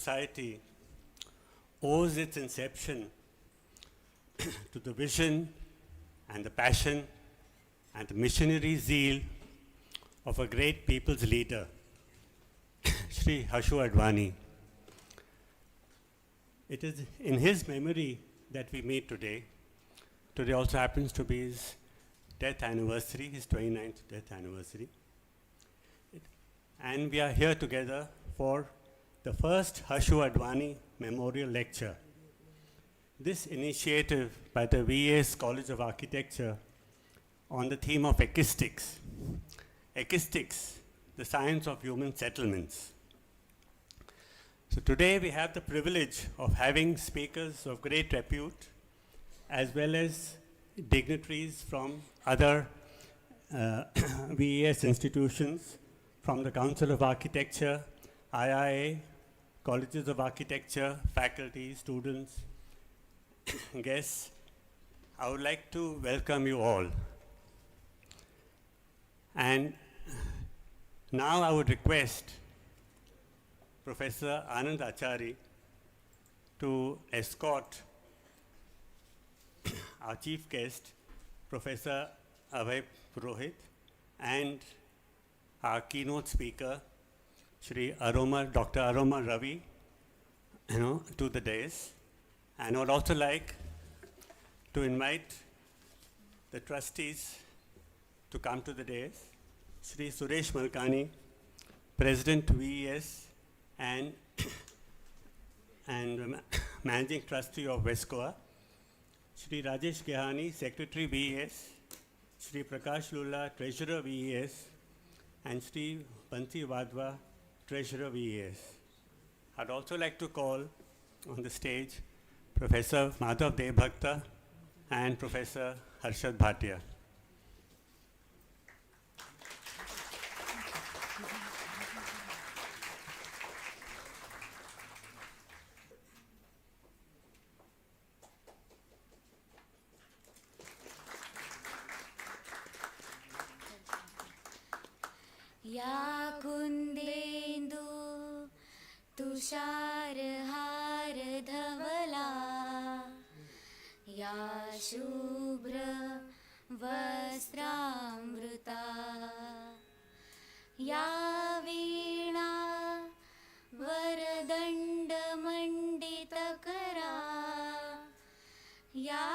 society owes its inception to the vision and the passion and the missionary zeal of a great people's leader, Shri Hashu Advani. It is in his memory that we meet today. Today also happens to be his death anniversary, his 29th death anniversary. And we are here together for the first Hashu Advani Memorial Lecture. This initiative by the VES College of Architecture on the theme of Ekistics. Ekistics, the science of human settlements. So today we have the privilege of having speakers of great repute as well as dignitaries from other VES institutions, from the Council of Architecture, IIA, colleges of architecture, faculty, students, guests. I would like to welcome you all. And now I would request Professor Anand Achari to escort our chief guest, Professor Abhay Purohit, and our keynote speaker, Shri Dr. Aromar Revi, to the dais. And I would also like to invite the trustees to come to the dais. Shri Suresh Malkani, President VES and Managing Trustee of VESCOA. Shri Rajesh Kehani, Secretary VES. Shri Prakash Lulla, Treasurer VES. And Shri Bansi Wadhwa, Treasurer VES. I'd also like to call on the stage Professor Madhav Devbhakta and Professor Harshad Bhatia. या कुन्देन्दु तुषारहार धवला या शुभ्र वस्त्रामृता या वीणा वरदण्डमण्डितकरा या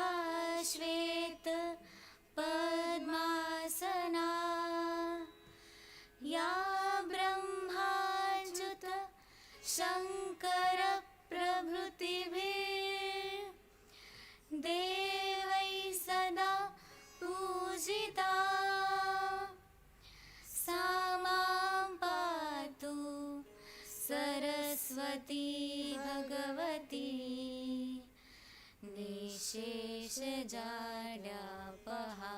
श्वेत पद्मासना या ब्रह्माच्युत शङ्कर प्रभृतिभिः देवैः सदा पूजिता सा मां पातु Saraswati Bhagwati निःशेषजाड्यापहा.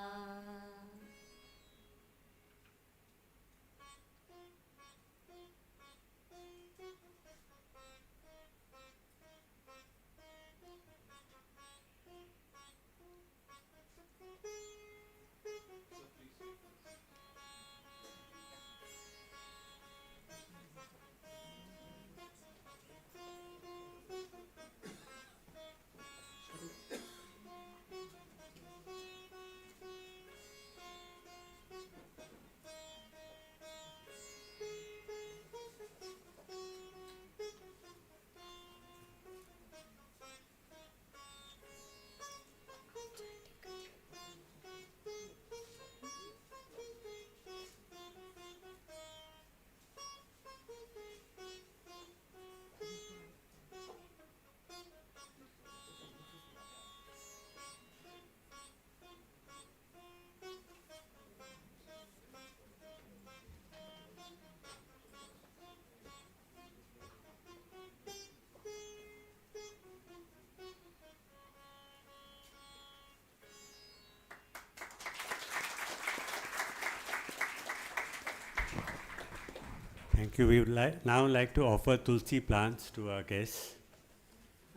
Thank you. We would now like to offer Tulsi plants to our guests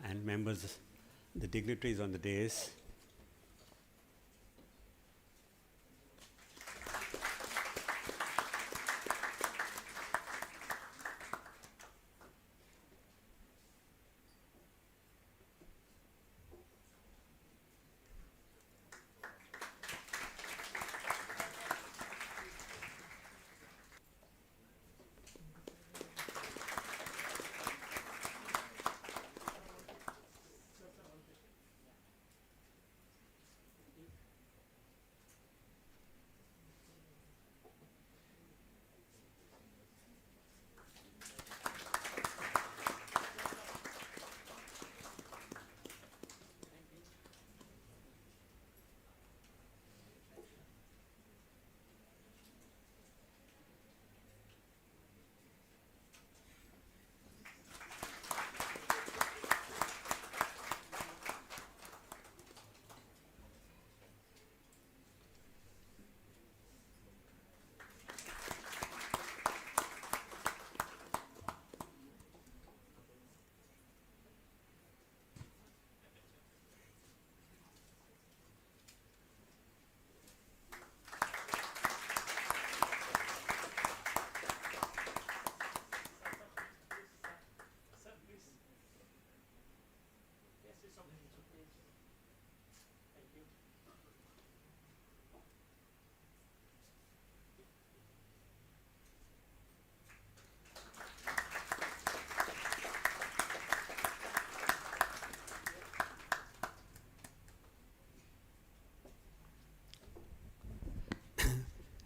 and members, the dignitaries on the dais.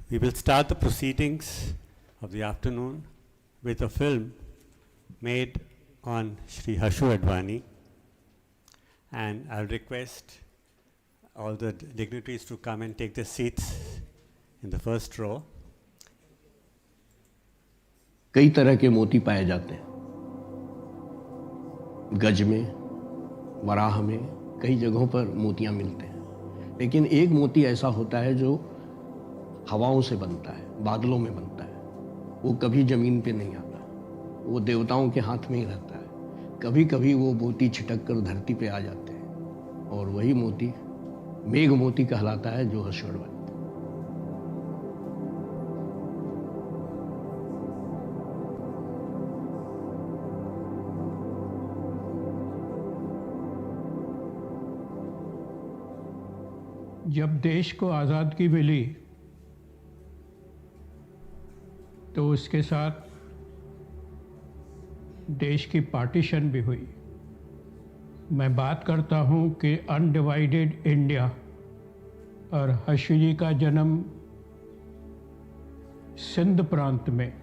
We will start the proceedings of the afternoon with a film made on Shri Hashu Advani, and I'll request all the dignitaries to come and take their seats in the first row. कई तरह के मोती पाए जाते हैं, गज में, वराह में, कई जगहों पर मोतियां मिलते हैं, लेकिन एक मोती ऐसा होता है जो हवाओं से बनता है, बादलों में बनता है। वो कभी जमीन पे नहीं आता, वो देवताओं के हाथ में ही रहता है। कभी कभी वो मोती छिटक कर धरती पे आ जाते हैं और वही मोती मेघ मोती कहलाता है, जो हर्षु अडवाणी। जब देश को आज़ादगी मिली तो उसके साथ देश की पार्टीशन भी हुई। मैं बात करता हूँ कि अनडिवाइडेड इंडिया, और हशु जी का जन्म सिंध प्रांत में,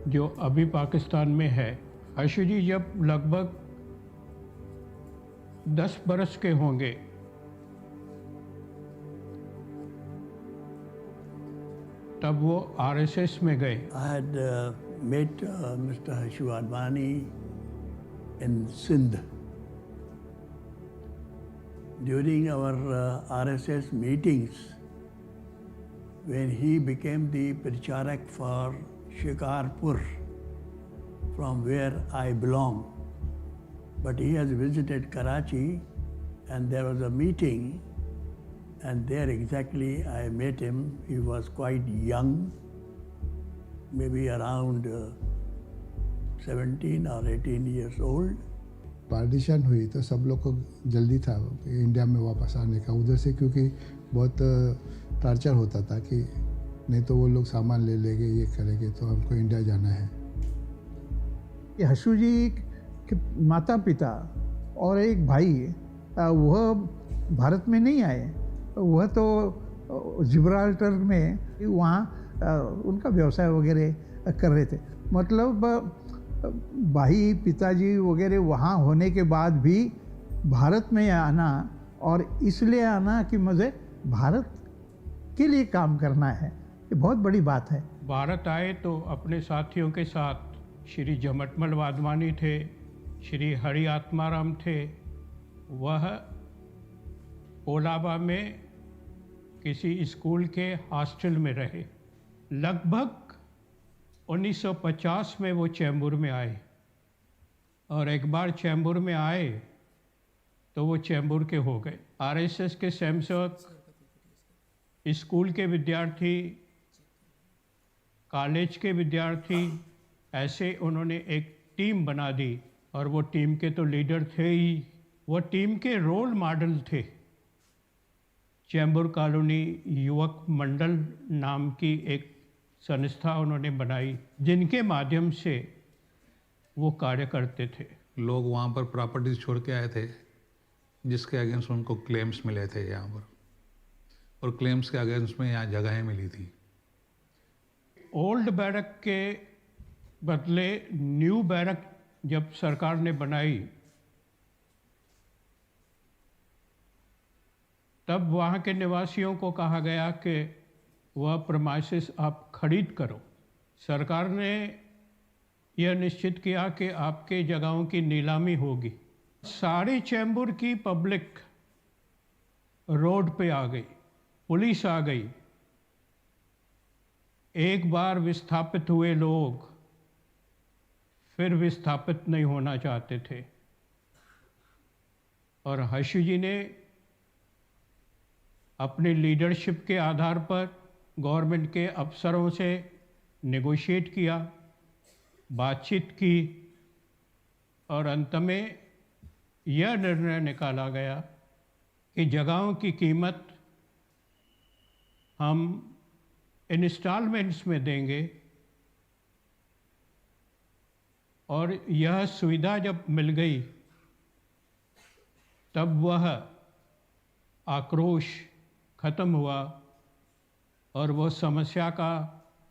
जो अभी पाकिस्तान में है। हशु जी जब लगभग 10 बरस के होंगे तब वो आरएसएस में गए। I had met Mr. Hashu Advani in Sindh. During our RSS meetings, when he became the Pracharak for Shikarpur, from where I belong, but he has visited Karachi, and there was a meeting, and there exactly I met him. He was quite young, maybe around 17 or 18 years old. Partition हुई तो सब लोग को जल्दी था India में वापस आने का उधर से, क्योंकि बहुत टार्चर होता था कि नहीं तो वो लोग सामान ले लेंगे, ये करेंगे, तो हमको इंडिया जाना है। हशु जी के माता पिता और एक भाई वह भारत में नहीं आए, वह तो जिब्राल्टर में वहाँ उनका व्यवसाय वगैरह कर रहे थे। मतलब भाई पिताजी वगैरह वहाँ होने के बाद भी भारत में आना, और इसलिए आना कि मुझे भारत के लिए काम करना है, ये बहुत बड़ी बात है। भारत आए तो अपने साथियों के साथ श्री जमटमल वाधवानी थे, श्री हरि आत्माराम थे। वह कोलाबा में किसी स्कूल के हॉस्टल में रहे। लगभग 1950 में वो चैम्बूर में आए, और एक बार चैम्बूर में आए तो वो चैम्बूर के हो गए। आरएसएस के स्वयंसेवक, स्कूल के विद्यार्थी, कॉलेज के विद्यार्थी, ऐसे उन्होंने एक टीम बना दी, और वो टीम के तो लीडर थे ही, वो टीम के रोल मॉडल थे। चैम्बूर कॉलोनी युवक मंडल नाम की एक संस्था उन्होंने बनाई, जिनके माध्यम से वो कार्य करते थे। लोग वहाँ पर प्रॉपर्टीज छोड़ के आए थे जिसके अगेंस्ट उनको क्लेम्स मिले थे यहाँ पर, और क्लेम्स के अगेंस्ट में यहाँ जगहें मिली थी। ओल्ड बैरक के बदले न्यू बैरक जब सरकार ने बनाई, तब वहाँ के निवासियों को कहा गया कि वह प्रमाइसिस आप खरीद करो। सरकार ने यह निश्चित किया कि आपके जगहों की नीलामी होगी। सारी चैम्बूर की पब्लिक रोड पे आ गई, पुलिस आ गई। एक बार विस्थापित हुए लोग फिर विस्थापित नहीं होना चाहते थे, और हशु जी ने अपनी लीडरशिप के आधार पर गवर्नमेंट के अफसरों से नेगोशिएट किया, बातचीत की, और अंत में यह निर्णय निकाला गया कि जगहों की कीमत हम इंस्टॉलमेंट्स में देंगे और यह सुविधा जब मिल गई तब वह आक्रोश खत्म हुआ और वह समस्या का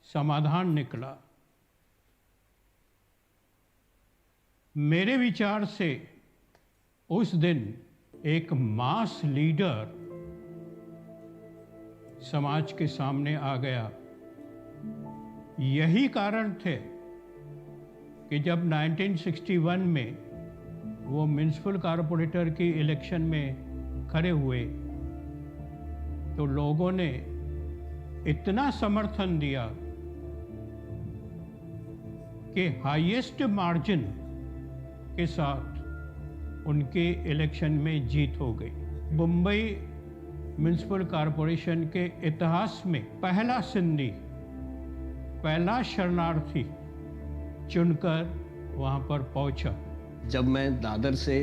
समाधान निकला। मेरे विचार से उस दिन एक मास लीडर समाज के सामने आ गया। यही कारण थे कि जब 1961 में वो म्युनिसिपल कॉरपोरेटर की इलेक्शन में खड़े हुए तो लोगों ने इतना समर्थन दिया कि हाईएस्ट मार्जिन के साथ उनके इलेक्शन में जीत हो गई। मुंबई म्युनिसिपल कॉरपोरेशन के इतिहास में पहला सिंधी, पहला शरणार्थी चुनकर वहां पर पहुंचा। जब मैं दादर से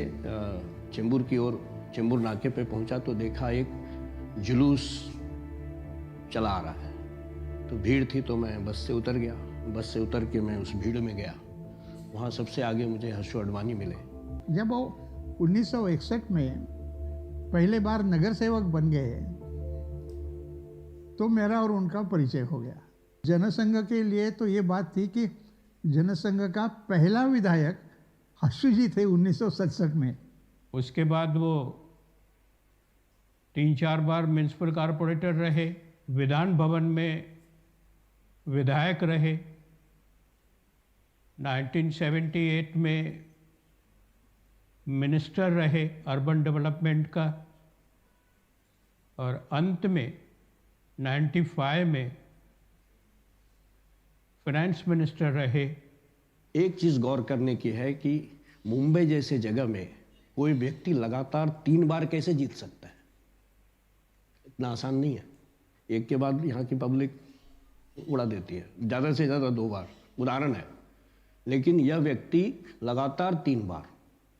चेंबूर की ओर चेंबूर नाके पे पहुंचा तो देखा एक जुलूस चला आ रहा है। तो भीड़ थी तो मैं बस से उतर गया। बस से उतर के मैं उस भीड़ में गया। वहाँ सबसे आगे मुझे हर्षु अडवाणी मिले। जब वो 1961 में पहले बार नगर सेवक बन गए तो मेरा और उनका परिचय हो गया। जनसंघ के लिए तो ये बात थी कि जनसंघ का पहला विधायक हर्षु जी थे 1967 में। उसके बाद वो 3-4 बार म्युनिसिपल कॉरपोरेटर रहे, विधान भवन में विधायक रहे, 1978 में मिनिस्टर रहे अर्बन डेवलपमेंट का और अंत में 95 में फाइनेंस मिनिस्टर रहे। एक चीज़ गौर करने की है कि मुंबई जैसे जगह में कोई व्यक्ति लगातार 3 बार कैसे जीत सकता है। इतना आसान नहीं है। एक के बाद यहाँ की पब्लिक उड़ा देती है, ज़्यादा से ज़्यादा 2 बार उदाहरण है। लेकिन यह व्यक्ति लगातार 3 बार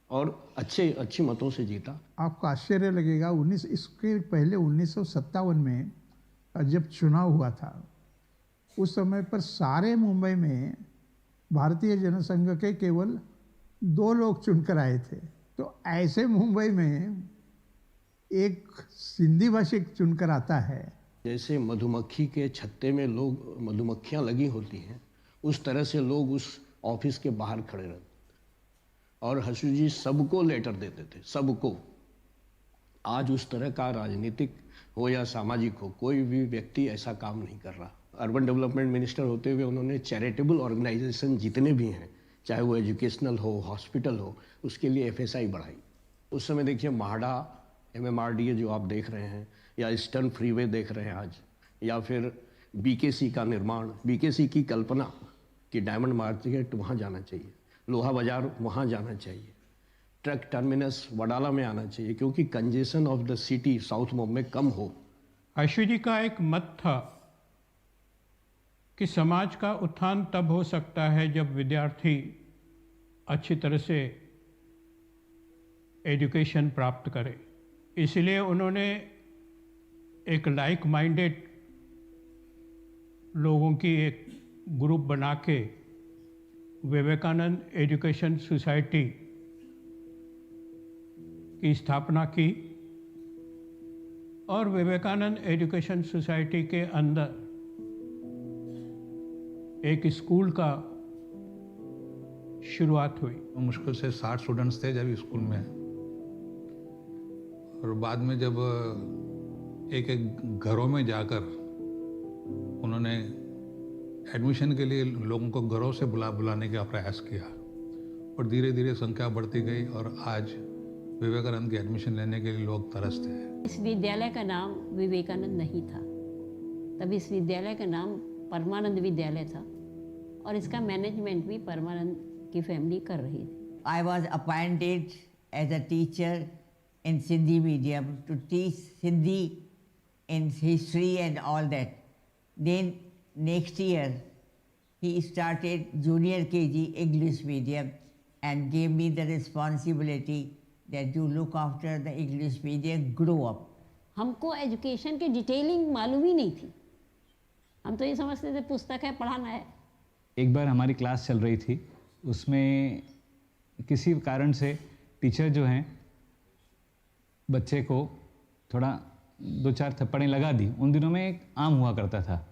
और अच्छे मतों से जीता। आपको आश्चर्य लगेगा, इसके पहले 1957 में जब चुनाव हुआ था उस समय पर सारे मुंबई में भारतीय जनसंघ के केवल 2 लोग चुनकर आए थे। तो ऐसे मुंबई में एक सिंधी भाषिक चुनकर आता है। जैसे मधुमक्खी के छत्ते में लोग मधुमक्खियाँ लगी होती हैं, उस तरह से लोग उस ऑफिस के बाहर खड़े रहते और हर्षु जी सबको लेटर देते थे, सबको। आज उस तरह का राजनीतिक हो या सामाजिक हो, कोई भी व्यक्ति ऐसा काम नहीं कर रहा। अर्बन डेवलपमेंट मिनिस्टर होते हुए उन्होंने चैरिटेबल ऑर्गेनाइजेशन जितने भी हैं, चाहे वो एजुकेशनल हो, हॉस्पिटल हो, उसके लिए FSI बढ़ाई। उस समय देखिए महाड़ा MMRDA जो आप देख रहे हैं, या ईस्टर्न फ्रीवे देख रहे हैं आज, या फिर BKC का निर्माण, BKC की कल्पना कि डायमंड मार्केट वहाँ जाना चाहिए, लोहा बाजार वहाँ जाना चाहिए, ट्रक टर्मिनस वडाला में आना चाहिए, क्योंकि congestion of the city south Mumbai में कम हो। हर्षु जी का एक मत था कि समाज का उत्थान तब हो सकता है जब विद्यार्थी अच्छी तरह से एजुकेशन प्राप्त करे। इसलिए उन्होंने एक लाइक माइंडेड लोगों की एक ग्रुप बना के विवेकानंद एजुकेशन सोसाइटी की स्थापना की और विवेकानंद एजुकेशन सोसाइटी के अंदर एक स्कूल का शुरुआत हुई। मुश्किल से 60 स्टूडेंट्स थे जब स्कूल में, और बाद में जब एक घरों में जाकर उन्होंने एडमिशन के लिए लोगों को घरों से बुलाने का प्रयास किया और धीरे धीरे संख्या बढ़ती गई और आज विवेकानंद की एडमिशन लेने के लिए लोग तरसते हैं। इस विद्यालय का नाम विवेकानंद नहीं था, तब इस विद्यालय का नाम परमानंद विद्यालय था और इसका मैनेजमेंट भी परमानंद की फैमिली कर रही थी। I was appointed as a teacher in Sindhi medium to teach Sindhi in history and all that. Then next year he started junior KG English medium and gave me the responsibility that you look after the English medium, grow up. हमको education की detailing मालूम ही नहीं थी। हम तो ये समझते थे पुस्तक है, पढ़ाना है। एक बार हमारी क्लास चल रही थी, उसमें किसी कारण से टीचर जो हैं बच्चे को थोड़ा 2-4 थप्पड़ें लगा दी। उन दिनों में एक आम हुआ करता था।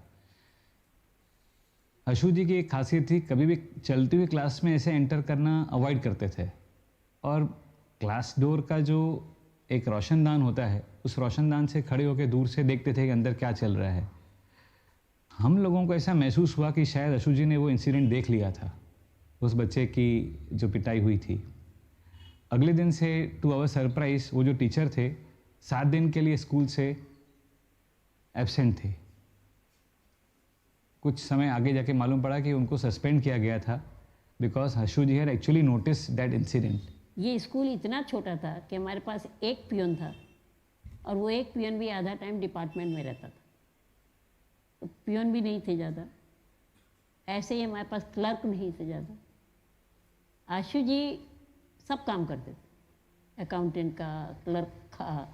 हशू जी की एक खासियत थी, कभी भी चलती हुई क्लास में ऐसे एंटर करना अवॉइड करते थे, और क्लास डोर का जो एक रोशनदान होता है, उस रोशनदान से खड़े होकर दूर से देखते थे कि अंदर क्या चल रहा है। हम लोगों को ऐसा महसूस हुआ कि शायद हशू जी ने वो इंसिडेंट देख लिया था, उस बच्चे की जो पिटाई हुई थी। अगले दिन से टू आवर सरप्राइज वो जो टीचर थे 7 दिन के लिए स्कूल से एब्सेंट थे। कुछ समय आगे जाके मालूम पड़ा कि उनको सस्पेंड किया गया था because Hashu ji had actually notice that incident. ये स्कूल इतना छोटा था कि हमारे पास एक पियोन था, और वो एक पियोन भी आधा टाइम डिपार्टमेंट में रहता था, तो पियोन भी नहीं थे ज़्यादा। ऐसे ही हमारे पास क्लर्क नहीं थे ज़्यादा। आशु जी सब काम करते थे, अकाउंटेंट का, क्लर्क का,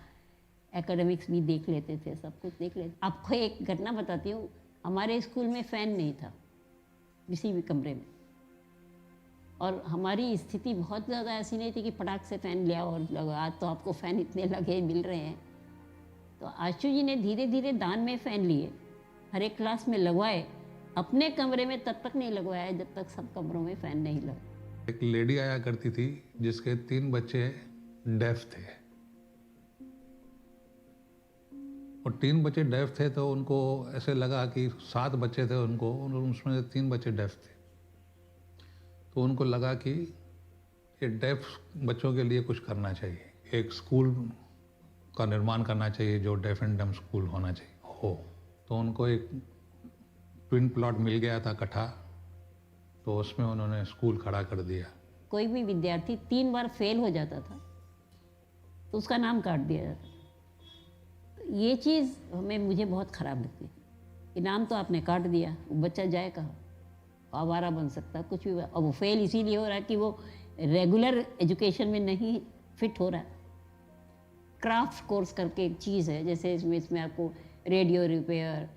एकेडमिक्स भी देख लेते थे, सब कुछ देख लेते। आपको एक घटना बताती हूँ, हमारे स्कूल में फ़ैन नहीं था किसी भी कमरे में, और हमारी स्थिति बहुत ज़्यादा ऐसी नहीं थी कि फटाक से फ़ैन ले आओ और लगा। आज तो आपको फ़ैन इतने लगे मिल रहे हैं। तो आशु जी ने धीरे धीरे दान में फ़ैन लिए, हर एक क्लास में लगवाए। अपने कमरे में तब तक नहीं लगवाया जब तक सब कमरों में फ़ैन नहीं लगा। एक लेडी आया करती थी जिसके 3 बच्चे डेफ थे, और 3 बच्चे डेफ थे, तो उनको ऐसे लगा कि 7 बच्चे थे उनको, उसमें से 3 बच्चे डेफ थे। तो उनको लगा कि ये डेफ बच्चों के लिए कुछ करना चाहिए, एक स्कूल का निर्माण करना चाहिए जो डेफ एंड डम स्कूल होना चाहिए हो। तो उनको एक ट्विन प्लॉट मिल गया था कट्ठा, तो उसमें उन्होंने स्कूल खड़ा कर दिया। कोई भी विद्यार्थी 3 बार फेल हो जाता था तो उसका नाम काट दिया जाता था। तो ये चीज़ मुझे बहुत ख़राब लगती थी कि नाम तो आपने काट दिया, वो बच्चा जाए कहाँ, आवारा बन सकता, कुछ भी। और वो फेल इसीलिए हो रहा है कि वो रेगुलर एजुकेशन में नहीं फिट हो रहा है। क्राफ्ट कोर्स करके एक चीज़ है, जैसे इसमें आपको रेडियो रिपेयर,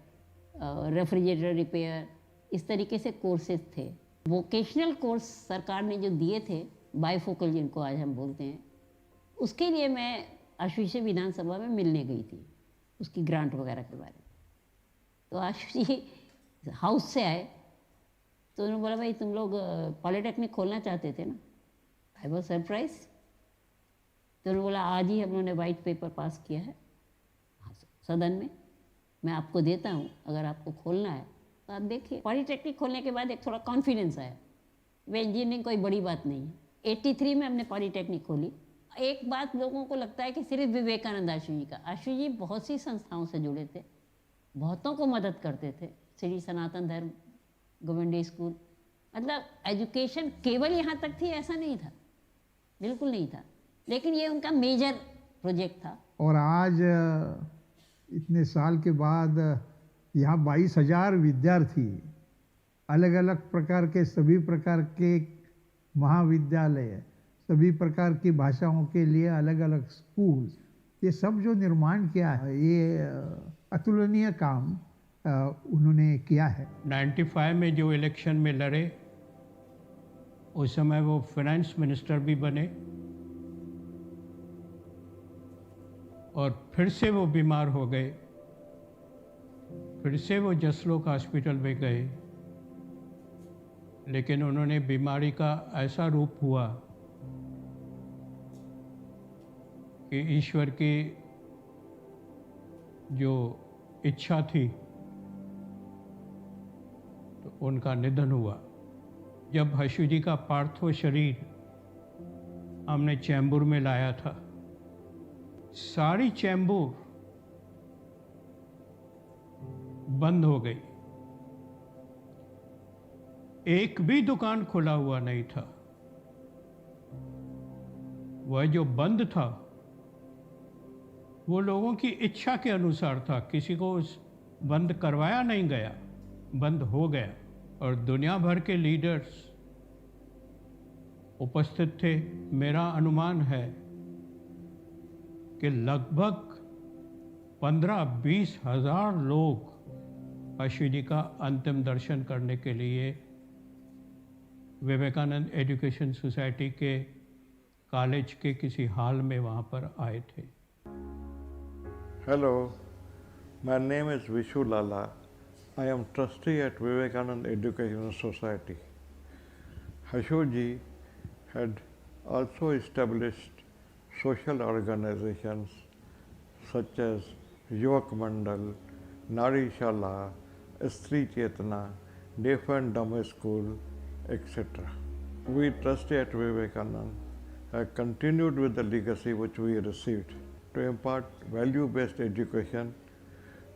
रेफ्रिजरेटर रिपेयर, इस तरीके से कोर्सेज थे। वोकेशनल कोर्स सरकार ने जो दिए थे, बायफोकल जिनको आज हम बोलते हैं, उसके लिए मैं आशु से विधानसभा में मिलने गई थी, उसकी ग्रांट वगैरह के बारे में। तो आशु जी हाउस से आए तो उन्होंने बोला, भाई तुम लोग पॉलिटेक्निक खोलना चाहते थे ना। I was surprise. तो उन्होंने बोला, आज ही हम लोगों ने वाइट पेपर पास किया है सदन में, मैं आपको देता हूँ, अगर आपको खोलना है तो आप देखिए। पॉलिटेक्निक खोलने के बाद एक थोड़ा कॉन्फिडेंस आया, वे इंजीनियरिंग कोई बड़ी बात नहीं है। 83 में हमने पॉलिटेक्निक खोली। एक बात लोगों को लगता है कि सिर्फ विवेकानंद आशु जी का, आशु जी बहुत सी संस्थाओं से जुड़े थे, बहुतों को मदद करते थे। श्री सनातन धर्म गवर्नमेंट स्कूल, मतलब एजुकेशन केवल यहाँ तक थी ऐसा नहीं था, बिल्कुल नहीं था, लेकिन ये उनका मेजर प्रोजेक्ट था। और आज इतने साल के बाद यहाँ 22,000 विद्यार्थी, अलग अलग प्रकार के, सभी प्रकार के महाविद्यालय, सभी प्रकार की भाषाओं के लिए अलग अलग स्कूल, ये सब जो निर्माण किया है, ये अतुलनीय काम उन्होंने किया है। 95 में जो इलेक्शन में लड़े, उस समय वो फाइनेंस मिनिस्टर भी बने, और फिर से वो बीमार हो गए, फिर से वो जसलोक हॉस्पिटल में गए, लेकिन उन्होंने बीमारी का ऐसा रूप हुआ कि ईश्वर की जो इच्छा थी तो उनका निधन हुआ। जब हशु जी का पार्थिव शरीर हमने चैम्बूर में लाया था, सारी चैम्बूर बंद हो गई, एक भी दुकान खुला हुआ नहीं था। वह जो बंद था वो लोगों की इच्छा के अनुसार था, किसी को बंद करवाया नहीं गया, बंद हो गया। और दुनिया भर के लीडर्स उपस्थित थे। मेरा अनुमान है कि लगभग 15-20 हज़ार लोग हशु जी का अंतिम दर्शन करने के लिए विवेकानंद एजुकेशन सोसाइटी के कॉलेज के किसी हॉल में वहाँ पर आए थे। Hello, my name is Vishu Lala. I am trustee at Vivekanand Educational Society. Hashu ji had also established social organizations such as Yuvak Mandal, Nari Shala, Stri Chetna, Deaf and Dumb School, etc. We trustee at Vivekanand have continued with the legacy which we received to impart value-based education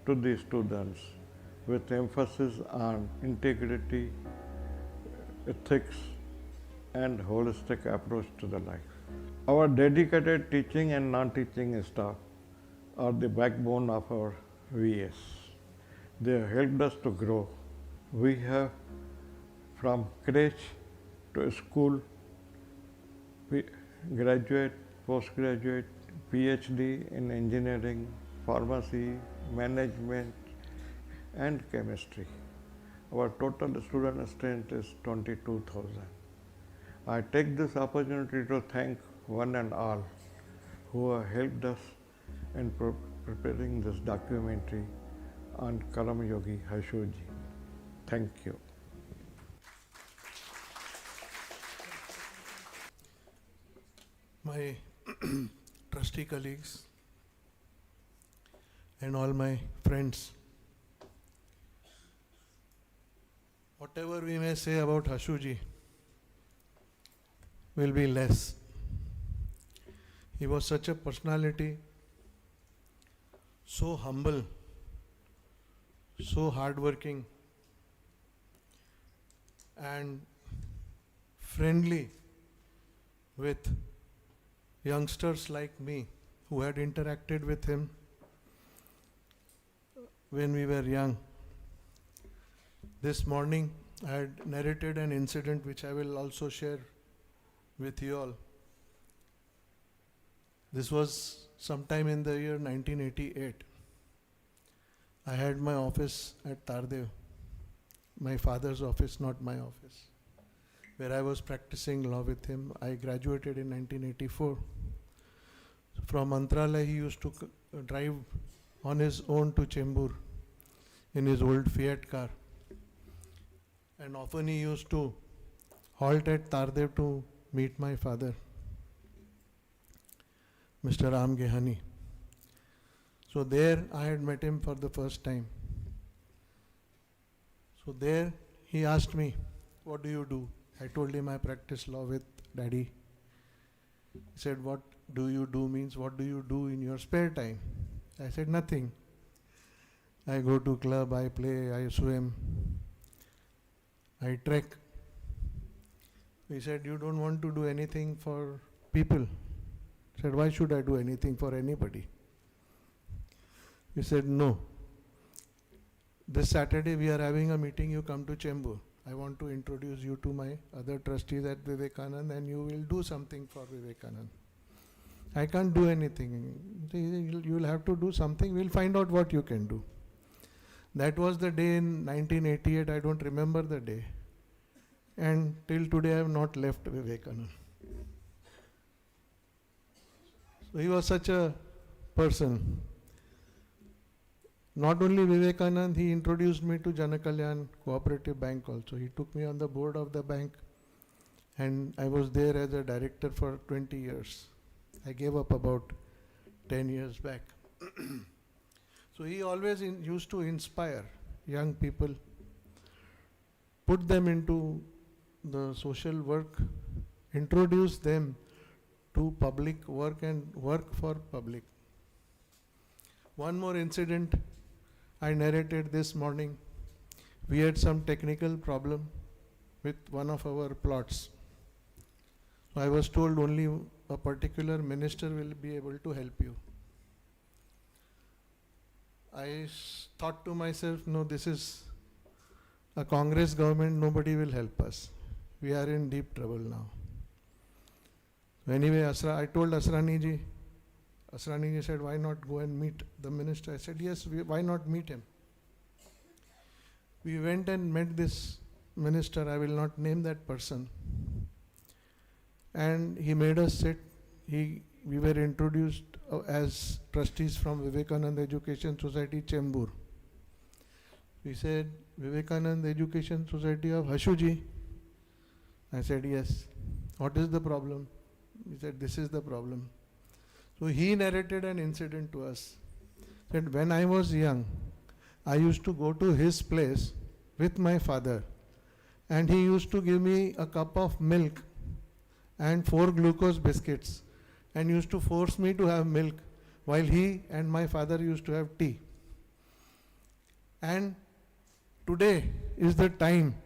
to the students with emphasis on integrity, ethics, and holistic approach to the life. Our dedicated teaching and non-teaching staff are the backbone of our VS. They have helped us to grow. We have from crèche to school, graduate, postgraduate, PhD in engineering, pharmacy, management, and chemistry. Our total student strength is 22,000. I take this opportunity to thank one and all who have helped us in preparing this documentary on Karam Yogi Hashu ji. Thank you. My trustee colleagues and all my friends, whatever we may say about Hashu ji will be less. He was such a personality, so humble, so hardworking, and friendly with youngsters like me who had interacted with him when we were young. This morning I had narrated an incident which I will also share with you all. This was sometime in the year 1988. I had my office at Tardev, my father's office, not my office, where I was practicing law with him. I graduated in 1984. From Mantralaya, he used to drive on his own to Chembur in his old Fiat car. And often he used to halt at Tardev to meet my father, Mr. Ram Gehani. So there I had met him for the first time. So there he asked me, "What do you do?" I told him I practice law with Daddy. He said, "What do you do?" means what do you do in your spare time? I said, "Nothing. I go to club, I play, I swim, I trek." He said, "You don't want to do anything for people?" I said, "Why should I do anything for anybody?" He said, "No. This Saturday we are having a meeting, you come to Chembur. I want to introduce you to my other trustees at Vivekanand and you will do something for Vivekanand." I can't do anything. You will have to do something, we'll find out what you can do. That was the day in 1988, I don't remember the day. And till today I have not left Vivekanand. So he was such a person. Not only Vivekanand, he introduced me to Janakalyan Cooperative Bank also. He took me on the board of the bank and I was there as a director for 20 years. I gave up about 10 years back. So he always used to inspire young people, put them into the social work, introduce them to public work and work for public. One more incident I narrated this morning. We had some technical problem with one of our plots. So I was told only a particular minister will be able to help you. I thought to myself, no, this is a Congress government, nobody will help us. We are in deep trouble now. Anyway, I told Asrani ji. Asrani ji said, why not go and meet the minister? I said, yes, why not meet him? We went and met this minister, I will not name that person. And he made us sit. We were introduced as trustees from Vivekanand Education Society, Chembur. We said, Vivekanand Education Society of Hashu ji. I said, yes. What is the problem? He said, this is the problem. So he narrated an incident to us. That when I was young, I used to go to his place with my father, and he used to give me a cup of milk and 4 glucose biscuits, and used to force me to have milk while he and my father used to have tea. And today is the time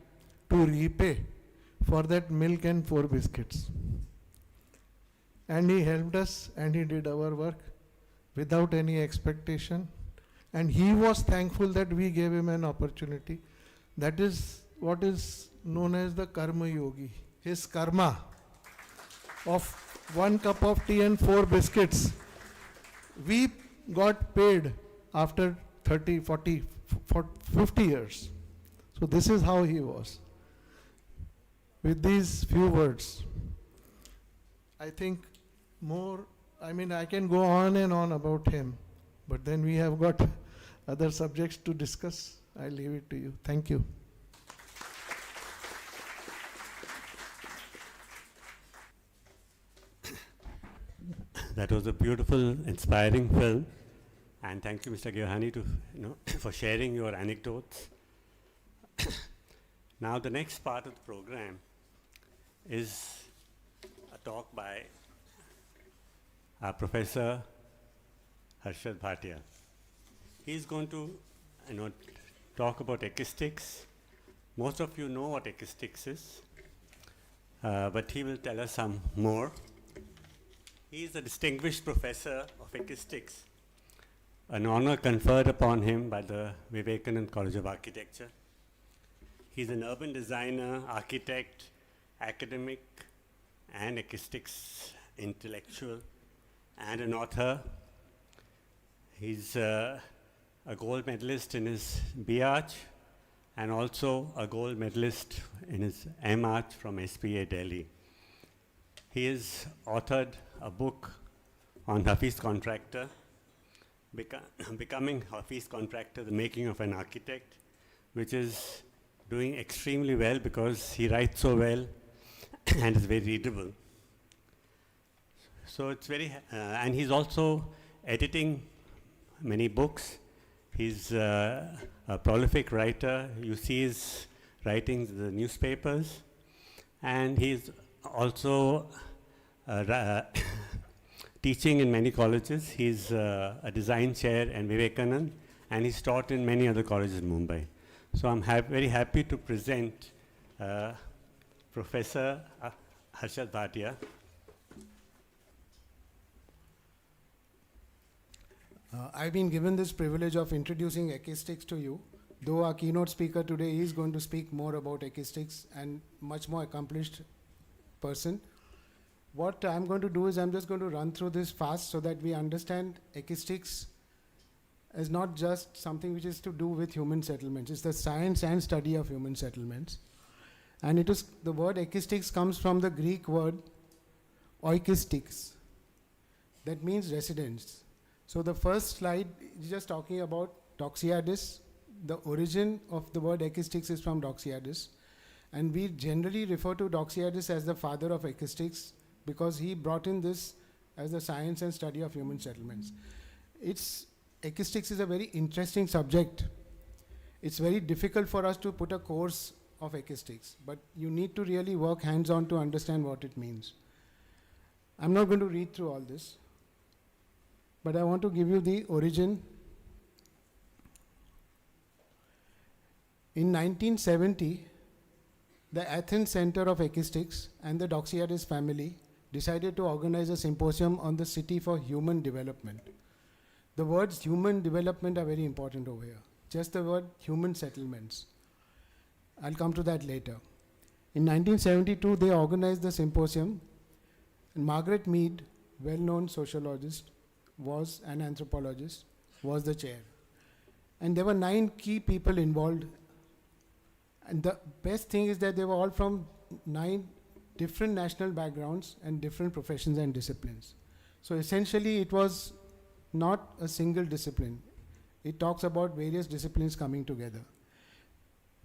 to repay for that milk and 4 biscuits. And he helped us and he did our work without any expectation. And he was thankful that we gave him an opportunity. That is what is known as the karma yogi. His karma of 1 cup of tea and 4 biscuits, we got paid after 30, 40, 50 years. So this is how he was. With these few words, I think I can go on and on about him, but then we have got other subjects to discuss. I leave it to you. Thank you. That was a beautiful, inspiring film, and thank you, Mr. Gyahani, for sharing your anecdotes. Now, the next part of the program is a talk by our Professor Hashu Advani. He's going to, talk about acoustics. Most of you know what acoustics is, but he will tell us some more. He is a distinguished professor of acoustics, an honor conferred upon him by the Vivekanand College of Architecture. He's an urban designer, architect, academic, and acoustics intellectual, and an author. He's a gold medalist in his B.Arch, and also a gold medalist in his M.Arch from SPA Delhi. He has authored a book on Hafiz Contractor, Becoming Hafiz Contractor, The Making of an Architect, which is doing extremely well because he writes so well and is very readable. So it's and he's also editing many books. He's a prolific writer. You see his writings in the newspapers. And he's also teaching in many colleges. He's a design chair in Vivekanand, and he's taught in many other colleges in Mumbai. So I'm very happy to present Professor Hashu Advani. I've been given this privilege of introducing acoustics to you, though our keynote speaker today is going to speak more about acoustics and much more accomplished person. What I'm going to do is I'm just going to run through this fast so that we understand acoustics is not just something which is to do with human settlements. It's the science and study of human settlements. And the word acoustics comes from the Greek word oikistics. That means residence. So the first slide is just talking about Doxiadis. The origin of the word acoustics is from Doxiadis. And we generally refer to Doxiadis as the father of acoustics because he brought in this as the science and study of human settlements. Acoustics is a very interesting subject. It's very difficult for us to put a course of acoustics, but you need to really work hands-on to understand what it means. I'm not going to read through all this, but I want to give you the origin. In 1970, the Athens Center of Acoustics and the Doxiadis family decided to organize a symposium on the city for human development. The words human development are very important over here. Just the word human settlements. I'll come to that later. In 1972, they organized the symposium And Margaret Mead, well-known sociologist, was an anthropologist, was the chair. And there were 9 key people involved. And the best thing is that they were all from 9 different national backgrounds and different professions and disciplines. So essentially it was not a single discipline. It talks about various disciplines coming together.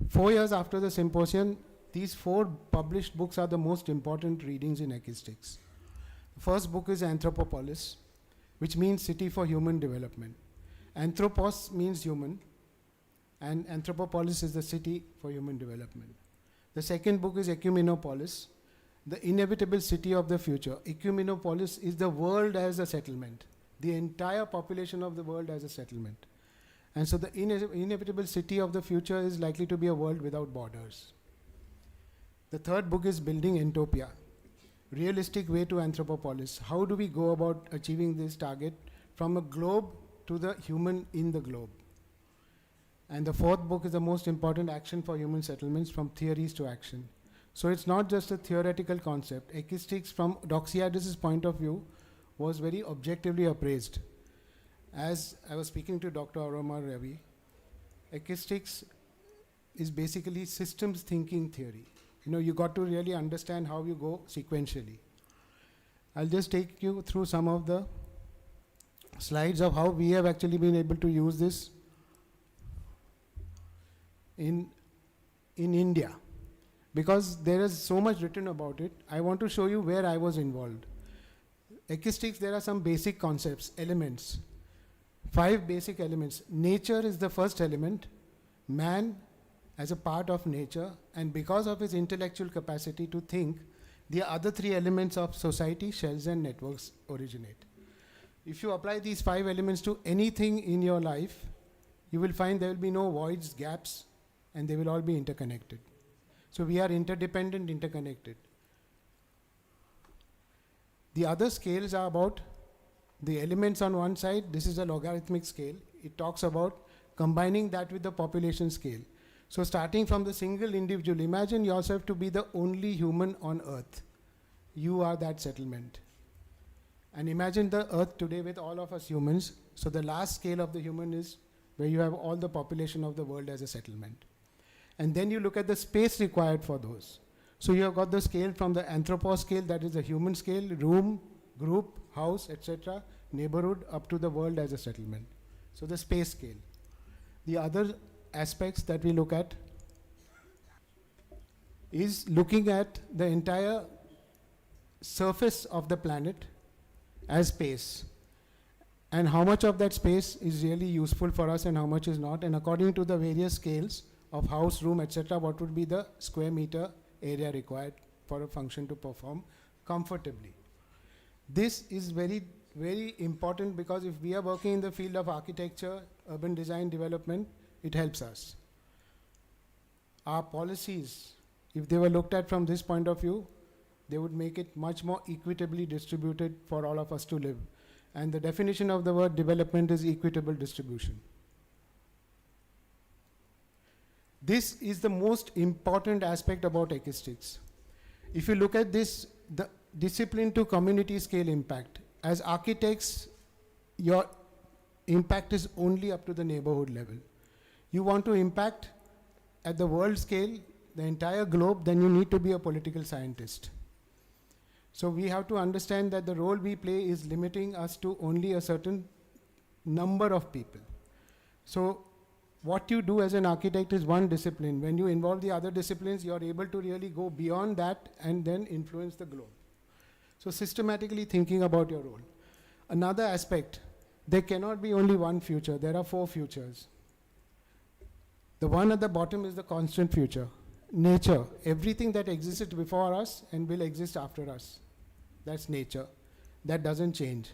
4 years after the symposium, these 4 published books are the most important readings in acoustics. The first book is Anthropopolis, which means City for Human Development. Anthropos means human, and Anthropopolis is the city for human development. The second book is Ecumenopolis, the inevitable city of the future. Ecumenopolis is the world as a settlement, the entire population of the world as a settlement. And so the inevitable city of the future is likely to be a world without borders. The third book is Building Entopia, realistic way to Anthropopolis. How do we go about achieving this target from a globe to the human in the globe? And the fourth book is the most important, Action for Human Settlements, from theories to action. So it's not just a theoretical concept. Ekistics, from Doxiadis' point of view, was very objectively appraised. As I was speaking to Dr. Aromar Revi, Ekistics is basically systems thinking theory. You know, you got to really understand how you go sequentially. I'll just take you through some of the slides of how we have actually been able to use this in India. Because there is so much written about it, I want to show you where I was involved. Acoustics, there are some basic concepts, elements. 5 basic elements. Nature is the first element. Man as a part of nature, and because of his intellectual capacity to think, the other 3 elements of society, shells and networks originate. If you apply these 5 elements to anything in your life, you will find there will be no voids, gaps, and they will all be interconnected. So we are interdependent, interconnected. The other scales are about the elements on one side. This is a logarithmic scale. It talks about combining that with the population scale. So starting from the single individual, imagine yourself to be the only human on earth. You are that settlement. And imagine the earth today with all of us humans. So the last scale of the human is where you have all the population of the world as a settlement. And then you look at the space required for those. So you have got the scale from the anthropos scale, that is the human scale, room, group, house, etc., neighborhood, up to the world as a settlement. So the space scale. The other aspects that we look at is looking at the entire surface of the planet as space, and how much of that space is really useful for us and how much is not, and according to the various scales of house, room, etc., what would be the square meter area required for a function to perform comfortably. This is very, very important, because if we are working in the field of architecture, urban design development, it helps us. Our policies, if they were looked at from this point of view, they would make it much more equitably distributed for all of us to live. And the definition of the word development is equitable distribution. This is the most important aspect about acoustics. If you look at this, the discipline to community scale impact. As architects, your impact is only up to the neighborhood level. You want to impact at the world scale, the entire globe, then you need to be a political scientist. So we have to understand that the role we play is limiting us to only a certain number of people. So what you do as an architect is one discipline. When you involve the other disciplines, you are able to really go beyond that and then influence the globe. So systematically thinking about your role. Another aspect, there cannot be only one future. There are 4 futures. The one at the bottom is the constant future. Nature, everything that existed before us and will exist after us. That's nature. That doesn't change.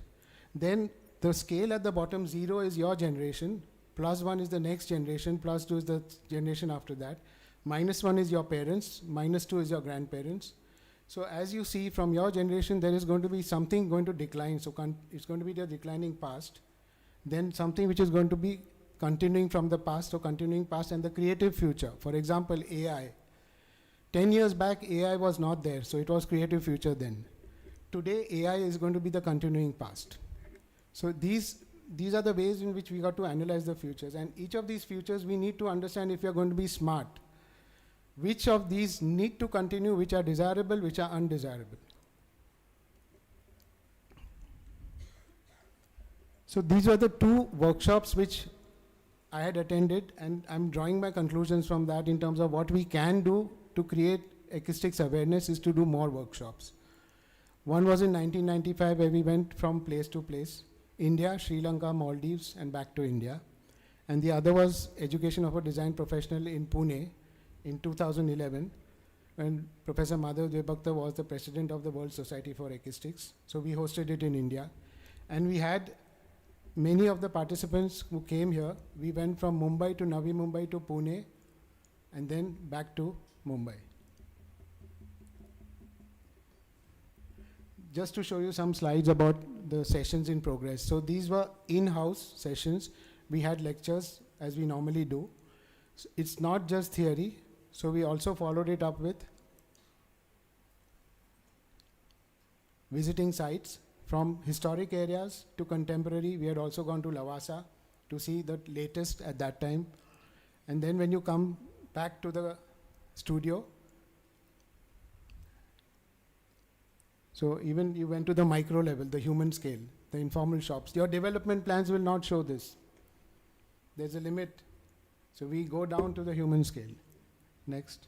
Then the scale at the bottom, 0 is your generation, +1 is the next generation, +2 is the generation after that, -1 is your parents, -2 is your grandparents. So as you see from your generation, there is going to be something going to decline. So it's going to be the declining past. Then something which is going to be continuing from the past, or continuing past, and the creative future. For example, AI. 10 years back, AI was not there, so it was creative future then. today AI is going to be the continuing past. So these are the ways in which we got to analyze the futures. And each of these futures, we need to understand if we are going to be smart. Which of these need to continue, which are desirable, which are undesirable. So these were the two workshops which I had attended, and I'm drawing my conclusions from that in terms of what we can do to create acoustics awareness is to do more workshops. One was in 1995 where we went from place to place, India, Sri Lanka, Maldives, and back to India. And the other was education of a design professional in Pune in 2011 when Professor Madhav Debakta was the president of the World Society for Acoustics. So we hosted it in India. And we had many of the participants who came here. We went from Mumbai to Navi Mumbai to Pune and then back to Mumbai. Just to show you some slides about the sessions in progress. So these were in-house sessions. We had lectures as we normally do. So it's not just theory. So we also followed it up with visiting sites from historic areas to contemporary. We had also gone to Lavasa to see the latest at that time. And then when you come back to the studio, so even you went to the micro level, the human scale, the informal shops. Your development plans will not show this. There's a limit. So we go down to the human scale. Next.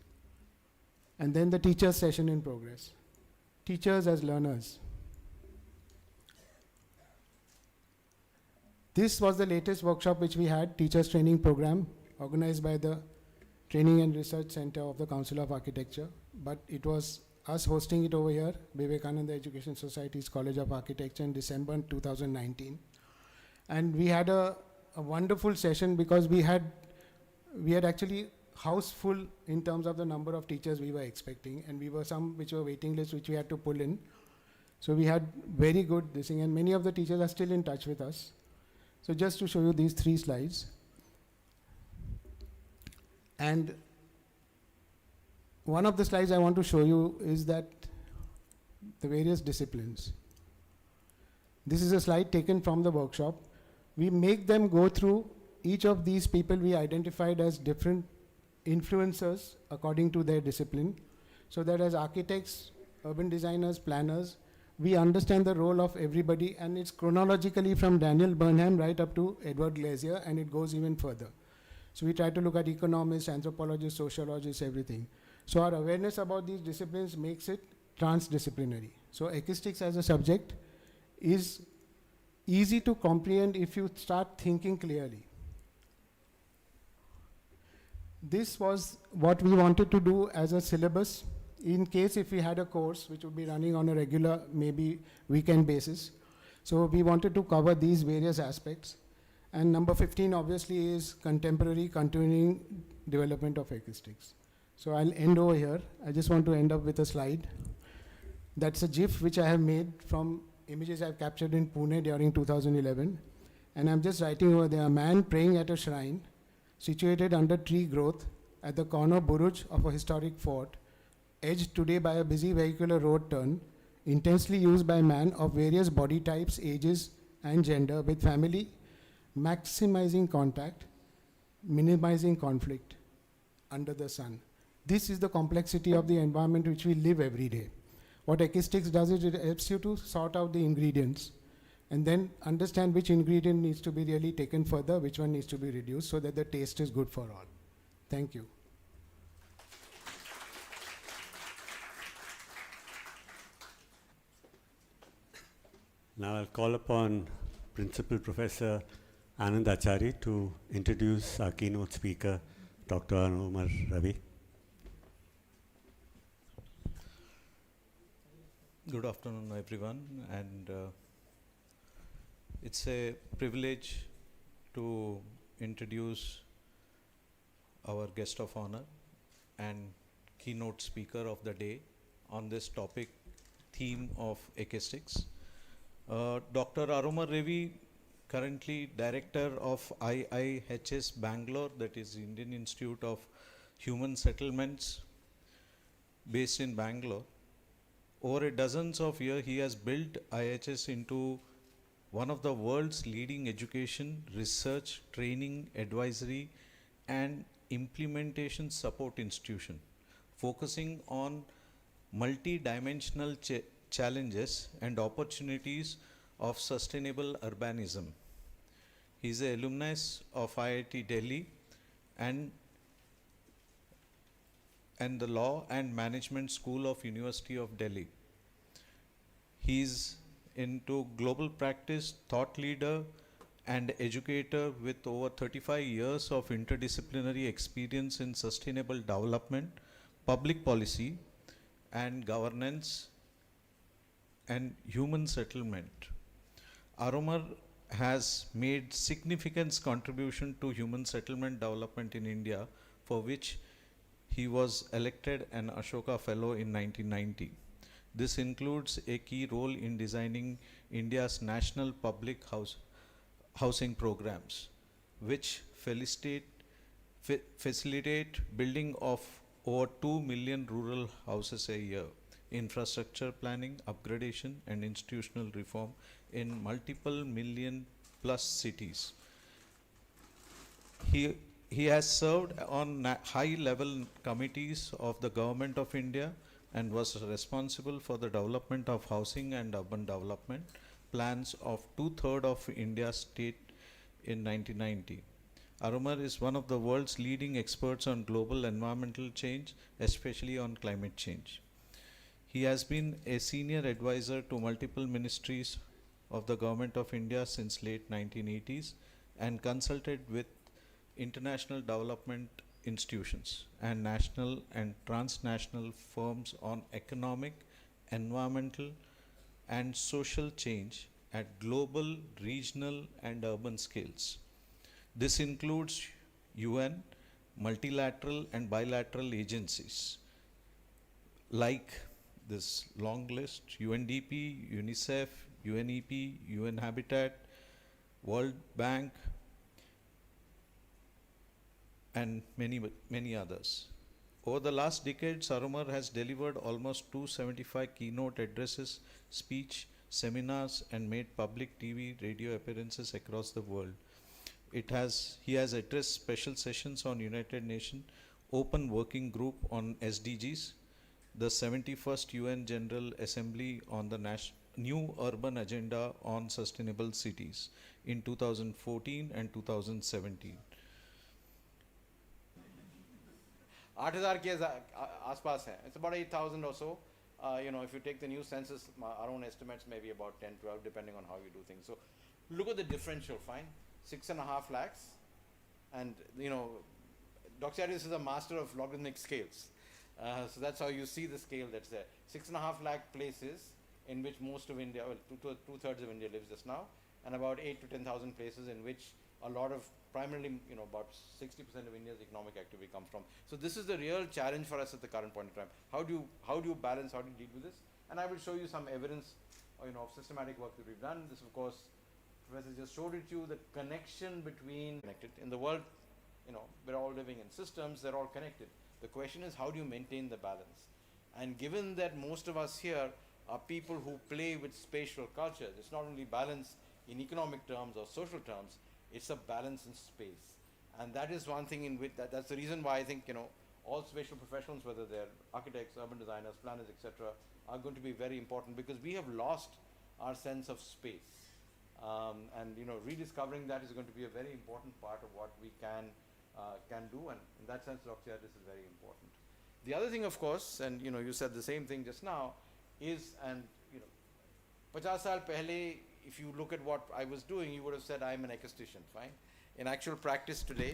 And then the teacher session in progress. Teachers as learners. This was the latest workshop which we had, Teachers Training Program, organized by the Training and Research Center of the Council of Architecture. But it was us hosting it over here, Vivekanand Education Society's College of Architecture in December 2019. And we had a wonderful session because we had actually house full in terms of the number of teachers we were expecting, and we were some which were waiting lists which we had to pull in. So we had very good this thing, and many of the teachers are still in touch with us. So just to show you these 3 slides. And one of the slides I want to show you is that the various disciplines. This is a slide taken from the workshop. We make them go through each of these people we identified as different influencers according to their discipline, so that as architects, urban designers, planners, we understand the role of everybody, and it's chronologically from Daniel Burnham right up to Edward Glazier, and it goes even further. So we try to look at economists, anthropologists, sociologists, everything. So our awareness about these disciplines makes it transdisciplinary. So acoustics as a subject is easy to comprehend if you start thinking clearly. This was what we wanted to do as a syllabus in case if we had a course which would be running on a regular, maybe weekend basis. So we wanted to cover these various aspects. And number 15 obviously is contemporary continuing development of acoustics. So I'll end over here. I just want to end up with a slide. That's a GIF which I have made from images I've captured in Pune during 2011. And I'm just writing over there, a man praying at a shrine situated under tree growth at the corner Buruj of a historic fort, edged today by a busy vehicular road turn, intensely used by man of various body types, ages, and gender, with family maximizing contact, minimizing conflict under the sun. This is the complexity of the environment which we live every day. What acoustics does is it helps you to sort out the ingredients and then understand which ingredient needs to be really taken further, which one needs to be reduced, so that the taste is good for all. Thank you. Now I'll call upon Principal Professor Anand Achari to introduce our keynote speaker, Dr. Aromar Revi. Good afternoon, everyone, and it's a privilege to introduce our guest of honor and keynote speaker of the day on this topic, theme of acoustics. Dr. Aromar Revi, currently director of IIHS Bangalore, that is Indian Institute of Human Settlements, based in Bangalore. over a dozens of years, he has built IIHS into one of the world's leading education, research, training, advisory, and implementation support institution, focusing on multi-dimensional challenges and opportunities of sustainable urbanism. He is an alumnus of IIT Delhi and the Law and Management School of University of Delhi. He is into global practice, thought leader and educator with over 35 years of interdisciplinary experience in sustainable development, public policy and governance and human settlement. Aromar has made significant contribution to human settlement development in India, for which he was elected an Ashoka Fellow in 1990. This includes a key role in designing India's national public housing programs, which facilitate building of over 2 million rural houses a year, infrastructure planning, upgradation and institutional reform in multiple million plus cities. He has served on high-level committees of the Government of India and was responsible for the development of housing and urban development plans of 2/3 of India's state in 1990. Aromar is one of the world's leading experts on global environmental change, especially on climate change. He has been a senior advisor to multiple ministries of the Government of India since late 1980s and consulted with international development institutions and national and transnational firms on economic, environmental and social change at global, regional and urban scales. This includes UN, multilateral and bilateral agencies like this long list: UNDP, UNICEF, UNEP, UN Habitat, World Bank, and many others. Over the last decades, Aromar has delivered almost 275 keynote addresses, speech, seminars, and made public TV, radio appearances across the world. He has addressed special sessions on United Nations Open Working Group on SDGs, the 71st UN General Assembly on the New Urban Agenda on Sustainable Cities in 2014 and 2017. 8,000 के आसपास है. It's about 8,000 or so. If you take the new census, our own estimates may be about 10, 12, depending on how you do things. So look at the differential, fine. 6.5 lakhs. And, Dr. Aris is a master of logarithmic scales. So that's how you see the scale that's there. 6.5 lakh places in which most of India, well, two-thirds of India lives just now, and about 8 to 10,000 places in which a lot of, primarily, about 60% of India's economic activity comes from. So this is the real challenge for us at the current point in time. How do you balance, how do you deal with this? And I will show you some evidence, of systematic work that we've done. This, of course, Professor just showed it to you, the connection between connected. In the world, we're all living in systems, they're all connected. The question is, how do you maintain the balance? And given that most of us here are people who play with spatial culture, it's not only balance in economic terms or social terms, it's a balance in space. And that is one thing in which, that's the reason why I think, all spatial professionals, whether they're architects, urban designers, planners, etc., are going to be very important, because we have lost our sense of space. And rediscovering that is going to be a very important part of what we can do, and in that sense, Dr. This is very important. The other thing, of course, and you said the same thing just now, is, and 50 saal pehle, if you look at what I was doing, you would have said I'm an acoustician, fine. In actual practice today,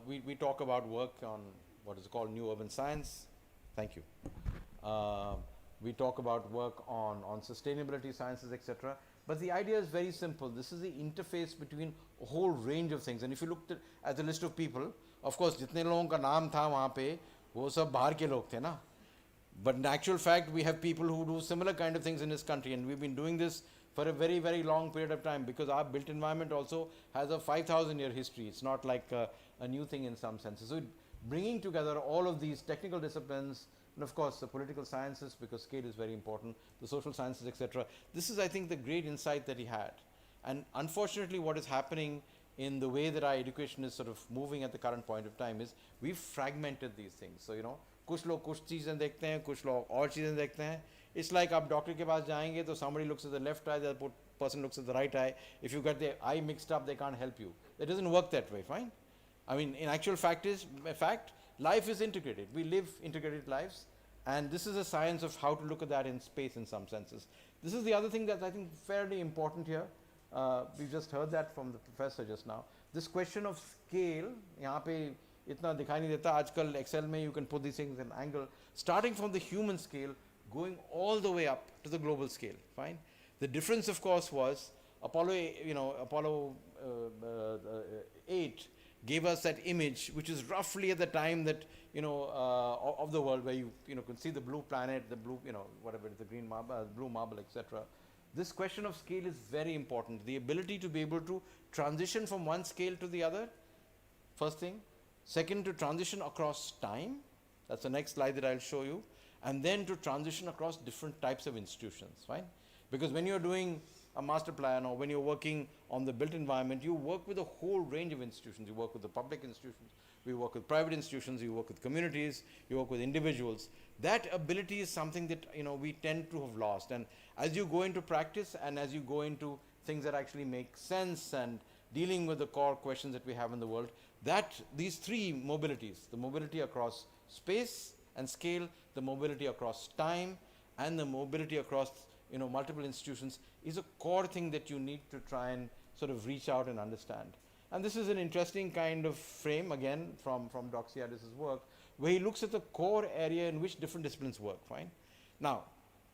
we talk about work on what is called new urban science. Thank you. We talk about work on sustainability sciences, etc. But the idea is very simple. This is the interface between a whole range of things. And if you looked at the list of people, of course, jitne logon ka naam tha wahan pe, wo sab bahar ke log the na. But in actual fact, we have people who do similar kind of things in this country, and we've been doing this for a very, very long period of time, because our built environment also has a 5,000-year history. It's not like a new thing in some senses. So bringing together all of these technical disciplines, and of course the political sciences, because scale is very important, the social sciences, etc. This is, I think, the great insight that he had. And unfortunately, what is happening in the way that our education is sort of moving at the current point of time is we've fragmented these things. So, you know, कुछ लोग कुछ चीज़ें देखते हैं, कुछ लोग और चीज़ें देखते हैं. It's like आप डॉक्टर के पास जाएंगे तो somebody looks at the left eye, the other person looks at the right eye. If you get the eye mixed up, they can't help you. It doesn't work that way, fine? I mean, in actual fact, life is integrated. We live integrated lives, and this is a science of how to look at that in space in some senses. This is the other thing that's, I think, fairly important here. We just heard that from the professor just now. This question of scale, यहाँ पे इतना दिखाई नहीं देता. आजकल Excel में you can put these things in angle, starting from the human scale, going all the way up to the global scale. Fine. The difference, of course, was Apollo 8 gave us that image, which is roughly at the time that of the world where you can see the blue planet, the blue whatever the green marble, blue marble, etc. This question of scale is very important. The ability to be able to transition from one scale to the other, first thing. Second, to transition across time. That's the next slide that I'll show you. And then to transition across different types of institutions, right? Because when you're doing a master plan or when you're working on the built environment, you work with a whole range of institutions. You work with the public institutions, we work with private institutions, you work with communities, you work with individuals. That ability is something that we tend to have lost. And as you go into practice and as you go into things that actually make sense and dealing with the core questions that we have in the world, that these three mobilities, the mobility across space and scale, the mobility across time, and the mobility across multiple institutions, is a core thing that you need to try and sort of reach out and understand. And this is an interesting kind of frame, again, from Doxiadis' work, where he looks at the core area in which different disciplines work, fine? Now,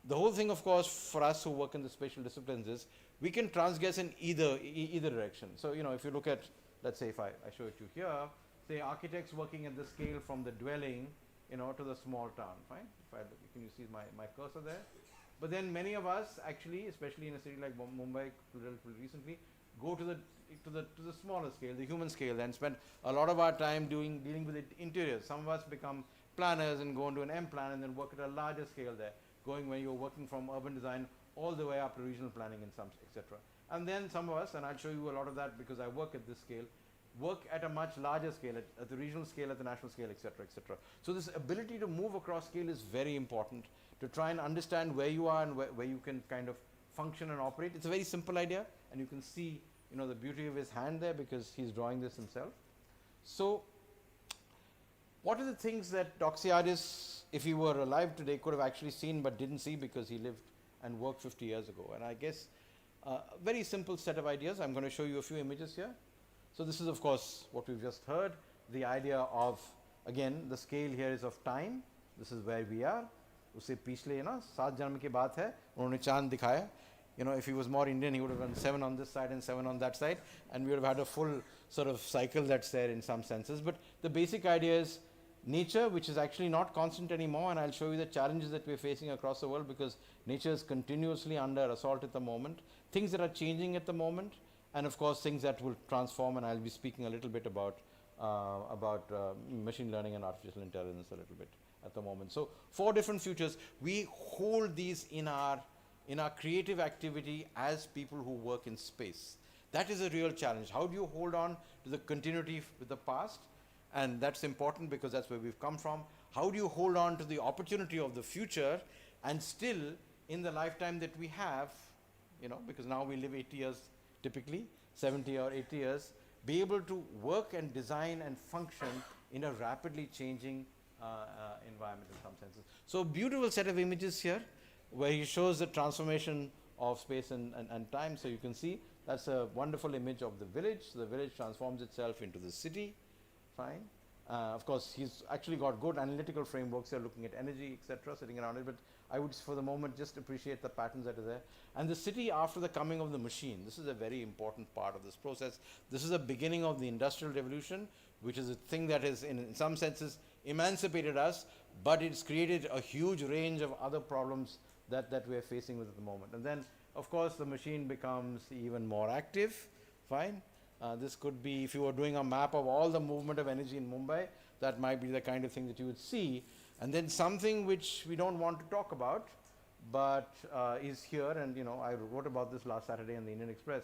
the whole thing, of course, for us who work in the spatial disciplines is, we can transgress in either direction. So, if you look at, let's say if I show it to you here, say architects working at the scale from the dwelling, to the small town, fine? Can you see my cursor there? But then many of us actually, especially in a city like Mumbai, relatively recently, go to the smaller scale, the human scale, and spend a lot of our time dealing with interiors. Some of us become planners and go into an M plan and then work at a larger scale there, going when you're working from urban design all the way up to regional planning and some, etc. And then some of us, and I'll show you a lot of that because I work at this scale, work at a much larger scale, at the regional scale, at the national scale, etc., etc. So this ability to move across scale is very important, to try and understand where you are and where you can kind of function and operate. It's a very simple idea, and you can see the beauty of his hand there because he's drawing this himself. So what are the things that Doxiadis, if he were alive today, could have actually seen but didn't see because he lived and worked 50 years ago? And I guess a very simple set of ideas. I'm going to show you a few images here. So this is, of course, what we've just heard, the idea of, again, the scale here is of time. This is where we are. उससे पिछले 7 जन्म की बात है, उन्होंने चांद दिखाया. If he was more Indian, he would have done 7 on this side and 7 on that side, and we would have had a full sort of cycle that's there in some senses. But the basic idea is nature, which is actually not constant anymore, and I'll show you the challenges that we're facing across the world because nature is continuously under assault at the moment. Things that are changing at the moment, and of course things that will transform, and I'll be speaking a little bit about machine learning and artificial intelligence a little bit at the moment. So 4 different futures. We hold these in our creative activity as people who work in space. That is a real challenge. How do you hold on to the continuity with the past? And that's important because that's where we've come from. How do you hold on to the opportunity of the future and still in the lifetime that we have, because now we live 80 years typically, 70 or 80 years, be able to work and design and function in a rapidly changing environment in some senses. So beautiful set of images here where he shows the transformation of space and time. So you can see that's a wonderful image of the village. The village transforms itself into the city, fine. Of course, he's actually got good analytical frameworks here looking at energy, etc., sitting around it, but I would for the moment just appreciate the patterns that are there. And the city after the coming of the machine, this is a very important part of this process. This is the beginning of the Industrial Revolution, which is a thing that has in some senses emancipated us, but it's created a huge range of other problems that we are facing with at the moment. And then, of course, the machine becomes even more active, fine. This could be, if you were doing a map of all the movement of energy in Mumbai, that might be the kind of thing that you would see. And then something which we don't want to talk about, but is here, and you know, I wrote about this last Saturday in the Indian Express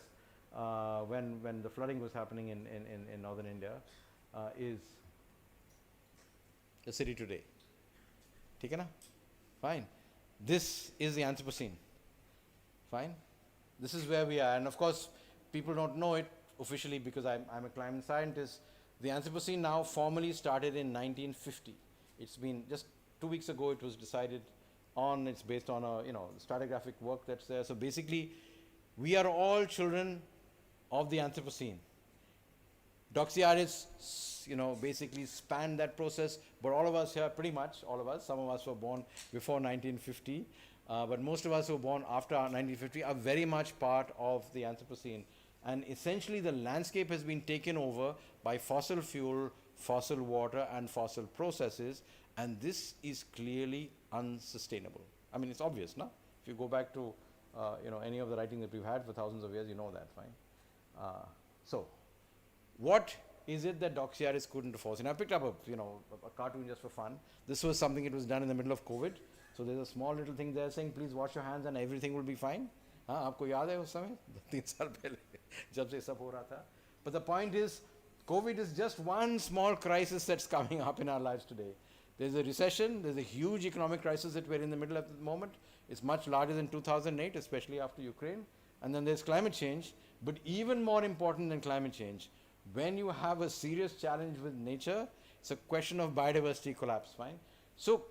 when the flooding was happening in northern India, is the city today. ठीक है ना? Fine. This is the Anthropocene. Fine. This is where we are, and of course, people don't know it officially because I'm a climate scientist. The Anthropocene now formally started in 1950. It's been just 2 weeks ago. It was decided on. It's based on a stratigraphic work that's there. So basically, we are all children of the Anthropocene. Doxiaris, basically spanned that process, but all of us here, pretty much all of us, some of us were born before 1950, but most of us who were born after 1950 are very much part of the Anthropocene. And essentially the landscape has been taken over by fossil fuel, fossil water and fossil processes, and this is clearly unsustainable. I mean, it's obvious, no? If you go back to any of the writing that we've had for thousands of years, you know that, fine? So, what is it that Doxiaris couldn't force? And I picked up a cartoon just for fun. This was something, it was done in the middle of COVID. So there's a small little thing there saying, please wash your hands and everything will be fine. आपको याद है उस समय 3 साल पहले जब से सब हो रहा था. But the point is, COVID is just one small crisis that's coming up in our lives today. There's a recession, there's a huge economic crisis that we're in the middle of at the moment. It's much larger than 2008, especially after Ukraine. And then there's climate change. But even more important than climate change, when you have a serious challenge with nature, it's a question of biodiversity collapse, fine? So,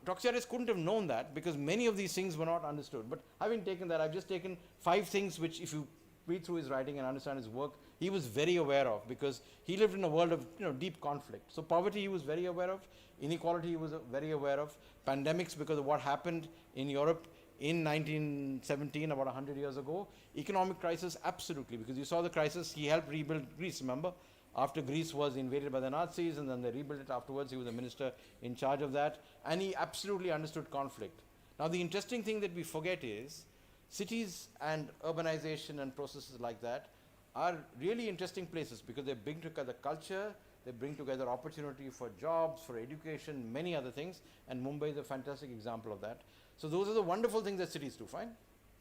Doxiaris couldn't have known that because many of these things were not understood. But having taken that, I've just taken 5 things which, if you read through his writing and understand his work, he was very aware of because he lived in a world of deep conflict. So poverty he was very aware of, inequality he was very aware of, pandemics because of what happened in Europe in 1917, about 100 years ago, economic crisis, absolutely, because you saw the crisis, he helped rebuild Greece, remember? After Greece was invaded by the Nazis and then they rebuilt it afterwards, he was the minister in charge of that, and he absolutely understood conflict. Now the interesting thing that we forget is, cities and urbanization and processes like that are really interesting places because they bring together culture, they bring together opportunity for jobs, for education, many other things, and Mumbai is a fantastic example of that. So those are the wonderful things that cities do, fine?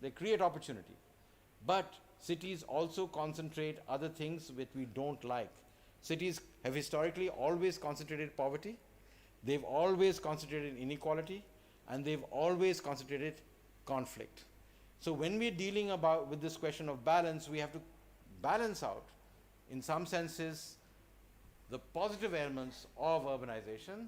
They create opportunity. But cities also concentrate other things which we don't like. Cities have historically always concentrated poverty, they've always concentrated inequality, and they've always concentrated conflict. So when we're dealing with this question of balance, we have to balance out, in some senses, the positive elements of urbanization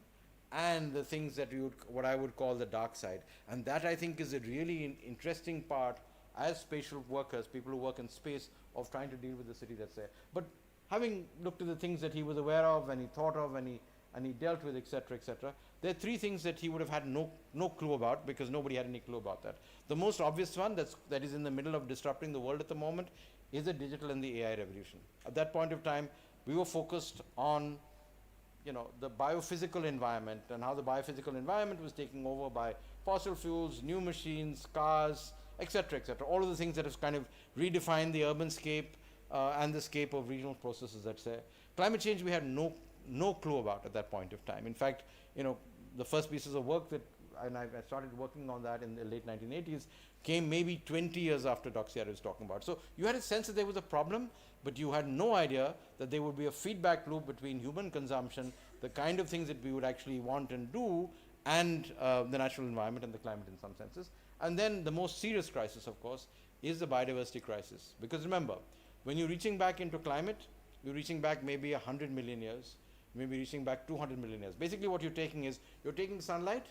and the things that what I would call the dark side. And that, I think, is a really interesting part as spatial workers, people who work in space, of trying to deal with the city that's there. But having looked at the things that he was aware of and he thought of and he dealt with, etc., there are 3 things that he would have had no clue about because nobody had any clue about that. The most obvious one that is in the middle of disrupting the world at the moment is the digital and the AI revolution. At that point of time, we were focused on the biophysical environment and how the biophysical environment was taken over by fossil fuels, new machines, cars, etc., all of the things that have kind of redefined the urban scape and the scape of regional processes that's there. Climate change we had no clue about at that point of time. In fact, the first pieces of work that I started working on that in the late 1980s came maybe 20 years after Doxiaris was talking about. So you had a sense that there was a problem, but you had no idea that there would be a feedback loop between human consumption, the kind of things that we would actually want and do, and the natural environment and the climate in some senses. And then the most serious crisis, of course, is the biodiversity crisis. Because remember, when you're reaching back into climate, you're reaching back maybe 100 million years, maybe reaching back 200 million years. Basically what you're taking is, you're taking sunlight,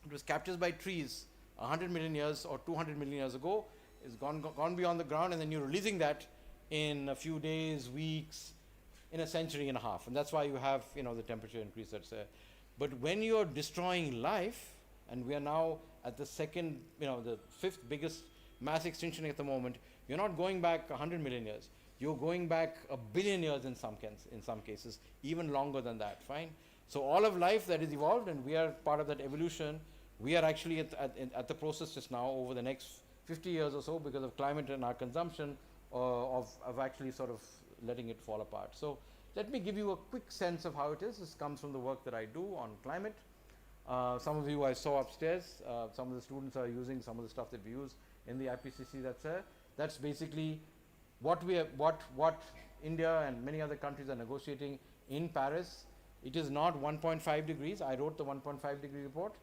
it was captured by trees 100 million years or 200 million years ago, it's gone beyond the ground, and then you're releasing that in a few days, weeks, in a century and a half. And that's why you have the temperature increase that's there. But when you're destroying life, and we are now at the second, the 5th biggest mass extinction at the moment, you're not going back 100 million years. You're going back 1 billion years in some cases, even longer than that, fine? So all of life that is evolved, and we are part of that evolution, we are actually at the process just now over the next 50 years or so because of climate and our consumption of actually sort of letting it fall apart. So let me give you a quick sense of how it is. This comes from the work that I do on climate. Some of you I saw upstairs, some of the students are using some of the stuff that we use in the IPCC. That's basically what India and many other countries are negotiating in Paris. It is not 1.5 degrees. I wrote the 1.5 degree report.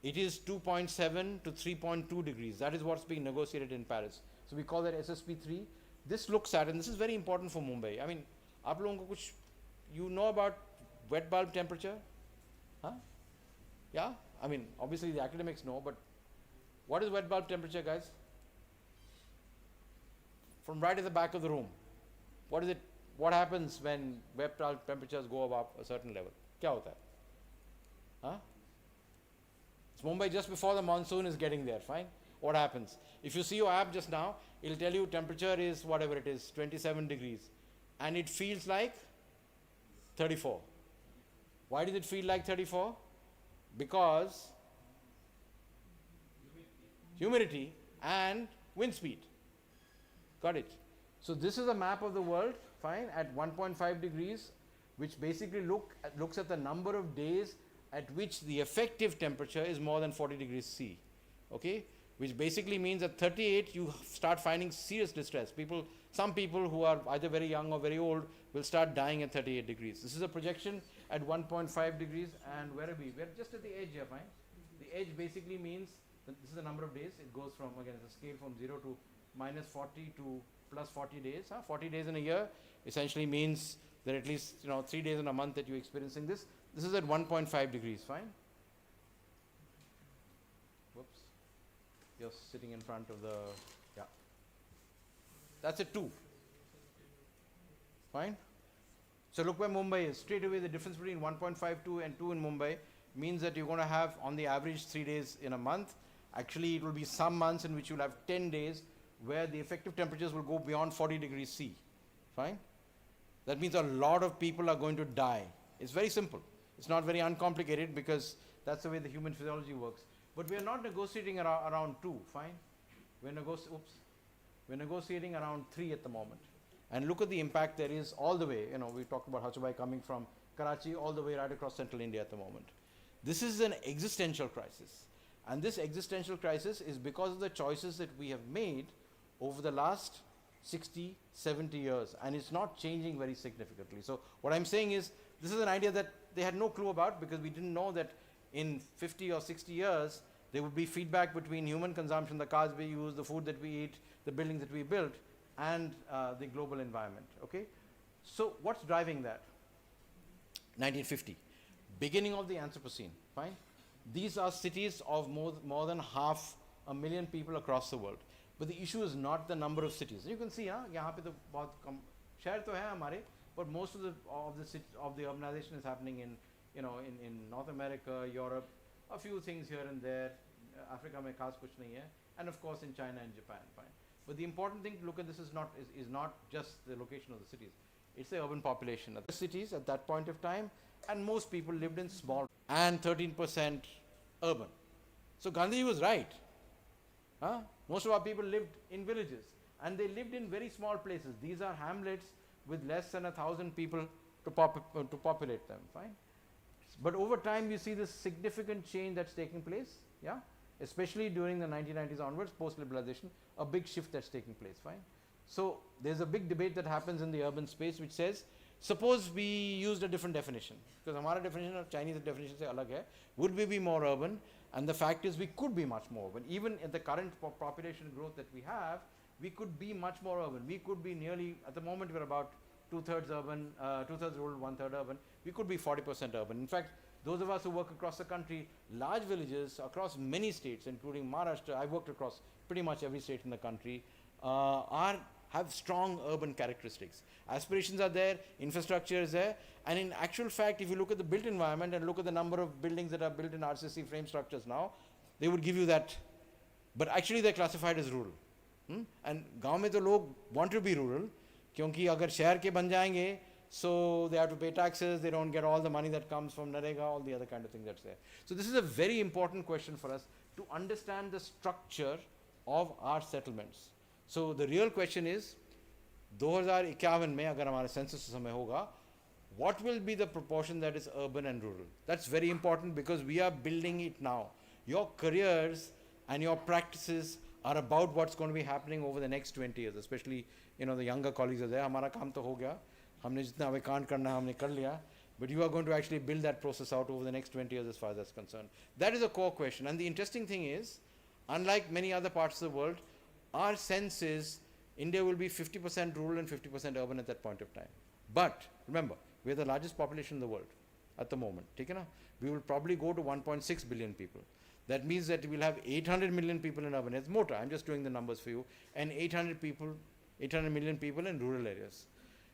It is 2.7 to 3.2 degrees. That is what's being negotiated in Paris. So we call that SSP3. This looks at, and this is very important for Mumbai. I mean, आप लोगों को कुछ, you know about wet bulb temperature? Huh? Yeah? I mean, obviously the academics know, but what is wet bulb temperature, guys? From right at the back of the room. What is it? What happens when wet bulb temperatures go above a certain level? क्या होता है? Huh? It's Mumbai just before the monsoon is getting there, fine? What happens? If you see your app just now, it'll tell you temperature is whatever it is, 27 degrees. And it feels like 34. Why does it feel like 34? Because humidity and wind speed. Got it? So this is a map of the world, fine, at 1.5 degrees, which basically looks at the number of days at which the effective temperature is more than 40 degrees C. Okay? Which basically means at 38 you start finding serious distress. Some people who are either very young or very old will start dying at 38 degrees. This is a projection at 1.5 degrees, and where are we? We're just at the edge here, fine. The edge basically means that this is the number of days. It goes from, again, it's a scale from 0 to minus 40 to plus 40 days. 40 days in a year essentially means that at least 3 days in a month that you're experiencing this. This is at 1.5 degrees, fine. Whoops. You're sitting in front of the, yeah. That's at 2. Fine. So look where Mumbai is. Straight away the difference between 1.52 and 2 in Mumbai means that you're going to have on the average 3 days in a month. Actually it will be some months in which you'll have 10 days where the effective temperatures will go beyond 40 degrees C. Fine. That means a lot of people are going to die. It's very simple. It's not very uncomplicated because that's the way the human physiology works. But we are not negotiating around 2, fine? We're negotiating around 3 at the moment. And look at the impact there is all the way. We talked about Hashu coming from Karachi all the way right across central India at the moment. This is an existential crisis. And this existential crisis is because of the choices that we have made over the last 60, 70 years. And it's not changing very significantly. So what I'm saying is, this is an idea that they had no clue about because we didn't know that in 50 or 60 years, there would be feedback between human consumption, the cars we use, the food that we eat, the buildings that we build, and the global environment, okay? So what's driving that? 1950, beginning of the Anthropocene, fine? These are cities of more than 500,000 people across the world. But the issue is not the number of cities. You can see, यहाँ पे तो बहुत कम शहर तो है हमारे, but most of the urbanization is happening in North America, Europe, a few things here and there. Africa में खास कुछ नहीं है, and of course in China and Japan, fine. But the important thing to look at this is not just the location of the cities. It's the urban population of the cities at that point of time, and most people lived in small and 13% urban. So Gandhi was right. Most of our people lived in villages, and they lived in very small places. These are hamlets with less than 1,000 people to populate them, fine. But over time you see this significant change that's taking place, yeah? Especially during the 1990s onwards, post-liberalization, a big shift that's taking place, fine. So there's a big debate that happens in the urban space which says, suppose we used a different definition, because our definition of Chinese definition se alag hai, would we be more urban? And the fact is we could be much more urban. Even at the current population growth that we have, we could be much more urban. We could be nearly, at the moment we're about 2/3 urban, 2/3 rural, 1/3 urban. We could be 40% urban. In fact, those of us who work across the country, large villages across many states, including Maharashtra, I've worked across pretty much every state in the country, have strong urban characteristics. Aspirations are there, infrastructure is there, and in actual fact, if you look at the built environment and look at the number of buildings that are built in RCC frame structures now, they would give you that, but actually they're classified as rural. And गाँव में तो लोग want to be rural, क्योंकि अगर शहर के बन जाएंगे, so they have to pay taxes, they don't get all the money that comes from Narega, all the other kind of things that's there. So this is a very important question for us to understand the structure of our settlements. So the real question is, 2051 में अगर हमारा census समय होगा, what will be the proportion that is urban and rural? That's very important because we are building it now. Your careers and your practices are about what's going to be happening over the next 20 years, especially, you know, the younger colleagues are there. Hamara kaam to ho gaya. Humne jitna abhi kaand karna hai, humne kar liya. But you are going to actually build that process out over the next 20 years as far as that's concerned. That is a core question. And the interesting thing is, unlike many other parts of the world, our sense is India will be 50% rural and 50% urban at that point of time. But remember, we are the largest population in the world at the moment. We will probably go to 1.6 billion people. That means that we'll have 800 million people in urban areas. More, I'm just doing the numbers for you. And 800 million people in rural areas.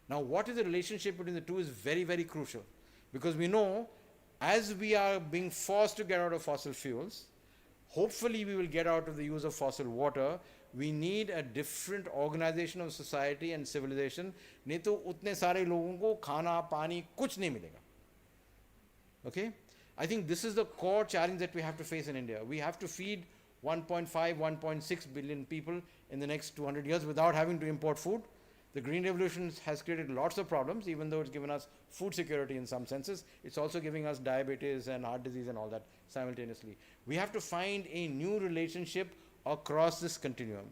Now, what is the relationship between the two is very, very crucial. Because we know, as we are being forced to get out of fossil fuels, hopefully we will get out of the use of fossil water. We need a different organization of society and civilization. नहीं तो उतने सारे लोगों को खाना पानी कुछ नहीं मिलेगा. Okay? I think this is the core challenge that we have to face in India. We have to feed 1.5, 1.6 billion people in the next 200 years without having to import food. The Green Revolution has created lots of problems, even though it's given us food security in some senses. It's also giving us diabetes and heart disease and all that simultaneously. We have to find a new relationship across this continuum.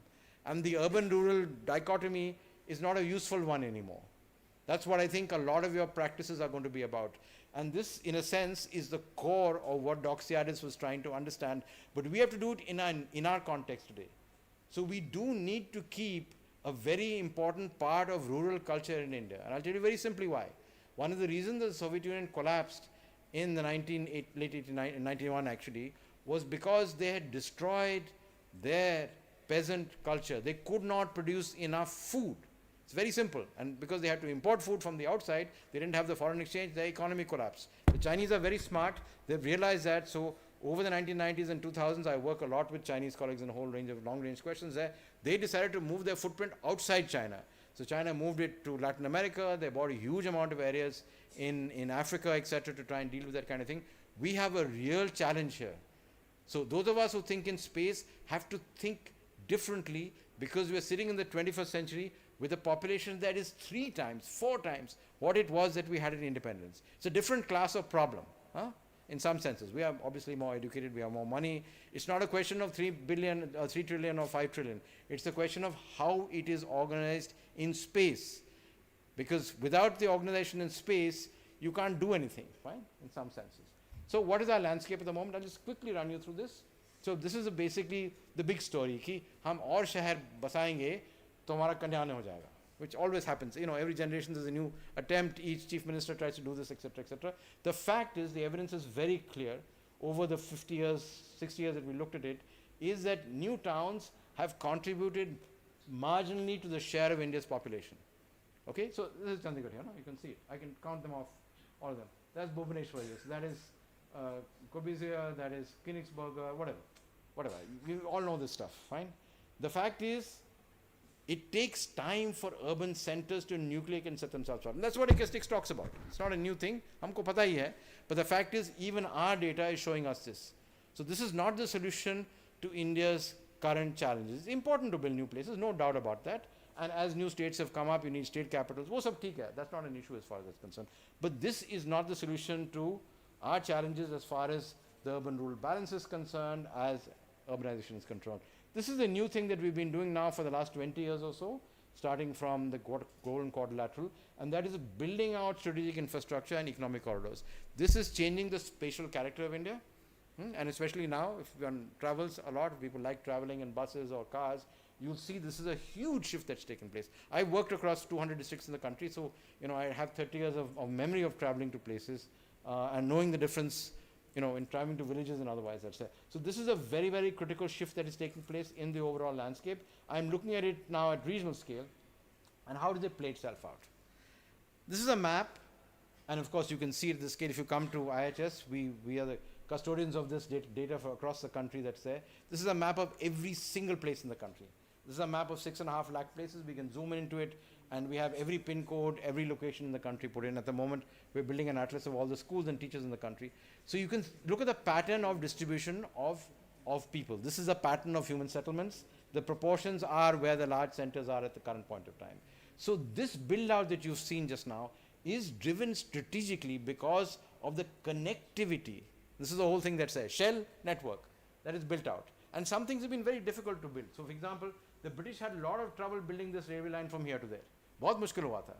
And the urban-rural dichotomy is not a useful one anymore. That's what I think a lot of your practices are going to be about. And this, in a sense, is the core of what Doxiadis was trying to understand. But we have to do it in our context today. So we do need to keep a very important part of rural culture in India. And I'll tell you very simply why. One of the reasons the Soviet Union collapsed in the late 1991 actually was because they had destroyed their peasant culture. They could not produce enough food. It's very simple. And because they had to import food from the outside, they didn't have the foreign exchange, their economy collapsed. The Chinese are very smart. They've realized that. So over the 1990s and 2000s, I work a lot with Chinese colleagues in a whole range of long-range questions there. They decided to move their footprint outside China. So China moved it to Latin America. They bought a huge amount of areas in Africa, etc., to try and deal with that kind of thing. We have a real challenge here. So those of us who think in space have to think differently because we are sitting in the 21st century with a population that is 3 times, 4 times what it was that we had in independence. It's a different class of problem, in some senses. We are obviously more educated, we have more money. It's not a question of 3 trillion or 5 trillion. It's the question of how it is organized in space. Because without the organization in space, you can't do anything, right, in some senses. So what is our landscape at the moment? I'll just quickly run you through this. So this is basically the big story, कि हम और शहर बसाएंगे तो हमारा कल्याण हो जाएगा, which always happens. You know, every generation there's a new attempt, each chief minister tries to do this, etc., etc. The fact is, the evidence is very clear over the 50 years, 60 years that we looked at it, is that new towns have contributed marginally to the share of India's population. Okay, so this is Chandigarh here, no? You can see it. I can count them off, all of them. That's Bhubaneswar, that is Kobizia, that is Königsberg, whatever. We all know this stuff, fine? The fact is, it takes time for urban centers to nucleate and set themselves up. And that's what Ekistics talks about. It's not a new thing. Humko pata hi hai. But the fact is, even our data is showing us this. So this is not the solution to India's current challenges. It's important to build new places, no doubt about that. And as new states have come up, you need state capitals. Wo sab theek hai. That's not an issue as far as that's concerned. But this is not the solution to our challenges as far as the urban-rural balance is concerned, as urbanization is concerned. This is a new thing that we've been doing now for the last 20 years or so, starting from the Golden Quadrilateral, and that is building out strategic infrastructure and economic corridors. This is changing the spatial character of India, and especially now, if one travels a lot, people like traveling in buses or cars, you'll see this is a huge shift that's taken place. I worked across 200 districts in the country, so I have 30 years of memory of traveling to places and knowing the difference, in traveling to villages and otherwise, that's there. So this is a very, very critical shift that is taking place in the overall landscape. I'm looking at it now at regional scale, and how does it play itself out? This is a map, and of course you can see at this scale. If you come to IIHS, we are the custodians of this data for across the country that's there. This is a map of every single place in the country. This is a map of 6.5 lakh places. We can zoom into it, and we have every pin code, every location in the country put in. At the moment, we're building an atlas of all the schools and teachers in the country. So you can look at the pattern of distribution of people. This is a pattern of human settlements. The proportions are where the large centers are at the current point of time. So this build out that you've seen just now is driven strategically because of the connectivity. This is the whole thing that's a shell network that is built out. And some things have been very difficult to build. So for example, the British had a lot of trouble building this railway line from here to there. बहुत मुश्किल हुआ था.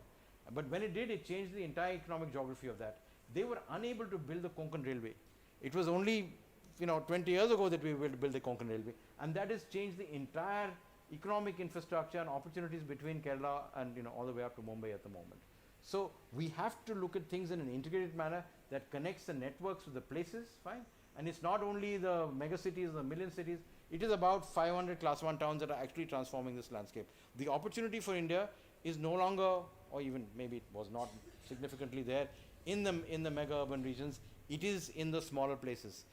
But when it did, it changed the entire economic geography of that. They were unable to build the Konkan Railway. It was only 20 years ago that we were able to build the Konkan Railway. And that has changed the entire economic infrastructure and opportunities between Kerala and all the way up to Mumbai at the moment. So we have to look at things in an integrated manner that connects the networks with the places, fine. And it's not only the mega cities, the million cities, it is about 500 class 1 towns that are actually transforming this landscape. The opportunity for India is no longer, or even maybe it was not significantly there, in the mega urban regions. It is in the smaller places.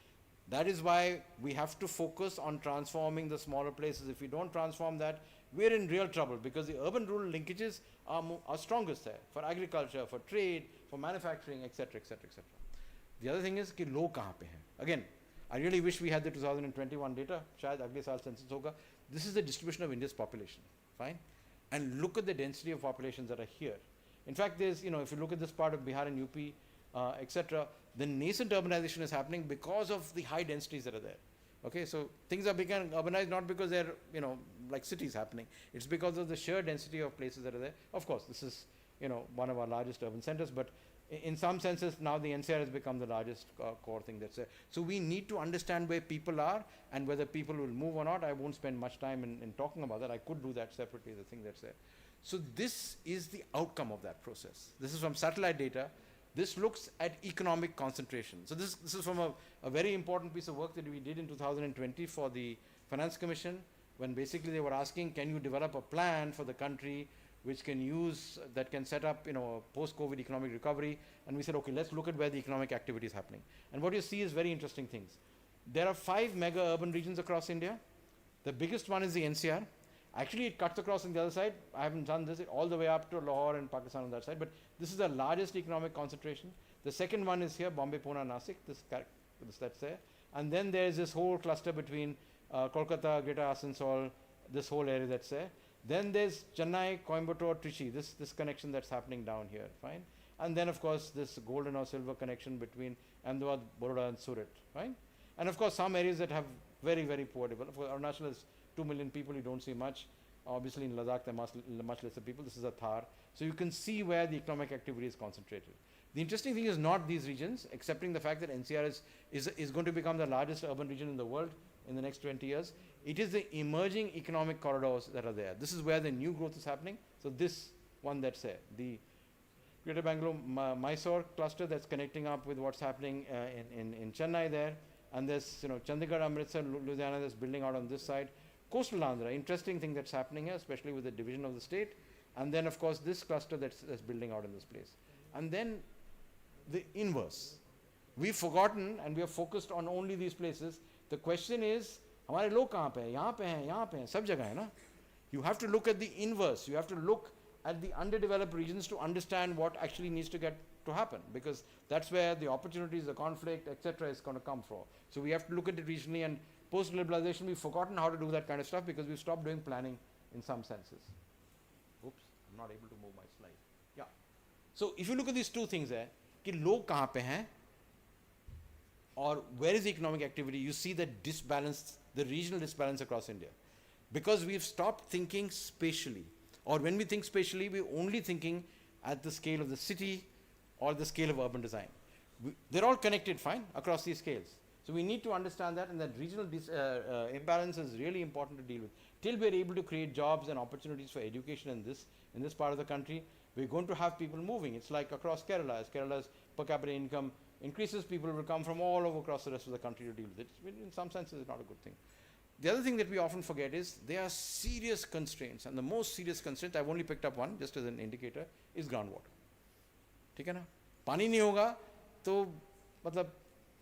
That is why we have to focus on transforming the smaller places. If we don't transform that, we're in real trouble, because the urban-rural linkages are strongest there for agriculture, for trade, for manufacturing, etc., etc., etc. The other thing is कि लोग कहाँ पे हैं? Again, I really wish we had the 2021 data. शायद अगले साल census होगा. This is the distribution of India's population, fine? And look at the density of populations that are here. In fact, there's, if you look at this part of Bihar and UP, etc., the nascent urbanization is happening because of the high densities that are there. Okay, so things are becoming urbanized not because they're, like cities happening. It's because of the sheer density of places that are there. Of course, this is, one of our largest urban centers, but in some senses now the NCR has become the largest core thing that's there. So we need to understand where people are and whether people will move or not. I won't spend much time in talking about that. I could do that separately, the thing that's there. So this is the outcome of that process. This is from satellite data. This looks at economic concentration. So this is from a very important piece of work that we did in 2020 for the Finance Commission, when basically they were asking, can you develop a plan for the country which can use, that can set up, a post-COVID economic recovery. And we said, okay, let's look at where the economic activity is happening. And what you see is very interesting things. There are 5 mega urban regions across India. The biggest one is the NCR. Actually, it cuts across on the other side. I haven't done this all the way up to Lahore and Pakistan on that side, but this is the largest economic concentration. The second one is here, Bombay, Pune, Nasik, that's there. And then there's this whole cluster between Kolkata, Greater Asansol, this whole area that's there. Then there's Chennai, Coimbatore, Trichy, this connection that's happening down here, fine. And then of course this golden or silver connection between Ahmedabad, Baroda and Surat, fine. And of course some areas that have very, very poor development. For Arunachal is 2 million people, you don't see much. Obviously in Ladakh there are much lesser people. This is a Thar. So you can see where the economic activity is concentrated. The interesting thing is not these regions, accepting the fact that NCR is going to become the largest urban region in the world in the next 20 years. It is the emerging economic corridors that are there. This is where the new growth is happening. So this one that's there, the Greater Bangalore, Mysore cluster that's connecting up with what's happening in Chennai there. And there's Chandigarh, Amritsar, Ludhiana that's building out on this side. Coastal Andhra, interesting thing that's happening here, especially with the division of the state. And then of course this cluster that's building out in this place. And then the inverse. We've forgotten and we are focused on only these places. The question is, हमारे लोग कहाँ पे हैं? यहाँ पे हैं, यहाँ पे हैं, सब जगह है ना? You have to look at the inverse. You have to look at the underdeveloped regions to understand what actually needs to get to happen, because that's where the opportunities, the conflict, etc. is going to come from. So we have to look at it regionally, and post-liberalization we've forgotten how to do that kind of stuff because we've stopped doing planning in some senses. Oops, I'm not able to move my slide. Yeah. So if you look at these two things there, कि लोग कहाँ पे हैं or where is the economic activity, you see the disbalance, the regional disbalance across India. Because we've stopped thinking spatially, or when we think spatially, we're only thinking at the scale of the city or the scale of urban design. They're all connected fine across these scales. So we need to understand that, and that regional imbalance is really important to deal with. Till we're able to create jobs and opportunities for education in this part of the country, we're going to have people moving. It's like across Kerala. As Kerala's per capita income increases, people will come from all over across the rest of the country to deal with it. In some senses, it's not a good thing. The other thing that we often forget is there are serious constraints, and the most serious constraint, I've only picked up one just as an indicator, is groundwater. ठीक है ना? पानी नहीं होगा तो मतलब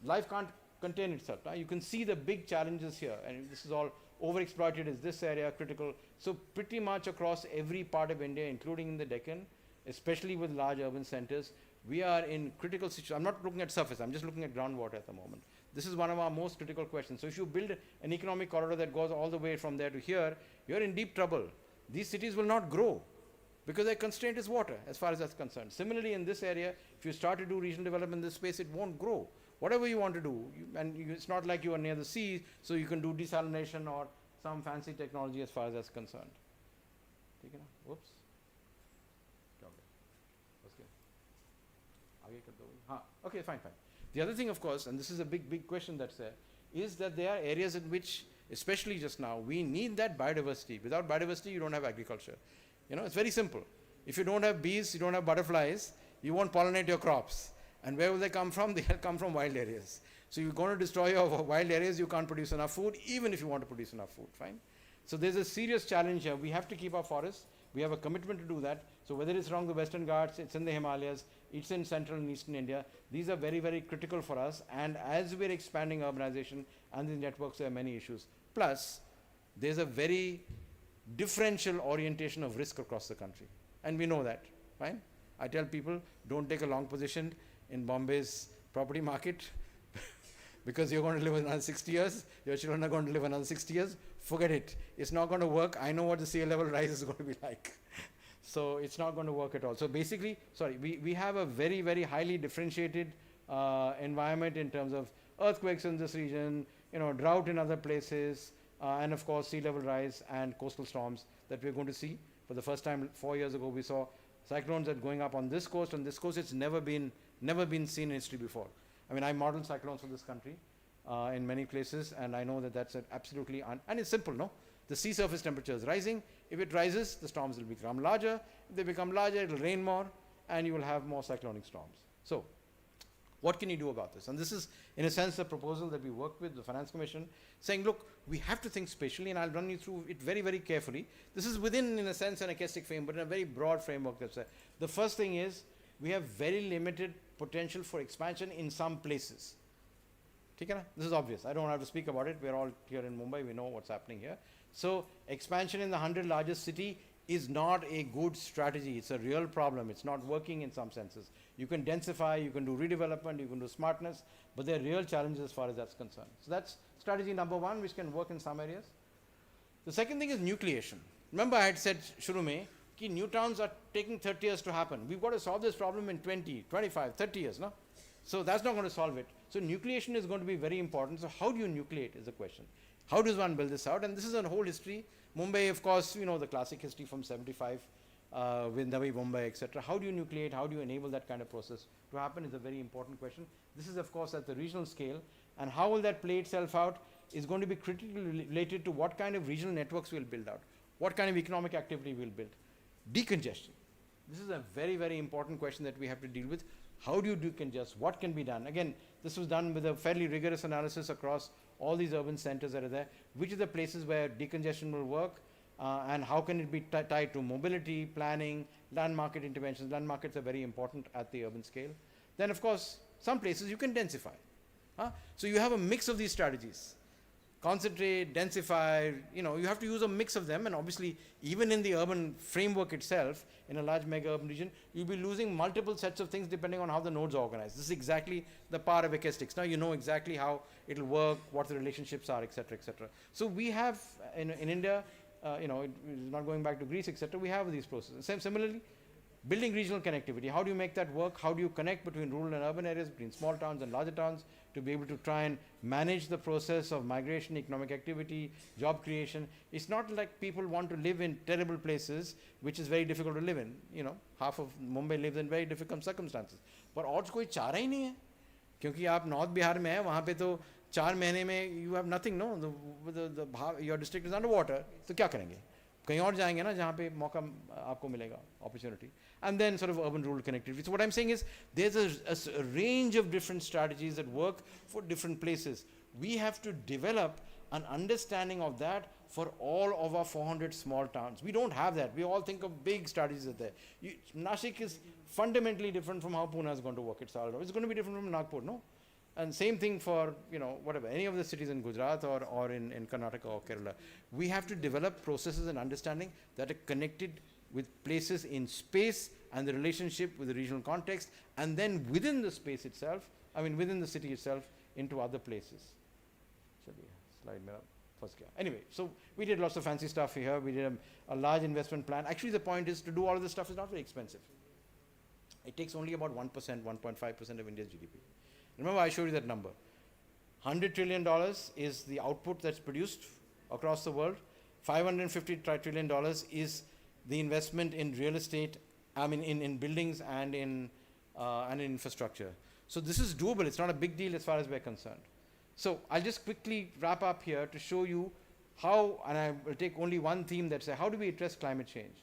life can't contain itself. You can see the big challenges here, and this is all overexploited. Is this area critical? So pretty much across every part of India, including in the Deccan, especially with large urban centers, we are in critical situations. I'm not looking at surface, I'm just looking at groundwater at the moment. This is one of our most critical questions. So if you build an economic corridor that goes all the way from there to here, you're in deep trouble. These cities will not grow because the constraint is water as far as that's concerned. Similarly, in this area, if you start to do regional development in this space, it won't grow. Whatever you want to do, it's not like you are near the sea, so you can do desalination or some fancy technology as far as that's concerned. Whoops. Okay, fine. The other thing, of course, and this is a big question that's there, is that there are areas in which, especially just now, we need that biodiversity. Without biodiversity, you don't have agriculture. It's very simple. If you don't have bees, you don't have butterflies, you won't pollinate your crops. And where will they come from? They'll come from wild areas. So you're going to destroy your wild areas, you can't produce enough food, even if you want to produce enough food, fine? So there's a serious challenge here. We have to keep our forests. We have a commitment to do that. So whether it's along the Western Ghats, it's in the Himalayas, it's in Central and Eastern India, these are very, very critical for us. And as we're expanding urbanization and these networks, there are many issues. Plus, there's a very differential orientation of risk across the country. And we know that, right? I tell people, don't take a long position in Bombay's property market because you're going to live another 60 years, your children are going to live another 60 years, forget it. It's not going to work. I know what the sea level rise is going to be like. So it's not going to work at all. So basically, we have a very, very highly differentiated environment in terms of earthquakes in this region, drought in other places, and of course sea level rise and coastal storms that we're going to see. For the first time 4 years ago, we saw cyclones that going up on this coast. On this coast, it's never been seen in history before. I mean, I modeled cyclones for this country in many places, and I know that that's absolutely, and it's simple, no? The sea surface temperature is rising. If it rises, the storms will become larger. If they become larger, it will rain more, and you will have more cyclonic storms. So, what can you do about this? And this is, in a sense, a proposal that we worked with the Finance Commission, saying, look, we have to think spatially, and I'll run you through it very, very carefully. This is within, in a sense, an acoustics frame, but in a very broad framework that's there. The first thing is, we have very limited potential for expansion in some places. This is obvious. I don't have to speak about it. We're all here in Mumbai. We know what's happening here. So expansion in the 100 largest city is not a good strategy. It's a real problem. It's not working in some senses. You can densify, you can do redevelopment, you can do smartness, but there are real challenges as far as that's concerned. So that's strategy number one, which can work in some areas. The second thing is nucleation. Remember I had said, shuru mein, ki new towns are taking 30 years to happen. We've got to solve this problem in 20, 25, 30 years, no? So that's not going to solve it. So nucleation is going to be very important. So how do you nucleate is the question. How does one build this out? And this is a whole history. Mumbai, of course, the classic history from 75 with Navi Mumbai, etc. How do you nucleate? How do you enable that kind of process to happen is a very important question. This is, of course, at the regional scale. And how will that play itself out is going to be critically related to what kind of regional networks we'll build out, what kind of economic activity we'll build. Decongestion. This is a very, very important question that we have to deal with. How do you decongest? What can be done? Again, this was done with a fairly rigorous analysis across all these urban centers that are there. Which are the places where decongestion will work and how can it be tied to mobility, planning, land market interventions. Land markets are very important at the urban scale. Then, of course, some places you can densify. So you have a mix of these strategies. Concentrate, densify, you have to use a mix of them, and obviously even in the urban framework itself, in a large mega urban region, you'll be losing multiple sets of things depending on how the nodes are organized. This is exactly the power of acoustics. Now you know exactly how it'll work, what the relationships are, etc., etc. So we have, in India, not going back to Greece, etc., we have these processes. Similarly, building regional connectivity. How do you make that work? How do you connect between rural and urban areas, between small towns and larger towns, to be able to try and manage the process of migration, economic activity, job creation? It's not like people want to live in terrible places, which is very difficult to live in. Half of Mumbai lives in very difficult circumstances. But और कोई चारा ही नहीं है, क्योंकि आप north Bihar में हैं, वहाँ पे तो 4 महीने में you have nothing, no? Your district is underwater, तो क्या करेंगे? कहीं और जाएंगे ना जहाँ पे मौका आपको मिलेगा, opportunity. And then sort of urban-rural connectivity. So what I'm saying is there's a range of different strategies that work for different places. We have to develop an understanding of that for all of our 400 small towns. We don't have that. We all think of big strategies that are there. Nashik is fundamentally different from how Pune is going to work. It's going to be different from Nagpur, no? And same thing for, whatever, any of the cities in Gujarat or in Karnataka or Kerala. We have to develop processes and understanding that are connected with places in space and the relationship with the regional context, and then within the space itself, within the city itself, into other places. Slide me up. first gear. Anyway, so we did lots of fancy stuff here. We did a large investment plan. Actually, the point is to do all of this stuff is not very expensive. It takes only about 1%, 1.5% of India's GDP. Remember, I showed you that number. $100 trillion is the output that's produced across the world. $550 trillion is the investment in real estate, I mean in buildings and in infrastructure. So this is doable. It's not a big deal as far as we're concerned. So I'll just quickly wrap up here to show you how, and I will take only one theme that's how do we address climate change?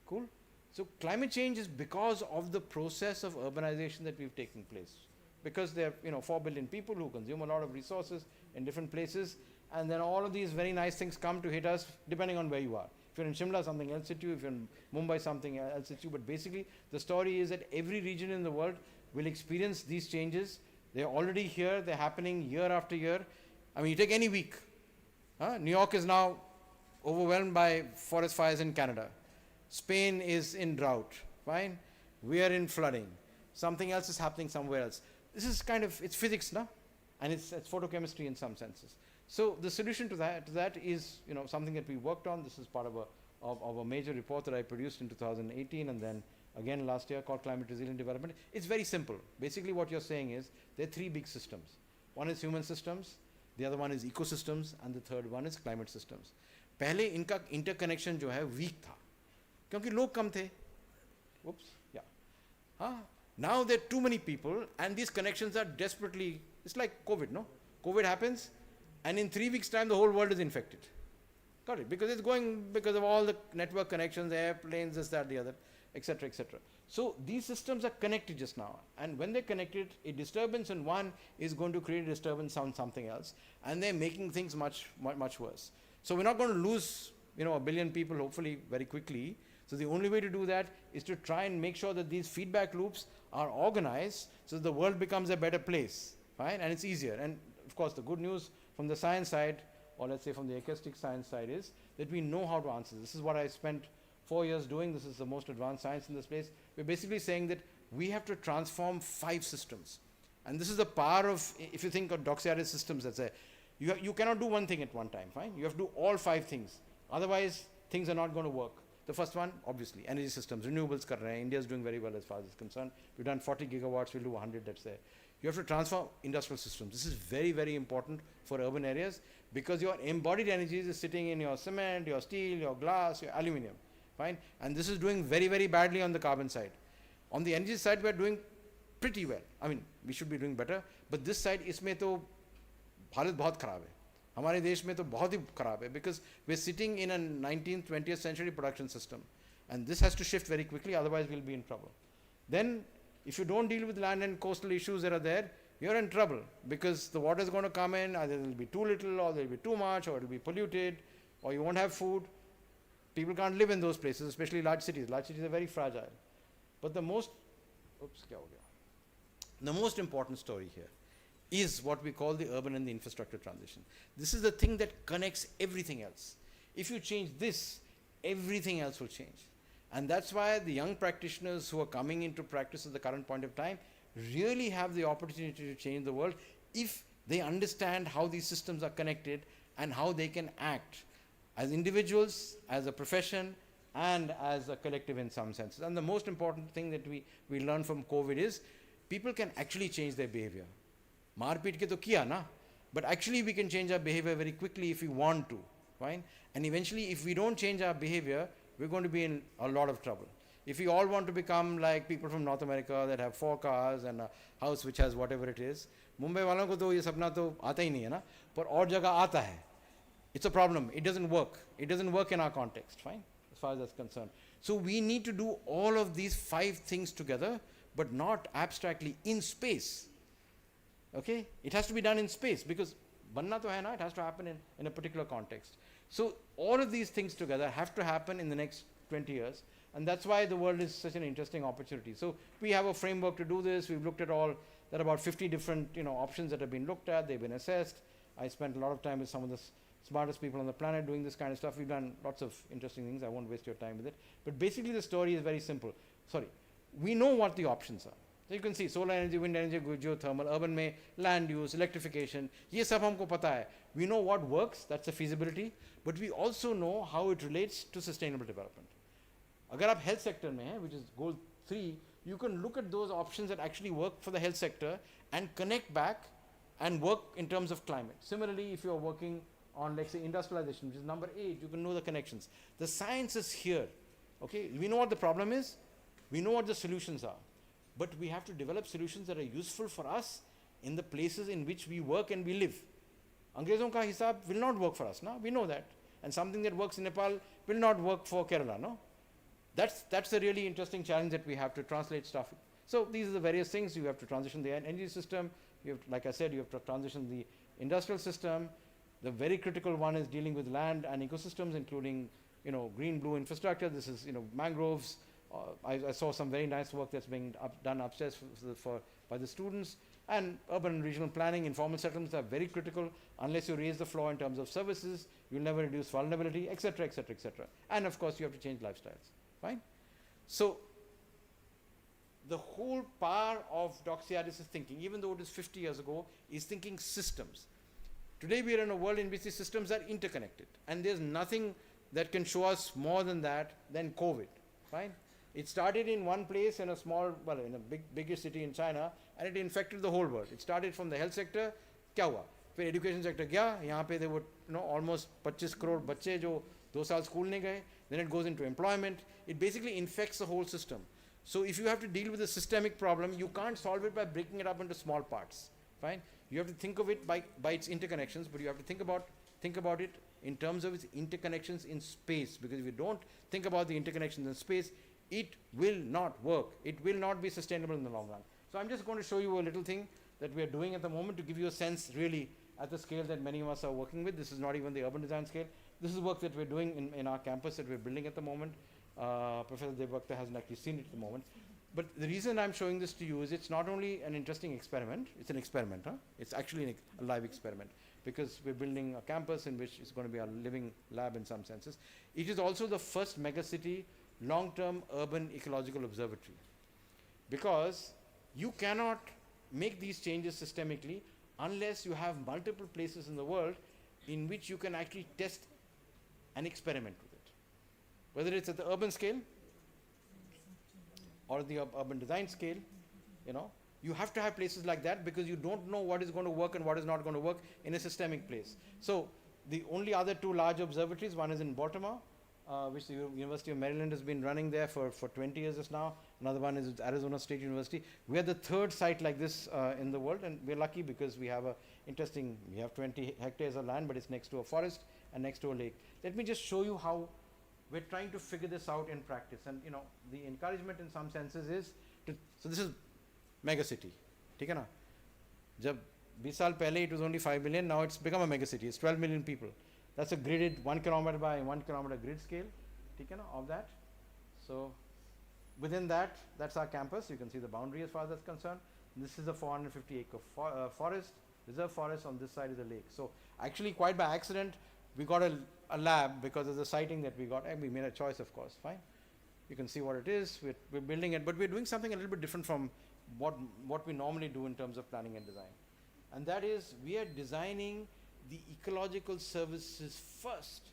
Cool? So climate change is because of the process of urbanization that we've taken place. Because there are 4 billion people who consume a lot of resources in different places, and then all of these very nice things come to hit us depending on where you are. If you're in Shimla, something else hits you. If you're in Mumbai, something else hits you. But basically, the story is that every region in the world will experience these changes. They're already here. They're happening year after year. I mean, you take any week. New York is now overwhelmed by forest fires in Canada. Spain is in drought. Fine. We are in flooding. Something else is happening somewhere else. This is kind of, it's physics, no? And it's photochemistry in some senses. So the solution to that is something that we worked on. This is part of a major report that I produced in 2018 and then again last year called Climate Resilient Development. It's very simple. Basically what you're saying is there are 3 big systems. One is human systems, the other one is ecosystems, and the third one is climate systems. पहले इनका interconnection जो है weak था क्योंकि लोग कम थे. Whoops, yeah. Now there are too many people and these connections are desperately, it's like COVID, no? COVID happens and in 3 weeks time the whole world is infected. Got it? Because it's going because of all the network connections, airplanes, this, that, the other, etc., etc. So these systems are connected just now, and when they're connected, a disturbance in one is going to create a disturbance on something else, and they're making things much worse. So we're not going to lose, 1 billion people hopefully very quickly. So the only way to do that is to try and make sure that these feedback loops are organized so that the world becomes a better place, fine, and it's easier. And of course, the good news from the science side, or let's say from the acoustic science side, is that we know how to answer this. This is what I spent 4 years doing. This is the most advanced science in this place. We're basically saying that we have to transform 5 systems. And this is the power of, if you think of Doxiadis systems, let's say, you cannot do one thing at one time, fine? You have to do all 5 things. Otherwise, things are not going to work. The first one, obviously, energy systems, renewables kar rahe hain. India is doing very well as far as it's concerned. We've done 40 gigawatts, we'll do 100, let's say. You have to transform industrial systems. This is very, very important for urban areas because your embodied energies is sitting in your cement, your steel, your glass, your aluminium, fine? And this is doing very, very badly on the carbon side. On the energy side, we're doing pretty well. I mean, we should be doing better, but this side, इसमें तो हालत बहुत खराब है. हमारे देश में तो बहुत ही खराब है because we're sitting in a 19th, 20th century production system, and this has to shift very quickly, otherwise we'll be in trouble. Then, if you don't deal with land and coastal issues that are there, you're in trouble because the water is going to come in, either it'll be too little, or there'll be too much, or it'll be polluted, or you won't have food. People can't live in those places, especially large cities. Large cities are very fragile. But the most, the most important story here is what we call the urban and the infrastructure transition. This is the thing that connects everything else. If you change this, everything else will change. And that's why the young practitioners who are coming into practice at the current point of time really have the opportunity to change the world if they understand how these systems are connected and how they can act as individuals, as a profession, and as a collective in some senses. And the most important thing that we learned from COVID is people can actually change their behavior. मारपीट के तो किया ना, but actually we can change our behavior very quickly if we want to, fine? And eventually if we don't change our behavior, we're going to be in a lot of trouble. If we all want to become like people from North America that have 4 cars and a house which has whatever it is, Mumbai वालों को तो ये सपना तो आता ही नहीं है ना, पर और जगह आता है. It's a problem. It doesn't work. It doesn't work in our context, fine, as far as that's concerned. So we need to do all of these 5 things together, but not abstractly in space. Okay? It has to be done in space because banna to hai na, it has to happen in a particular context. So all of these things together have to happen in the next 20 years, and that's why the world is such an interesting opportunity. So we have a framework to do this. We've looked at there are about 50 different options that have been looked at. They've been assessed. I spent a lot of time with some of the smartest people on the planet doing this kind of stuff. We've done lots of interesting things. I won't waste your time with it. But basically the story is very simple. We know what the options are. So you can see solar energy, wind energy, geothermal, urban में land use, electrification, ये सब हमको पता है. We know what works, that's a feasibility, but we also know how it relates to sustainable development. अगर आप health sector में हैं, which is goal 3, you can look at those options that actually work for the health sector and connect back and work in terms of climate. Similarly, if you're working on, let's say, industrialization, which is number 8, you can know the connections. The science is here. Okay, we know what the problem is, we know what the solutions are, but we have to develop solutions that are useful for us in the places in which we work and we live. Angrezon ka hisab will not work for us, no? We know that. And something that works in Nepal will not work for Kerala, no? That's a really interesting challenge that we have to translate stuff. So these are the various things. You have to transition the energy system. You have, like I said, you have to transition the industrial system. The very critical one is dealing with land and ecosystems, including, you know, green, blue infrastructure. This is, you know, mangroves. I saw some very nice work that's being done upstairs by the students. And urban and regional planning, informal settlements are very critical. Unless you raise the floor in terms of services, you'll never reduce vulnerability, etc., etc., etc. And of course, you have to change lifestyles. Fine? So the whole power of Doxiadis' thinking, even though it is 50 years ago, is thinking systems. Today we are in a world in which the systems are interconnected, and there's nothing that can show us more than that than COVID. Fine? It started in one place in a small, well, in a bigger city in China, and it infected the whole world. It started from the health sector. क्या हुआ? फिर education sector गया, यहाँ पे there were, you know, almost 25 crore बच्चे जो 2 साल school नहीं गए. Then it goes into employment. It basically infects the whole system. So if you have to deal with a systemic problem, you can't solve it by breaking it up into small parts. Fine? You have to think of it by its interconnections, but you have to think about it in terms of its interconnections in space, because if you don't think about the interconnections in space, it will not work. It will not be sustainable in the long run. So I'm just going to show you a little thing that we are doing at the moment to give you a sense really at the scale that many of us are working with. This is not even the urban design scale. This is work that we're doing in our campus that we're building at the moment. Professor Devbhakta hasn't actually seen it at the moment. But the reason I'm showing this to you is it's not only an interesting experiment, it's an experiment. It's actually a live experiment, because we're building a campus in which it's going to be a living lab in some senses. It is also the first megacity long-term urban ecological observatory, because you cannot make these changes systemically unless you have multiple places in the world in which you can actually test and experiment with it. Whether it's at the urban scale or the urban design scale, you know, you have to have places like that, because you don't know what is going to work and what is not going to work in a systemic place. So the only other 2 large observatories, one is in Baltimore, which the University of Maryland has been running there for 20 years just now. Another one is at Arizona State University. We are the 3rd site like this in the world, and we're lucky because we have we have 20 hectares of land, but it's next to a forest and next to a lake. Let me just show you how we're trying to figure this out in practice. And you know, the encouragement in some senses is so this is megacity. ठीक है ना? जब 20 साल पहले it was only 5 million, now it's become a megacity. It's 12 million people. That's a gridded 1 kilometer by 1 kilometer grid scale, ठीक है ना, of that. So within that, that's our campus. You can see the boundary as far as that's concerned. This is a 450 acre forest, reserve forest. On this side is a lake. So actually, quite by accident, we got a lab because of the sighting that we got, and we made a choice, of course. Fine. You can see what it is. We're building it, but we're doing something a little bit different from what we normally do in terms of planning and design. And that is, we are designing the ecological services first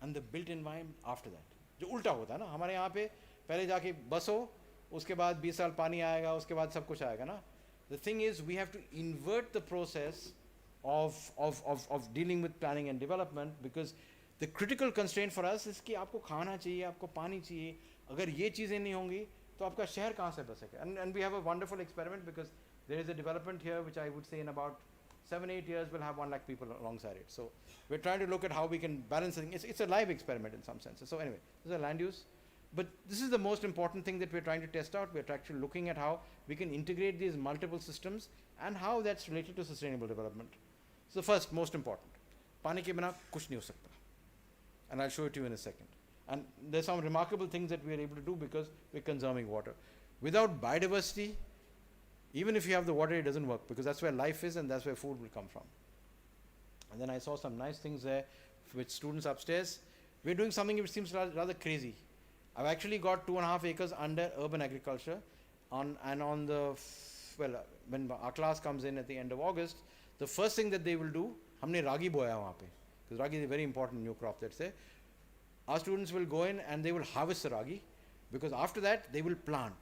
and the built environment after that. जो उल्टा होता है ना, हमारे यहाँ पे पहले जाके बसो, उसके बाद 20 साल पानी आएगा, उसके बाद सब कुछ आएगा ना. The thing is, we have to invert the process of dealing with planning and development, because the critical constraint for us is कि आपको खाना चाहिए, आपको पानी चाहिए. अगर ये चीज़ें नहीं होंगी तो आपका शहर कहाँ से बसेगा? And we have a wonderful experiment, because there is a development here which I would say in about 7-8 years we'll have 1 lakh people alongside it. So we're trying to look at how we can balance things. It's a live experiment in some senses. So anyway, this is a land use. But this is the most important thing that we're trying to test out. We're actually looking at how we can integrate these multiple systems and how that's related to sustainable development. So first, most important, पानी के बिना कुछ नहीं हो सकता. And I'll show it to you in a second. And there's some remarkable things that we're able to do because we're conserving water. Without biodiversity, even if you have the water, it doesn't work, because that's where life is and that's where food will come from. And then I saw some nice things there with students upstairs. We're doing something which seems rather crazy. I've actually got 2.5 acres under urban agriculture. when our class comes in at the end of August, the first thing that they will do, हमने रागी बोया वहाँ पे, because ragi is a very important new crop. Let's say our students will go in and they will harvest the ragi, because after that they will plant.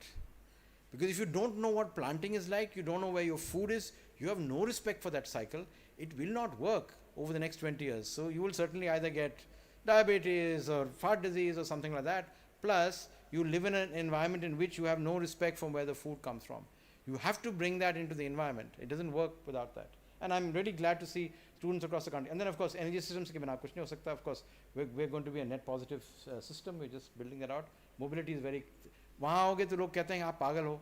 Because if you don't know what planting is like, you don't know where your food is, you have no respect for that cycle, it will not work over the next 20 years. So you will certainly either get diabetes or heart disease or something like that. Plus, you live in an environment in which you have no respect for where the food comes from. You have to bring that into the environment. It doesn't work without that. And I'm really glad to see students across the country. And then, of course, energy systems, of course, we're going to be a net positive system. We're just building that out. Mobility is very... वहाँ आओगे तो लोग कहते हैं आप पागल हो.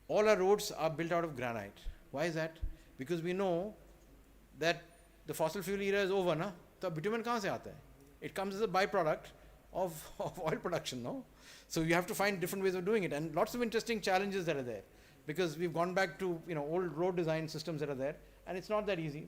All our roads are built out of granite. Why is that? Because we know that the fossil fuel era is over, na? तो bitumen कहाँ से आता है? It comes as a byproduct of oil production, no? So you have to find different ways of doing it, and lots of interesting challenges that are there, because we've gone back to old road design systems that are there, and it's not that easy.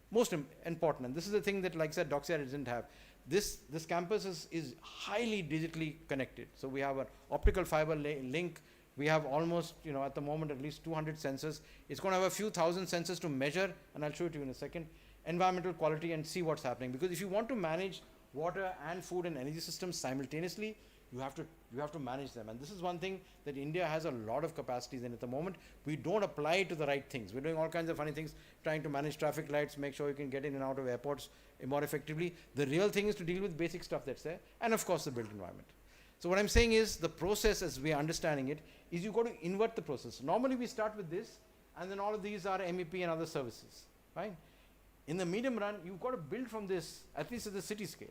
Most important, and this is the thing that, like I said, Doxia didn't have. This campus is highly digitally connected. So we have an optical fiber link. We have almost, at the moment, at least 200 sensors. It's going to have a few thousand sensors to measure, and I'll show it to you in a second, environmental quality and see what's happening. Because if you want to manage water and food and energy systems simultaneously, you have to manage them. And this is one thing that India has a lot of capacities in at the moment. We don't apply it to the right things. We're doing all kinds of funny things, trying to manage traffic lights, make sure you can get in and out of airports more effectively. The real thing is to deal with basic stuff that's there, and of course the built environment. So what I'm saying is, the process as we are understanding it is you've got to invert the process. Normally we start with this, and then all of these are MEP and other services, right? In the medium run, you've got to build from this, at least at the city scale.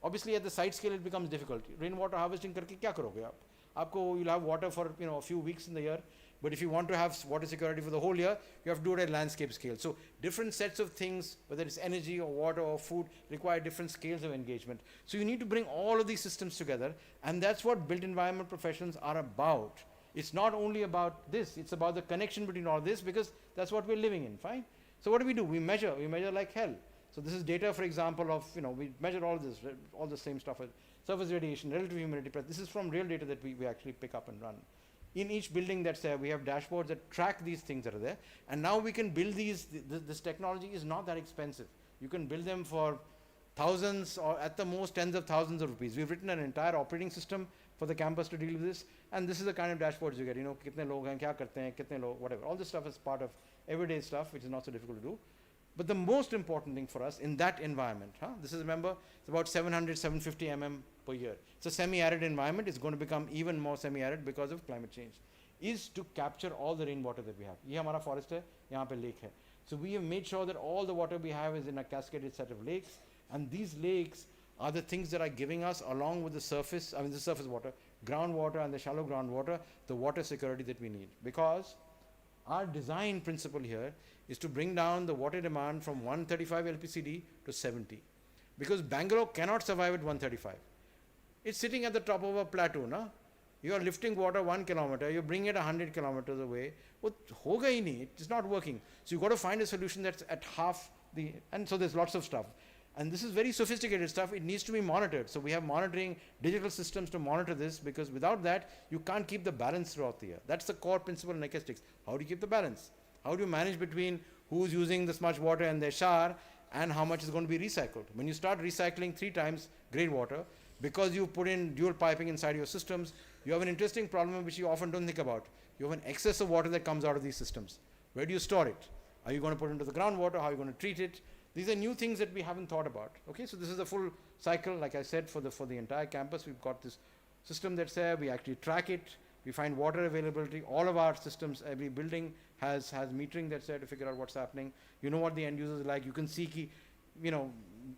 Obviously at the site scale it becomes difficult. Rainwater harvesting करके क्या करोगे आप? आपको you'll have water for a few weeks in the year, but if you want to have water security for the whole year, you have to do it at landscape scale. So different sets of things, whether it's energy or water or food, require different scales of engagement. So you need to bring all of these systems together, and that's what built environment professions are about. It's not only about this, it's about the connection between all this, because that's what we're living in, fine? So what do? We measure like hell. So this is data, for example, of, we measure all this, all the same stuff, surface radiation, relative humidity pressure. This is from real data that we actually pick up and run. In each building that's there, we have dashboards that track these things that are there. And now we can build these, this technology is not that expensive. You can build them for thousands or at the most tens of thousands of rupees. We've written an entire operating system for the campus to deal with this. And this is the kind of dashboards you get, kitne log hain, kya karte hain, kitne log, whatever. All this stuff is part of everyday stuff, which is not so difficult to do. But the most important thing for us in that environment, this is, remember, it's about 700, 750 mm per year. It's a semi-arid environment. It's going to become even more semi-arid because of climate change, is to capture all the rainwater that we have. This is our forest, here pe lake hai. So we have made sure that all the water we have is in a cascaded set of lakes, and these lakes are the things that are giving us, along with the surface water, groundwater and the shallow groundwater, the water security that we need. Because our design principle here is to bring down the water demand from 135 LPCD to 70. Because Bangalore cannot survive at 135. It's sitting at the top of a plateau, no? You are lifting water 1 kilometer, you bring it 100 kilometers away. Hoga hi nahi, it's not working. So you've got to find a solution that's at half the, and so there's lots of stuff. And this is very sophisticated stuff, it needs to be monitored. So we have monitoring, digital systems to monitor this, because without that, you can't keep the balance throughout the year. That's the core principle in acoustics. How do you keep the balance? How do you manage between who's using this much water in their shower and how much is going to be recycled? When you start recycling 3 times grey water, because you put in dual piping inside your systems, you have an interesting problem which you often don't think about. You have an excess of water that comes out of these systems. Where do you store it? Are you going to put it into the groundwater? How are you going to treat it? These are new things that we haven't thought about. Okay, so this is the full cycle, like I said, for the entire campus. We've got this system that's there. We actually track it. We find water availability. All of our systems, every building has metering that's there to figure out what's happening. You know what the end users like. You can see ki,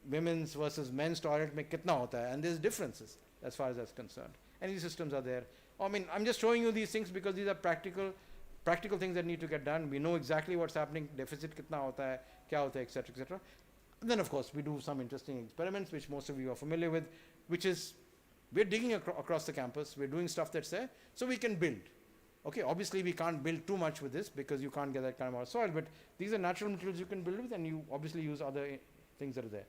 women's versus men's toilet mein kitna hota hai, and there's differences as far as that's concerned. And these systems are there. I mean, I'm just showing you these things because these are practical things that need to get done. We know exactly what's happening, deficit kitna hota hai, kya hota hai, etc., etc. And then, of course, we do some interesting experiments, which most of you are familiar with, which is we're digging across the campus. We're doing stuff that's there, so we can build. Okay, obviously we can't build too much with this because you can't get that kind of soil, but these are natural materials you can build with, and you obviously use other things that are there.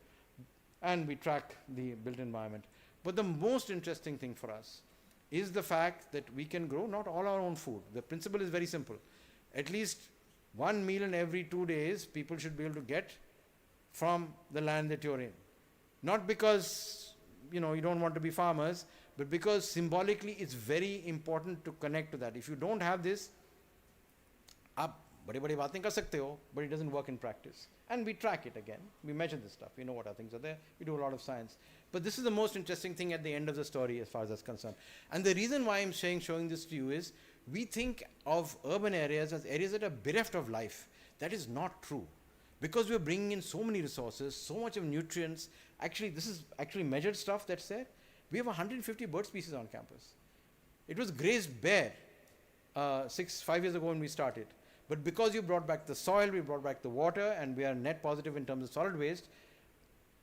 And we track the built environment. But the most interesting thing for us is the fact that we can grow not all our own food. The principle is very simple. At least one meal in every 2 days, people should be able to get from the land that you're in. Not because, you don't want to be farmers, but because symbolically it's very important to connect to that. If you don't have this, आप बड़ी-बड़ी बातें कर सकते हो, but it doesn't work in practice. And we track it again. We measure this stuff. We know what our things are there. We do a lot of science. But this is the most interesting thing at the end of the story as far as that's concerned. And the reason why I'm showing this to you is, we think of urban areas as areas that are bereft of life. That is not true. Because we're bringing in so many resources, so much of nutrients. Actually, this is actually measured stuff that's there. We have 150 bird species on campus. It was grazed bare 5 years ago when we started. But because you brought back the soil, we brought back the water, and we are net positive in terms of solid waste,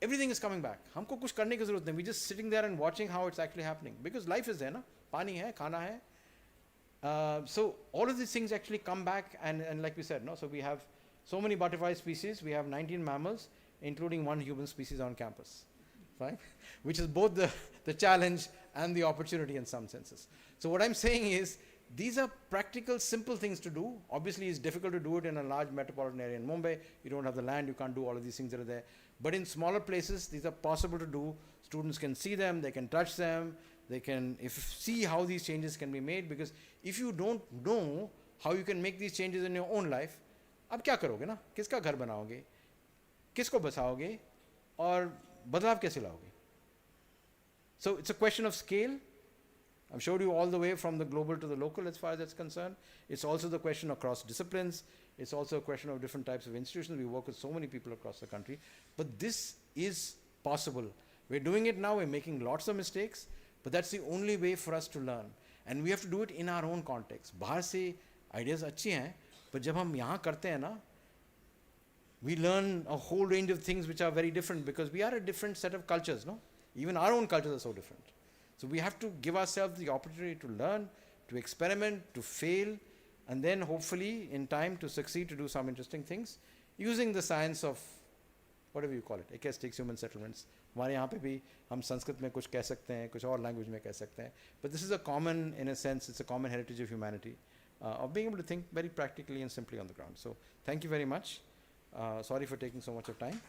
everything is coming back. हमको कुछ करने की ज़रूरत नहीं. We're just sitting there and watching how it's actually happening. Because life is there, na? पानी है, खाना है. So all of these things actually come back, and like we said, no? So we have so many butterfly species. We have 19 mammals, including 1 human species on campus, right? Which is both the challenge and the opportunity in some senses. So what I'm saying is, these are practical, simple things to do. Obviously, it's difficult to do it in a large metropolitan area in Mumbai. You don't have the land, you can't do all of these things that are there. But in smaller places, these are possible to do. Students can see them, they can touch them, they can see how these changes can be made. Because if you don't know how you can make these changes in your own life, अब क्या करोगे ना? किसका घर बनाओगे? किसको बसाओगे? और बदलाव कैसे लाओगे? So it's a question of scale. I've showed you all the way from the global to the local as far as that's concerned. It's also the question across disciplines. It's also a question of different types of institutions. We work with so many people across the country. But this is possible. We're doing it now. We're making lots of mistakes. But that's the only way for us to learn. And we have to do it in our own context. बाहर से ideas अच्छी हैं, but जब हम यहाँ करते हैं ना, we learn a whole range of things which are very different, because we are a different set of cultures, no? Even our own cultures are so different. So we have to give ourselves the opportunity to learn, to experiment, to fail, and then hopefully in time to succeed, to do some interesting things using the science of whatever you call it, acoustics, human settlements. हमारे यहाँ पे भी हम संस्कृत में कुछ कह सकते हैं, कुछ और language में कह सकते हैं. But this is a common, in a sense, it's a common heritage of humanity, of being able to think very practically and simply on the ground. So thank you very much. Sorry for taking so much of time.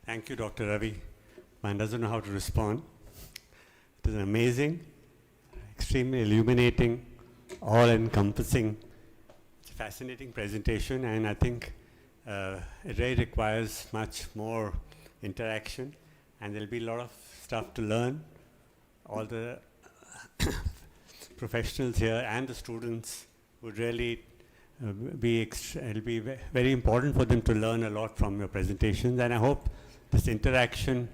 Thank you, Dr. Revi. One doesn't know how to respond. It is an amazing, extremely illuminating, all-encompassing, fascinating presentation, and I think it really requires much more interaction, and there'll be a lot of stuff to learn. All the professionals here and the students would really it'll be very important for them to learn a lot from your presentations, and I hope this interaction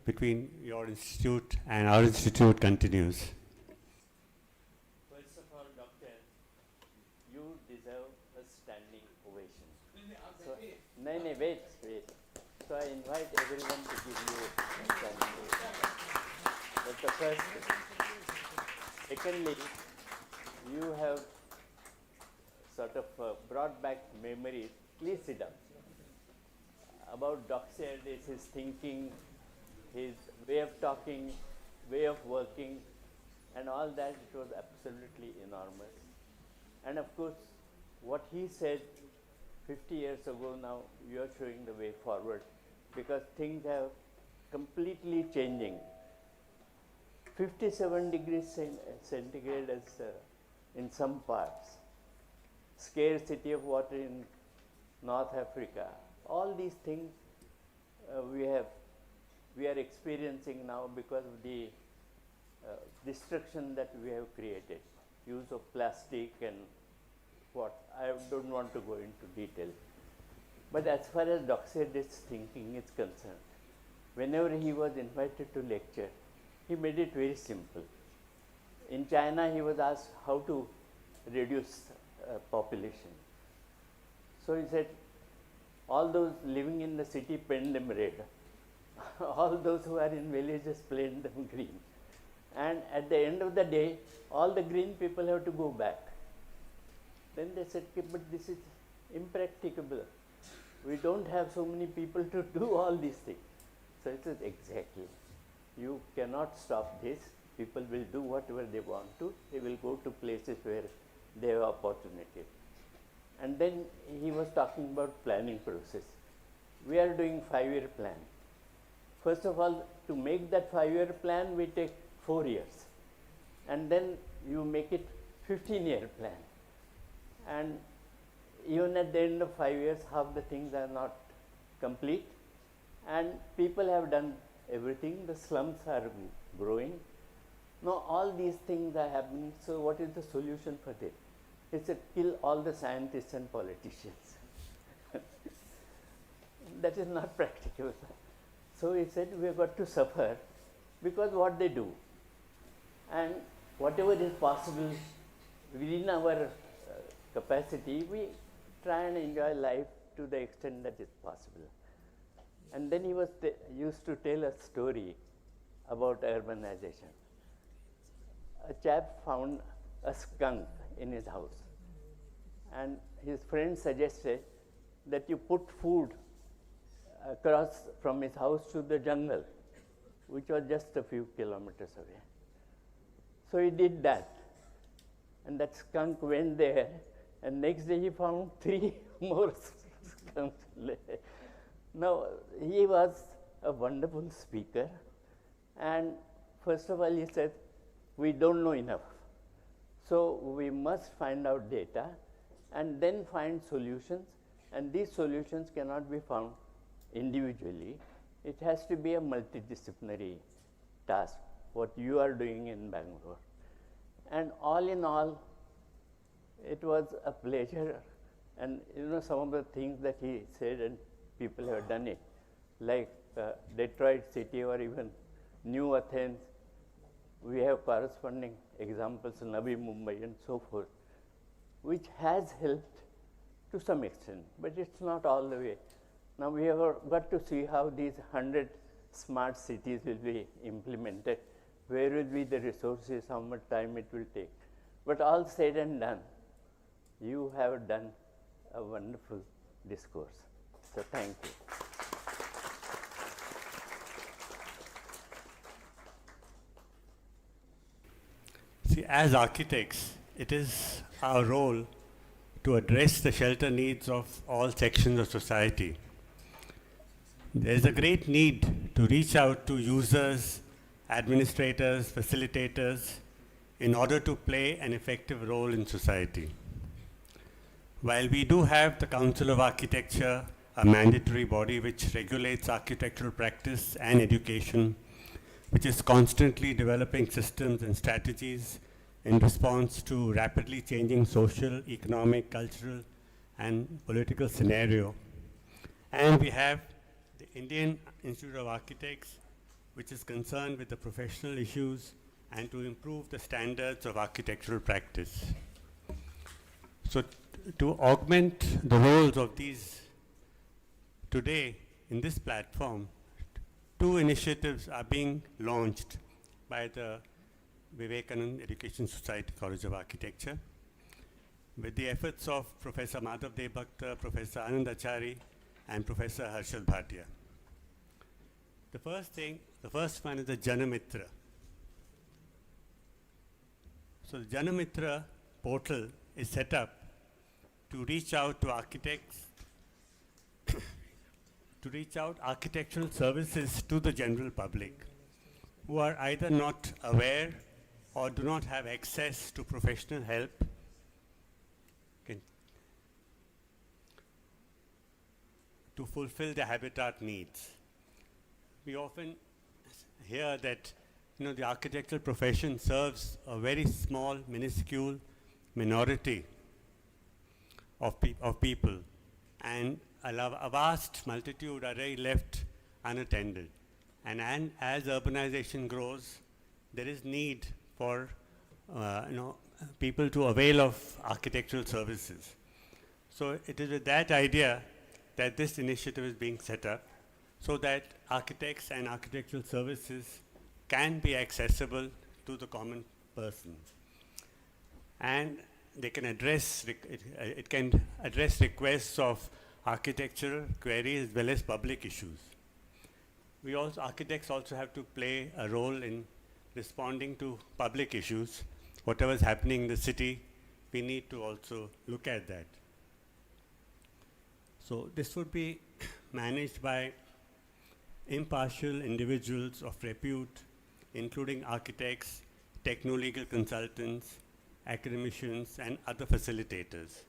between your institute and our institute continues. First of all, Doctor, you deserve a standing ovation. So, wait. So I invite everyone to give you a standing ovation. That's the first thing. Secondly, you have sort of brought back memories. Please sit down. About Dr. his thinking, his way of talking, way of working, and all that. It was absolutely enormous. And of course, what he said 50 years ago, now you are showing the way forward, because things have completely changing. 57 degrees centigrade as in some parts, scarcity of water in North Africa. All these things we are experiencing now because of the destruction that we have created, use of plastic and what. I don't want to go into detail. But as far as Dr. thinking is concerned, whenever he was invited to lecture, he made it very simple. In China, he was asked how to reduce population. So he said, all those living in the city, paint them red. All those who are in villages, paint them green. And at the end of the day, all the green people have to go back. Then they said, but this is impracticable. We don't have so many people to do all these things. So I said, exactly. You cannot stop this. People will do whatever they want to. They will go to places where they have opportunity. And then he was talking about planning process. We are doing 5-year plan. First of all, to make that 5-year plan, we take 4 years. And then you make it 15-year plan. And even at the end of 5 years, half the things are not complete. And people have done everything. The slums are growing. Now all these things are happening. So what is the solution for this? It's to kill all the scientists and politicians. That is not practical. So he said, we have got to suffer because what they do. And whatever is possible within our capacity, we try and enjoy life to the extent that is possible. And then he was used to tell a story about urbanization. A chap found a skunk in his house. And his friend suggested that you put food across from his house to the jungle, which was just a few kilometers away. So he did that. And that skunk went there, and next day he found 3 more skunks. Now, he was a wonderful speaker. And first of all, he said, we don't know enough. So we must find out data and then find solutions. And these solutions cannot be found individually. It has to be a multidisciplinary task, what you are doing in Bangalore. And all in all, it was a pleasure. And you know, some of the things that he said, and people have done it, like Detroit City or even New Athens. We have corresponding examples in Navi Mumbai and so forth, which has helped to some extent, but it's not all the way. Now we have got to see how these 100 smart cities will be implemented, where will be the resources, how much time it will take. But all said and done, you have done a wonderful discourse. So thank you. See, as architects, it is our role to address the shelter needs of all sections of society. There is a great need to reach out to users, administrators, facilitators, in order to play an effective role in society. While we do have the Council of Architecture, a mandatory body which regulates architectural practice and education, which is constantly developing systems and strategies in response to rapidly changing social, economic, cultural, and political scenario. And we have the Indian Institute of Architects, which is concerned with the professional issues and to improve the standards of architectural practice. So to augment the roles of these, today in this platform, 2 initiatives are being launched by the Vivekanand Education Society College of Architecture with the efforts of Professor Madhav Debhakta, Professor Anand Achari, and Professor Hashu Advani. The first one is the Janamitra. So the Janamitra portal is set up to reach out to architects, to reach out architectural services to the general public who are either not aware or do not have access to professional help to fulfill their habitat needs. We often hear that the architectural profession serves a very small, minuscule minority of people, and a vast multitude are really left unattended. And as urbanization grows, there is need for people to avail of architectural services. So it is with that idea that this initiative is being set up, so that architects and architectural services can be accessible to the common person. And they can address, it can address requests of architectural queries as well as public issues. Architects also have to play a role in responding to public issues. Whatever is happening in the city, we need to also look at that. So this would be managed by impartial individuals of repute, including architects, techno-legal consultants, academicians, and other facilitators.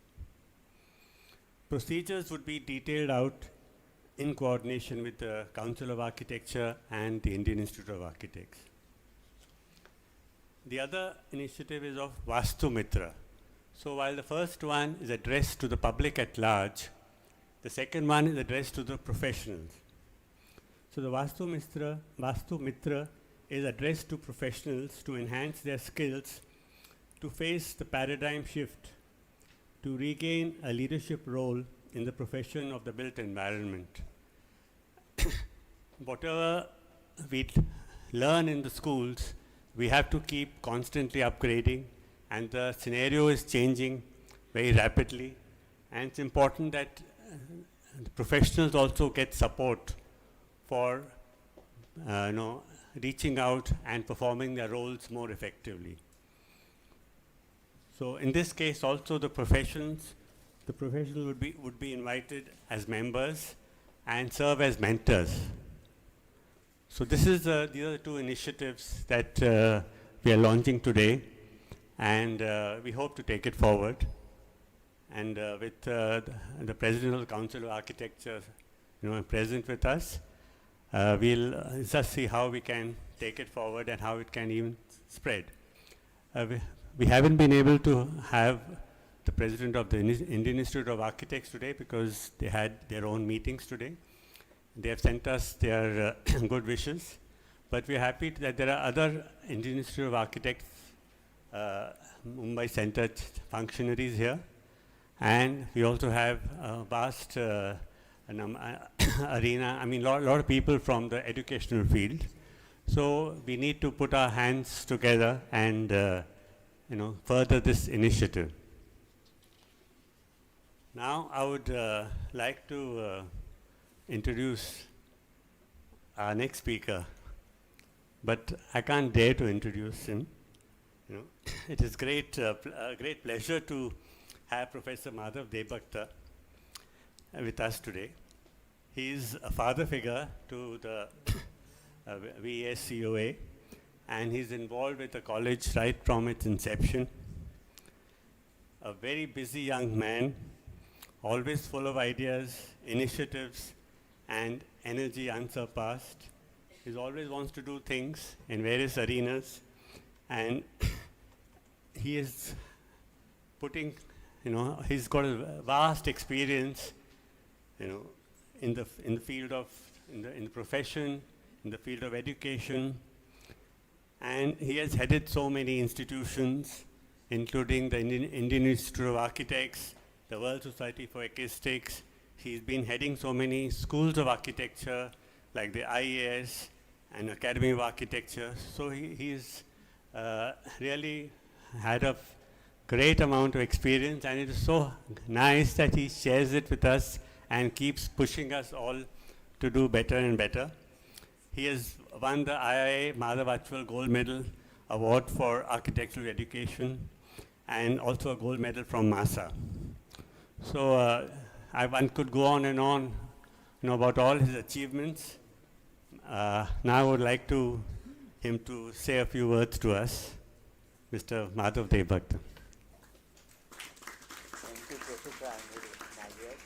Procedures would be detailed out in coordination with the Council of Architecture and the Indian Institute of Architects. The other initiative is of Vastu Mitra. So while the first one is addressed to the public at large, the second one is addressed to the professionals. So the Vastu Mitra is addressed to professionals to enhance their skills, to face the paradigm shift, to regain a leadership role in the profession of the built environment. Whatever we learn in the schools, we have to keep constantly upgrading, and the scenario is changing very rapidly, and it's important that the professionals also get support for reaching out and performing their roles more effectively. So in this case also the professionals would be invited as members and serve as mentors. So this is these are the two initiatives that we are launching today, and we hope to take it forward. And with the President of the Council of Architecture, present with us, we'll just see how we can take it forward and how it can even spread. We haven't been able to have the President of the Indian Institute of Architects today because they had their own meetings today. They have sent us their good wishes, but we're happy that there are other Indian Institute of Architects Mumbai Center functionaries here, and we also have a vast arena, a lot of people from the educational field. So we need to put our hands together and further this initiative. Now I would like to introduce our next speaker, but I can't dare to introduce him. It is a great pleasure to have Professor Madhav Debakta with us today. He is a father figure to the VESCOA, and he's involved with the college right from its inception. A very busy young man, always full of ideas, initiatives, and energy unsurpassed. He always wants to do things in various arenas, and he is putting, he's got a vast experience, in the field of, in the profession, in the field of education, and he has headed so many institutions, including the Indian Institute of Architects, the World Society for Ekistics. He's been heading so many schools of architecture, like the IIHS and Academy of Architecture. So he's really had a great amount of experience, and it is so nice that he shares it with us and keeps pushing us all to do better and better. He has won the IIA Madhav Gold Medal Award for Architectural Education, and also a gold medal from MASA. So one could go on and on, about all his achievements. Now I would like him to say a few words to us. Mr. Madhav Debakta. Thank you, Professor Nagar.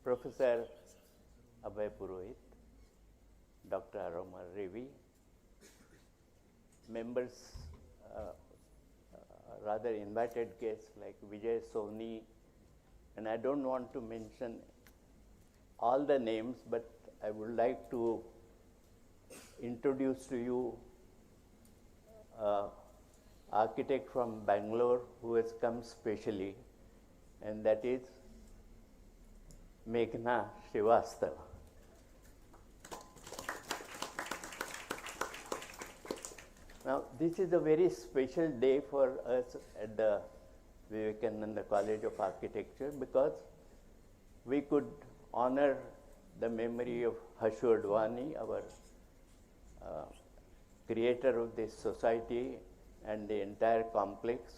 Professor Abhay Purohit, Dr. Aromar Revi, members, rather invited guests like Vijay Soni, and I don't want to mention all the names, but I would like to introduce to you architect from Bangalore who has come specially, and that is Meghna Srivastava. Now, this is a very special day for us at the Vivekanand College of Architecture, because we could honor the memory of Hashu Advani, our creator of this society and the entire complex.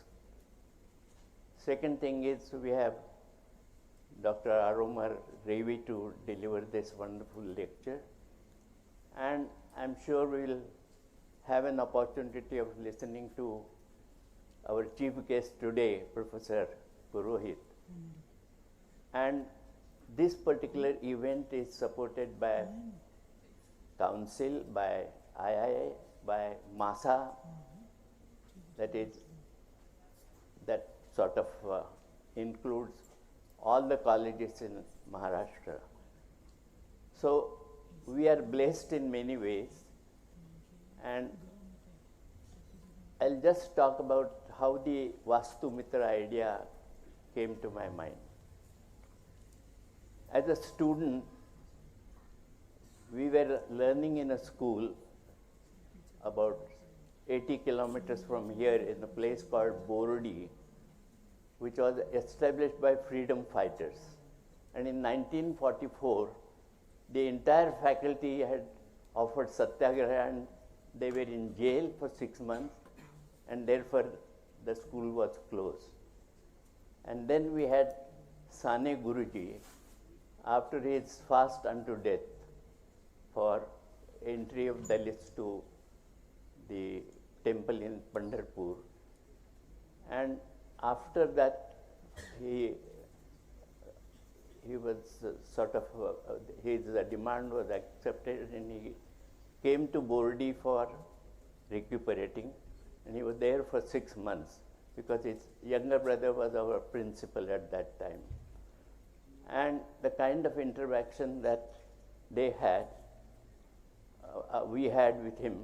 Second thing is we have Dr. Aromar Revi to deliver this wonderful lecture. And I'm sure we'll have an opportunity of listening to our chief guest today, Professor Purohit. And this particular event is supported by Council, by IIHS, by MASA, that sort of includes all the colleges in Maharashtra. So we are blessed in many ways, and I'll just talk about how the Vastu Mitra idea came to my mind. As a student, we were learning in a school about 80 kilometers from here in a place called Bordi, which was established by freedom fighters. And in 1944, the entire faculty had offered satyagraha, and they were in jail for 6 months, and therefore the school was closed. And then we had Sane Guruji, after his fast unto death for entry of Dalits to the temple in Pandharpur. And after that, he was his demand was accepted, and he came to Bordi for recuperating, and he was there for 6 months because his younger brother was our principal at that time. And the kind of interaction that they had, we had with him,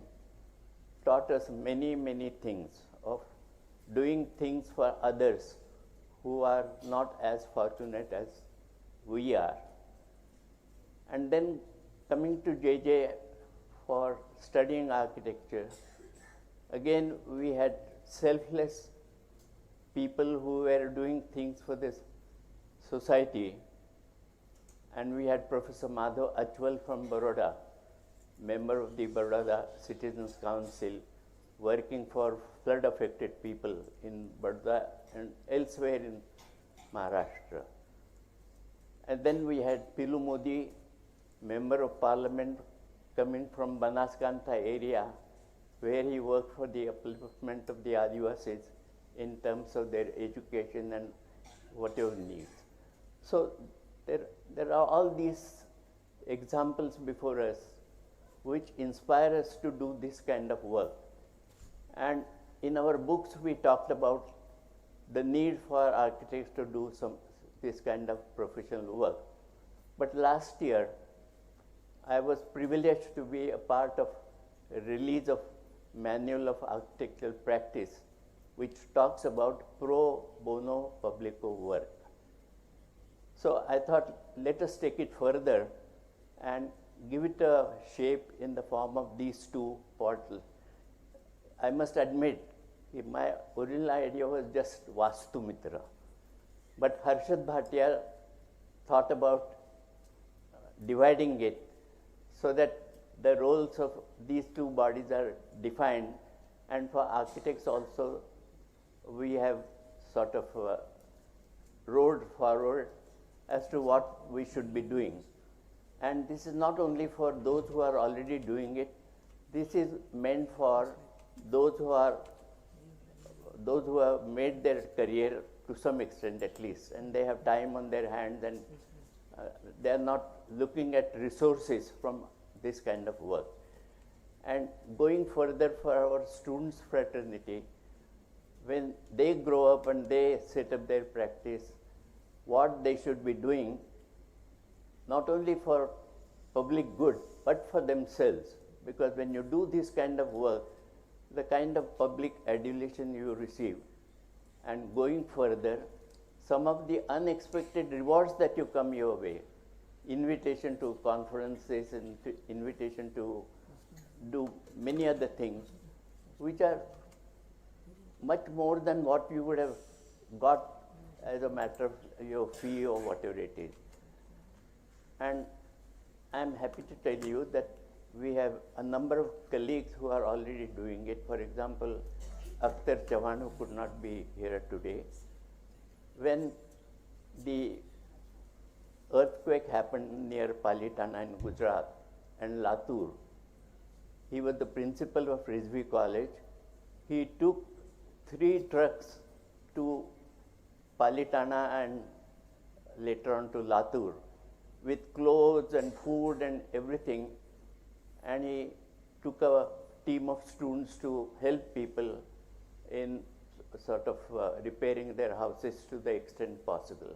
taught us many, many things of doing things for others who are not as fortunate as we are. And then coming to JJ for studying architecture, again we had selfless people who were doing things for this society. And we had Professor Madhav Achwal from Baroda, member of the Baroda Citizens Council, working for flood-affected people in Baroda and elsewhere in Maharashtra. And then we had Pilu Modi, member of parliament, coming from Banaskantha area, where he worked for the upliftment of the Adivasis in terms of their education and whatever needs. So there are all these examples before us which inspire us to do this kind of work. And in our books, we talked about the need for architects to do this kind of professional work. But last year, I was privileged to be a part of a release of Manual of Architectural Practice, which talks about pro bono publico work. So I thought, let us take it further and give it a shape in the form of these two portals. I must admit, my original idea was just Vastu Mitra. But Harshad Bhatia thought about dividing it so that the roles of these two bodies are defined, and for architects also we have sort of a road forward as to what we should be doing. And this is not only for those who are already doing it, this is meant for those who have made their career to some extent at least, and they have time on their hands, and they are not looking at resources from this kind of work. And going further for our students' fraternity, when they grow up and they set up their practice, what they should be doing, not only for public good, but for themselves. Because when you do this kind of work, the kind of public adulation you receive, and going further, some of the unexpected rewards that you come your way, invitation to conferences and invitation to do many other things, which are much more than what you would have got as a matter of your fee or whatever it is. And I'm happy to tell you that we have a number of colleagues who are already doing it. For example, Akhtar Chavan, who could not be here today. When the earthquake happened near Palitana in Gujarat and Latur, he was the principal of Revi College. He took 3 trucks to Palitana and later on to Latur with clothes and food and everything. And he took a team of students to help people in sort of repairing their houses to the extent possible.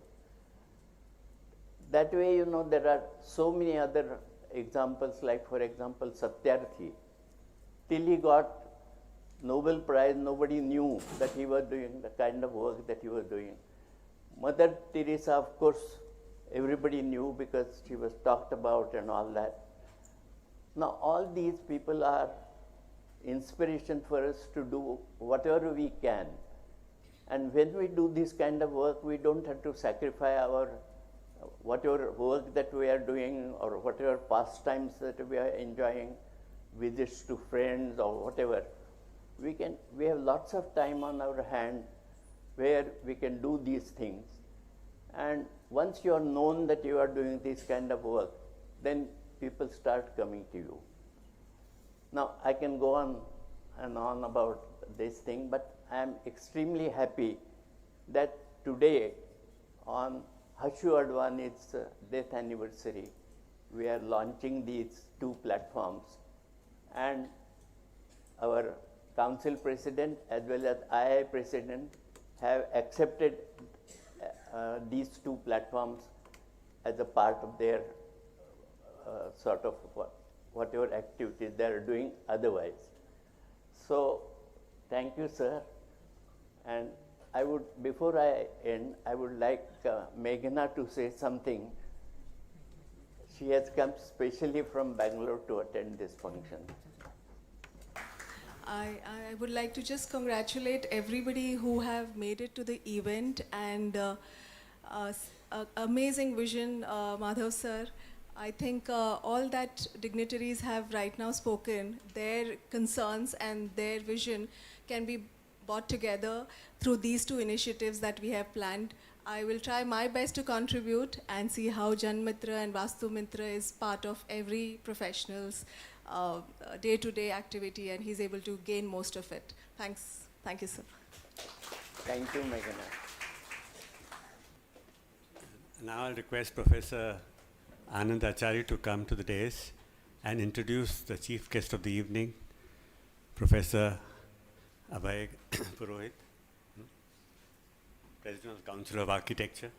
That way, you know, there are so many other examples, like for example, Satyarthi. Till he got Nobel Prize, nobody knew that he was doing the kind of work that he was doing. Mother Teresa, of course, everybody knew because she was talked about and all that. Now, all these people are inspiration for us to do whatever we can. And when we do this kind of work, we don't have to sacrifice our whatever work that we are doing or whatever pastimes that we are enjoying, visits to friends or whatever. We have lots of time on our hand where we can do these things. And once you are known that you are doing this kind of work, then people start coming to you. Now, I can go on and on about this thing, but I am extremely happy that today, on Hashu Advani's death anniversary, we are launching these 2 platforms. And our council president as well as II president have accepted these 2 platforms as a part of their sort of whatever activities they are doing otherwise. So, thank you, sir. And I would, before I end, I would like Meghna to say something. She has come specially from Bangalore to attend this function. I would like to just congratulate everybody who have made it to the event, and amazing vision, Madhav sir. I think all that dignitaries have right now spoken, their concerns and their vision can be brought together through these 2 initiatives that we have planned. I will try my best to contribute and see how Jan Mitra and Vastu Mitra is part of every professional's day-to-day activity, and he's able to gain most of it. Thanks. Thank you, sir. Thank you, Meghna. Now I'll request Professor Anand Acharya to come to the dais and introduce the chief guest of the evening, Professor Abhay Purohit, President of the Council of Architecture.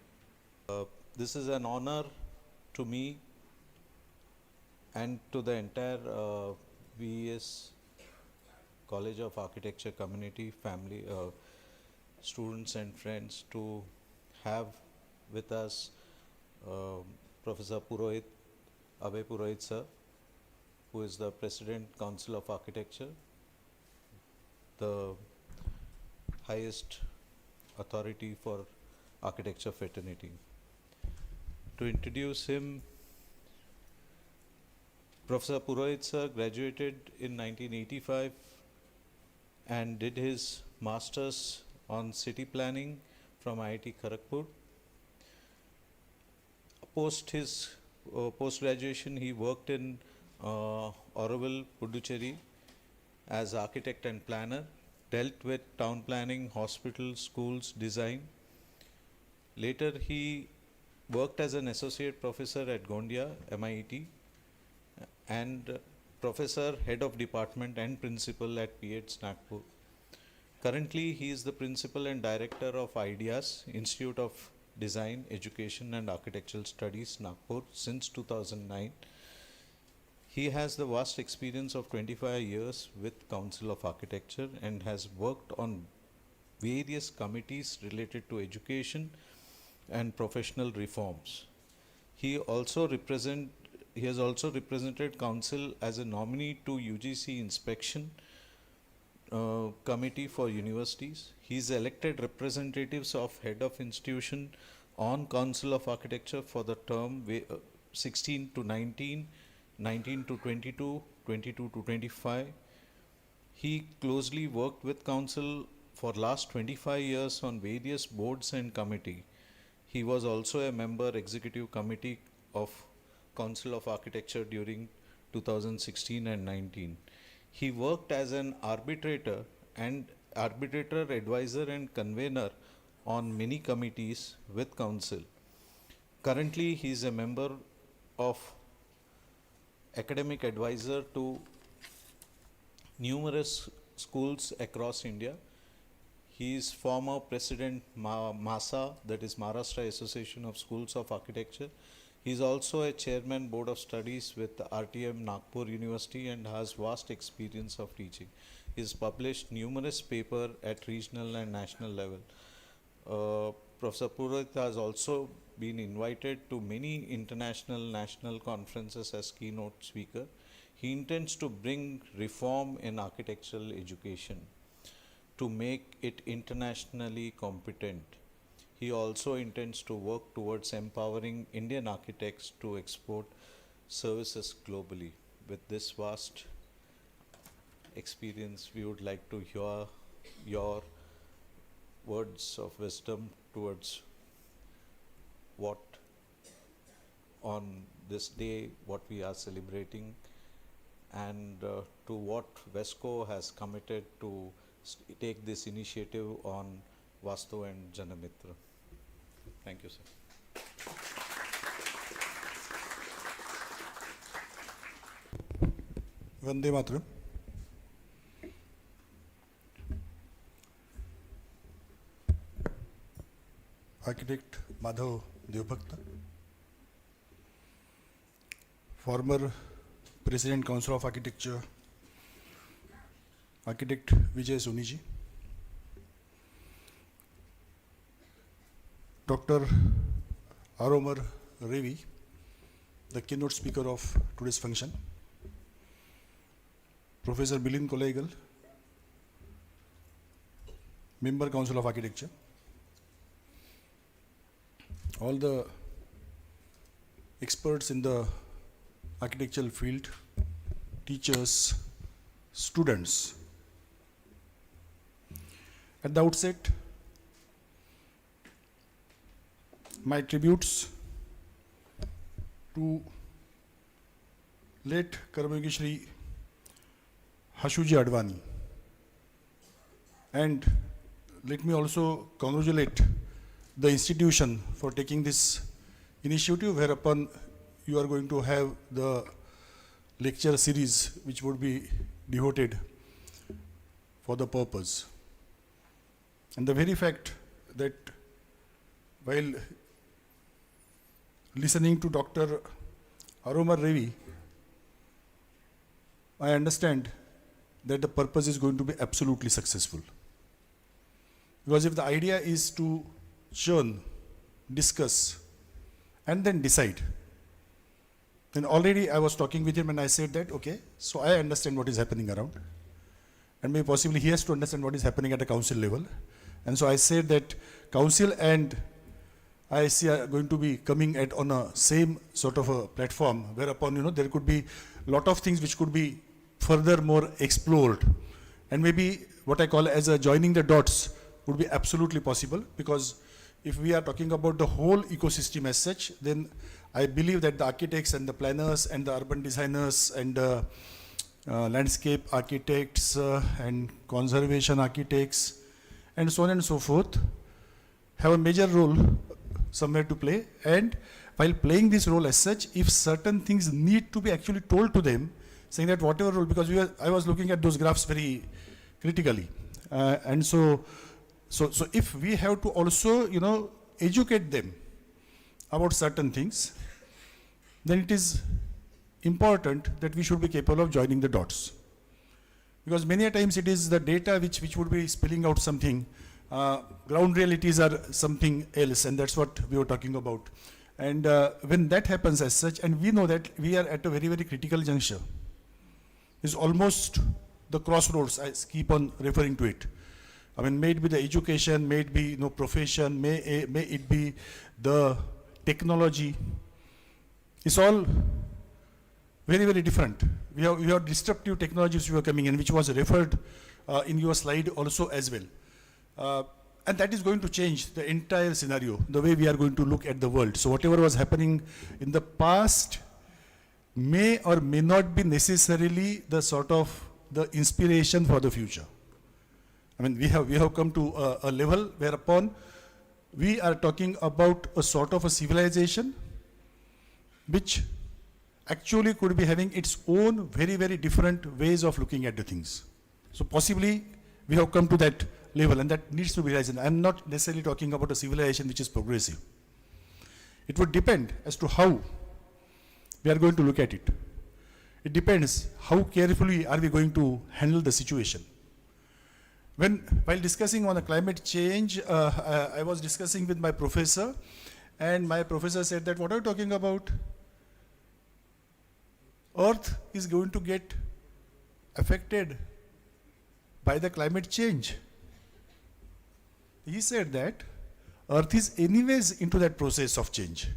This is an honor to me and to the entire VES College of Architecture community, family, students and friends to have with us Professor Purohit, Abhay Purohit sir, who is the President Council of Architecture, the highest authority for architecture fraternity. To introduce him, Professor Purohit sir graduated in 1985 and did his masters on city planning from IIT Kharagpur. Post his post-graduation, he worked in Auroville, Puducherry as architect and planner, dealt with town planning, hospitals, schools, design. Later, he worked as an associate professor at Gondia, MIT, and professor, head of department and principal at PH Nagpur. Currently, he is the principal and director of IDEAS, Institute of Design, Education and Architectural Studies, Nagpur, since 2009. He has the vast experience of 25 years with Council of Architecture and has worked on various committees related to education and professional reforms. He has also represented Council as a nominee to UGC Inspection Committee for Universities. He is elected representatives of Head of Institution on Council of Architecture for the term 16 to 19, 19 to 22, 22 to 25. He closely worked with council for last 25 years on various boards and committee. He was also a member executive committee of Council of Architecture during 2016 and 19. He worked as an arbitrator, advisor and convener on many committees with council. Currently, he is a member of academic advisor to numerous schools across India. He is former president MASA, that is Maharashtra Association of Schools of Architecture. He is also a chairman board of studies with RTM Nagpur University and has vast experience of teaching. He has published numerous papers at regional and national level. Professor Purohit has also been invited to many international national conferences as keynote speaker. He intends to bring reform in architectural education to make it internationally competent. He also intends to work towards empowering Indian architects to export services globally. With this vast experience, we would like to hear your words of wisdom towards what on this day, what we are celebrating, and to what VESCOA has committed to take this initiative on Vastu and Janamitra. Thank you, sir. Vande Mataram. Architect Madhav Devbhakta, former President Council of Architecture, Architect Vijay Soniji, Dr. Aromar Revi, the keynote speaker of today's function, Professor Milind Kolaigal, Member Council of Architecture, all the experts in the architectural field, teachers, students. At the outset, my tributes to late Karmayogi Shri Hashu Advani, and let me also congratulate the institution for taking this initiative, whereupon you are going to have the lecture series which would be devoted for the purpose. And the very fact that while listening to Dr. Aromar Revi, I understand that the purpose is going to be absolutely successful. Because if the idea is to churn, discuss, and then decide, then already I was talking with him and I said that, okay, so I understand what is happening around, and maybe possibly he has to understand what is happening at a council level. And so I said that council and IIHS are going to be coming at on a same sort of a platform, whereupon there could be a lot of things which could be further more explored, and maybe what I call as a joining the dots would be absolutely possible, because if we are talking about the whole ecosystem as such, then I believe that the architects and the planners and the urban designers and landscape architects and conservation architects and so on and so forth have a major role somewhere to play. And while playing this role as such, if certain things need to be actually told to them, saying that whatever role, because I was looking at those graphs very critically, and so if we have to also educate them about certain things, then it is important that we should be capable of joining the dots. Because many a times it is the data which would be spilling out something, ground realities are something else, and that's what we were talking about. And when that happens as such, and we know that we are at a very, very critical juncture, it's almost the crossroads, I keep on referring to it. I mean, may it be the education, may it be profession, may it be the technology, It's all very, very different. We have disruptive technologies which were coming in, which was referred in your slide also as well. And that is going to change the entire scenario, the way we are going to look at the world. So whatever was happening in the past may or may not be necessarily the sort of the inspiration for the future. I mean, we have come to a level whereupon we are talking about a sort of a civilization which actually could be having its own very, very different ways of looking at the things. So possibly we have come to that level, and that needs to be realized. I'm not necessarily talking about a civilization which is progressive. It would depend as to how we are going to look at it. It depends how carefully are we going to handle the situation. While discussing on the climate change, I was discussing with my professor, and my professor said that, what are you talking about? Earth is going to get affected by the climate change. He said that Earth is anyways into that process of change.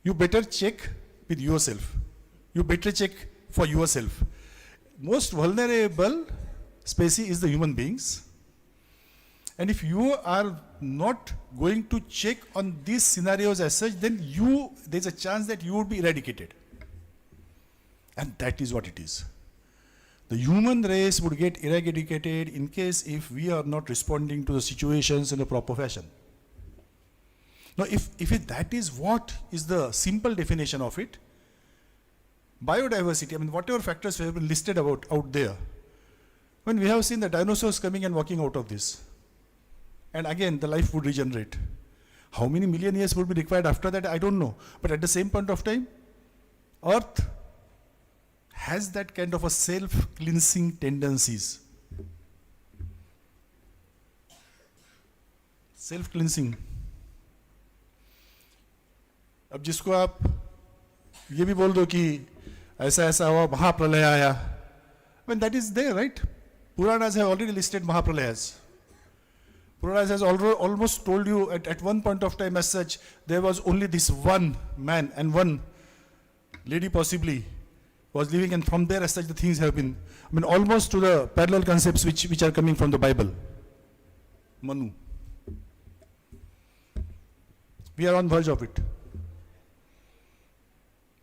You better check with yourself. You better check for yourself. Most vulnerable species is the human beings. And if you are not going to check on these scenarios as such, then there's a chance that you would be eradicated. And that is what it is. The human race would get eradicated in case if we are not responding to the situations in a proper fashion. Now, if that is what is the simple definition of it, biodiversity, I mean, whatever factors have been listed out there, when we have seen the dinosaurs coming and walking out of this, and again the life would regenerate. How many million years would be required after that, I don't know. But at the same point of time, Earth has that kind of a self-cleansing tendencies. Self-cleansing. अब जिसको आप ये भी बोल दो कि ऐसा ऐसा हुआ महाप्रलय आया, when that is there, right? Puranas have already listed Mahapralayas. Puranas has almost told you at one point of time as such, there was only this one man and one lady possibly was living, and from there as such the things have been, I mean, almost to the parallel concepts which are coming from the Bible. Manu. We are on verge of it.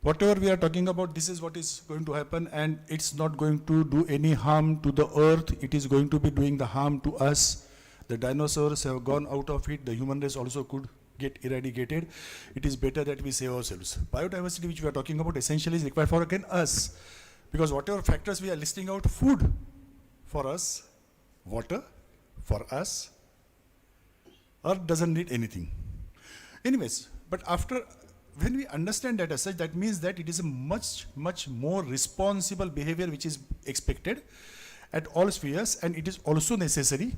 Whatever we are talking about, this is what is going to happen, and it's not going to do any harm to the earth. It is going to be doing the harm to us. The dinosaurs have gone out of it. The human race also could get eradicated. It is better that we save ourselves. Biodiversity, which we are talking about, essentially is required for, again, us. Because whatever factors we are listing out, food for us, water for us, earth doesn't need anything. Anyways, but when we understand that as such, that means that it is a much, much more responsible behavior which is expected at all spheres, and it is also necessary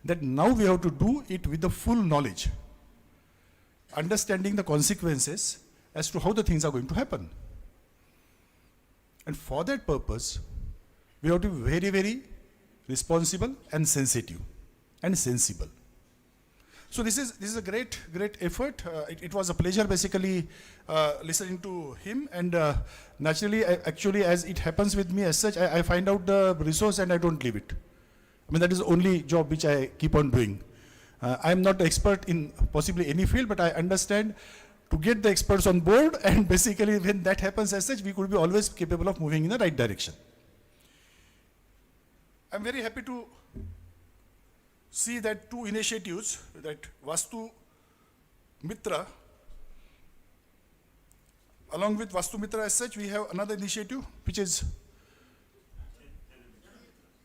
that now we have to do it with the full knowledge, understanding the consequences as to how the things are going to happen. And for that purpose, we have to be very, very responsible and sensitive and sensible. So this is a great effort. It was a pleasure basically listening to him, and naturally, actually, as it happens with me as such, I find out the resource and I don't leave it. I mean, that is the only job which I keep on doing. I'm not an expert in possibly any field, but I understand to get the experts on board, and basically when that happens as such, we could be always capable of moving in the right direction. I'm very happy to see that two initiatives, that Vastu Mitra, along with Vastu Mitra as such, we have another initiative which is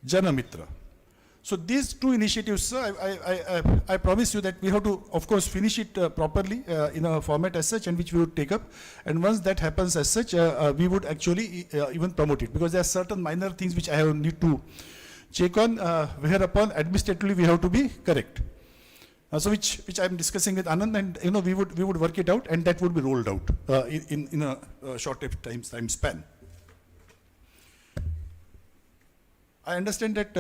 Jana Mitra. So these two initiatives, sir, I promise you that we have to, of course, finish it properly in a format as such, and which we would take up. And once that happens as such, we would actually even promote it, because there are certain minor things which I need to check on, whereupon administratively we have to be correct. So which I am discussing with Anand, and we would work it out, and that would be rolled out in a short time span. I understand that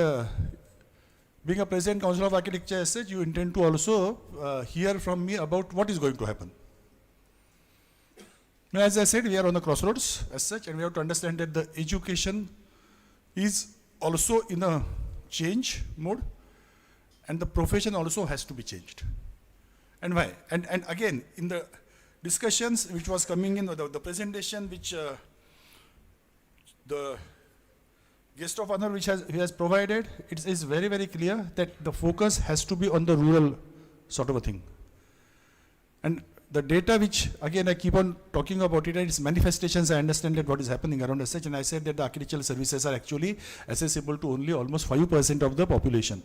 being a President Council of Architecture as such, you intend to also hear from me about what is going to happen. Now, as I said, we are on the crossroads as such, and we have to understand that the education is also in a change mode, and the profession also has to be changed. And why? And again, in the discussions which was coming in, the presentation which the guest of honor which he has provided, it is very, very clear that the focus has to be on the rural sort of a thing. And the data which, again, I keep on talking about it, and its manifestations, I understand that what is happening around as such, and I said that the architectural services are actually accessible to only almost 5% of the population.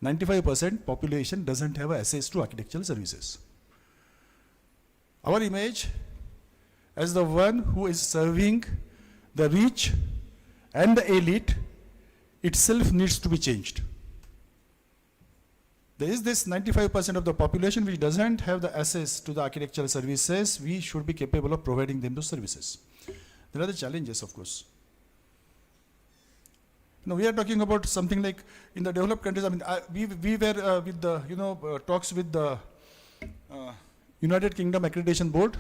95% population doesn't have access to architectural services. Our image as the one who is serving the rich and the elite itself needs to be changed. There is this 95% of the population which doesn't have the access to the architectural services. We should be capable of providing them those services. There are the challenges, of course. Now we are talking about something like in the developed countries. I mean, we were with the talks with the United Kingdom Accreditation Board,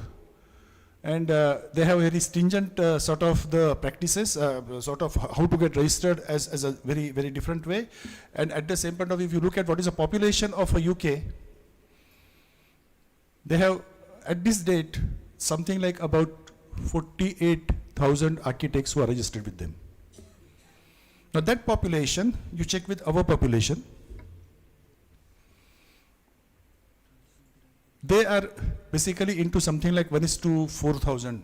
and they have very stringent sort of the practices, sort of how to get registered as a very, very different way. And at the same point of view, if you look at what is the population of a UK, they have at this date something like about 48,000 architects who are registered with them. Now that population, you check with our population, they are basically into something like 1:4,000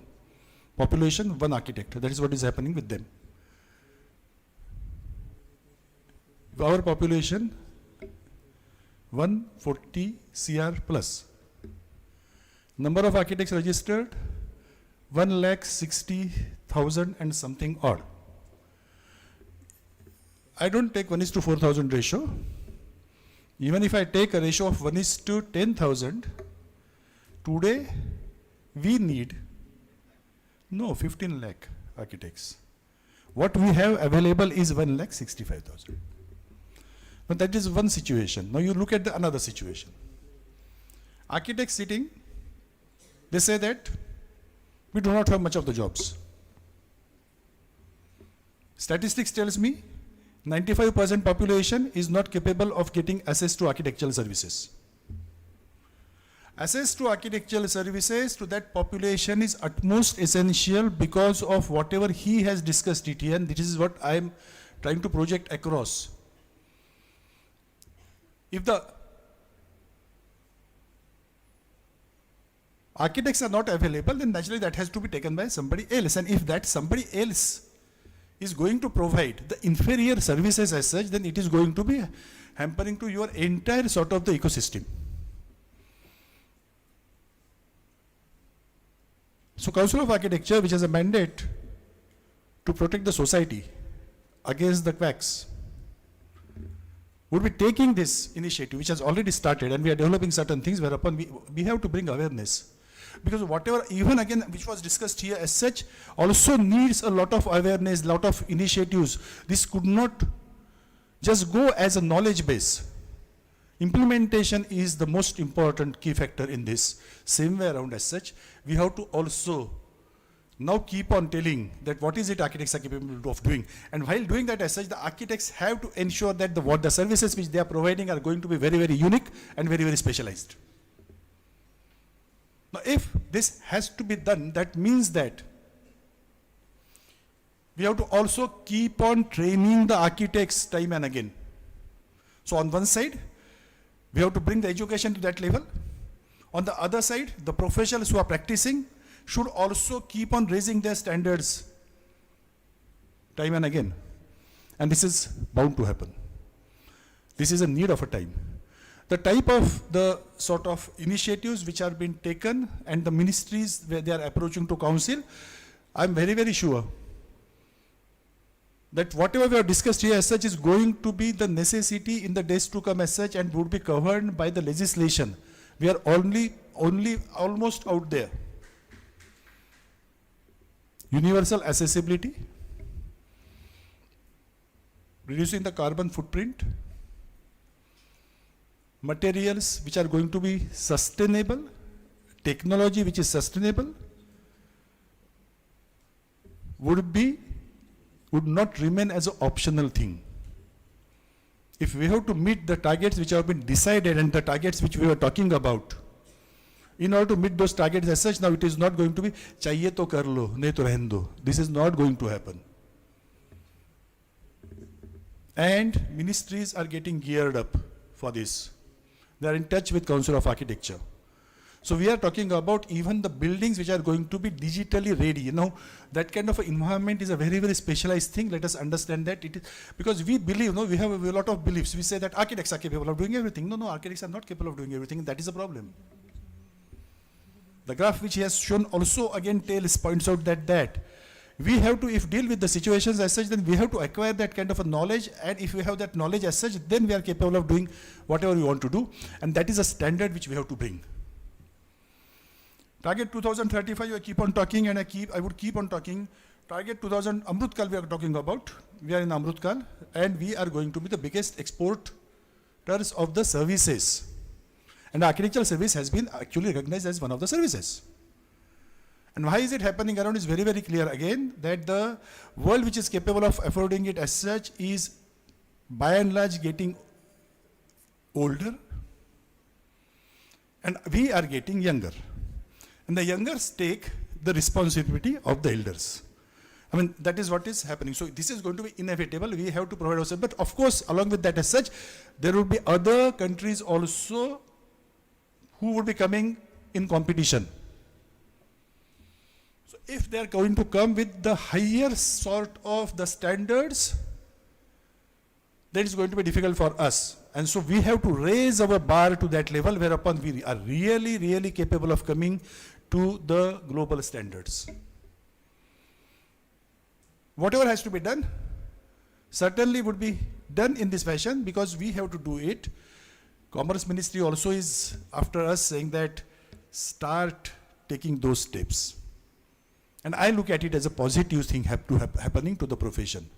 population, one architect. That is what is happening with them. Our population, 140 CR plus. Number of architects registered, 1,60,000 and something odd. I don't take 1:4,000 ratio. Even if I take a ratio of 1:10,000, today we need 15 lakh architects. What we have available is 1,65,000. But that is one situation. Now you look at another situation. Architects sitting, they say that we do not have much of the jobs. Statistics tells me 95% population is not capable of getting access to architectural services. Access to architectural services to that population is utmost essential because of whatever he has discussed it here, and this is what I am trying to project across. If the architects are not available, then naturally that has to be taken by somebody else, and if that somebody else is going to provide the inferior services as such, then it is going to be hampering to your entire sort of the ecosystem. So Council of Architecture, which has a mandate to protect the society against the quacks, would be taking this initiative, which has already started, and we are developing certain things whereupon we have to bring awareness. Because whatever, even again, which was discussed here as such, also needs a lot of awareness, lot of initiatives. This could not just go as a knowledge base. Implementation is the most important key factor in this. Same way around as such, we have to also now keep on telling that what is it architects are capable of doing. And while doing that as such, the architects have to ensure that what the services which they are providing are going to be very, very unique and very, very specialized. Now, if this has to be done, that means that we have to also keep on training the architects time and again. So on one side, we have to bring the education to that level. On the other side, the professionals who are practicing should also keep on raising their standards time and again. And this is bound to happen. This is a need of a time. The type of the sort of initiatives which are being taken and the ministries where they are approaching to council, I am very, very sure that whatever we have discussed here as such is going to be the necessity in the days to come as such and would be governed by the legislation. We are only almost out there. Universal accessibility, reducing the carbon footprint, materials which are going to be sustainable, technology which is sustainable, would not remain as an optional thing. If we have to meet the targets which have been decided and the targets which we were talking about, in order to meet those targets as such, now it is not going to be chahiye to kar lo, nahi to rehne do. This is not going to happen. And ministries are getting geared up for this. They are in touch with Council of Architecture. So we are talking about even the buildings which are going to be digitally ready. You know, that kind of environment is a very, very specialized thing. Let us understand that it is, because we believe, no, we have a lot of beliefs. We say that architects are capable of doing everything. No, architects are not capable of doing everything. That is a problem. The graph which he has shown also again points out that we have to, if deal with the situations as such, then we have to acquire that kind of a knowledge, and if we have that knowledge as such, then we are capable of doing whatever we want to do, and that is a standard which we have to bring. Target 2035, I keep on talking, and I would keep on talking. Target 2000, Amrutkal we are talking about. We are in Amrutkal, and we are going to be the biggest exporters of the services. And the architectural service has been actually recognized as one of the services. And why is it happening around is very, very clear again, that the world which is capable of affording it as such is by and large getting older, and we are getting younger. And the youngers take the responsibility of the elders. I mean, that is what is happening. So this is going to be inevitable. We have to provide ourselves. But of course, along with that as such, there will be other countries also who would be coming in competition. So if they are going to come with the higher sort of the standards, then it's going to be difficult for us. And so we have to raise our bar to that level whereupon we are really, really capable of coming to the global standards. Whatever has to be done, certainly would be done in this fashion, because we have to do it. Commerce Ministry also is after us, saying that start taking those steps. And I look at it as a positive thing happening to the profession.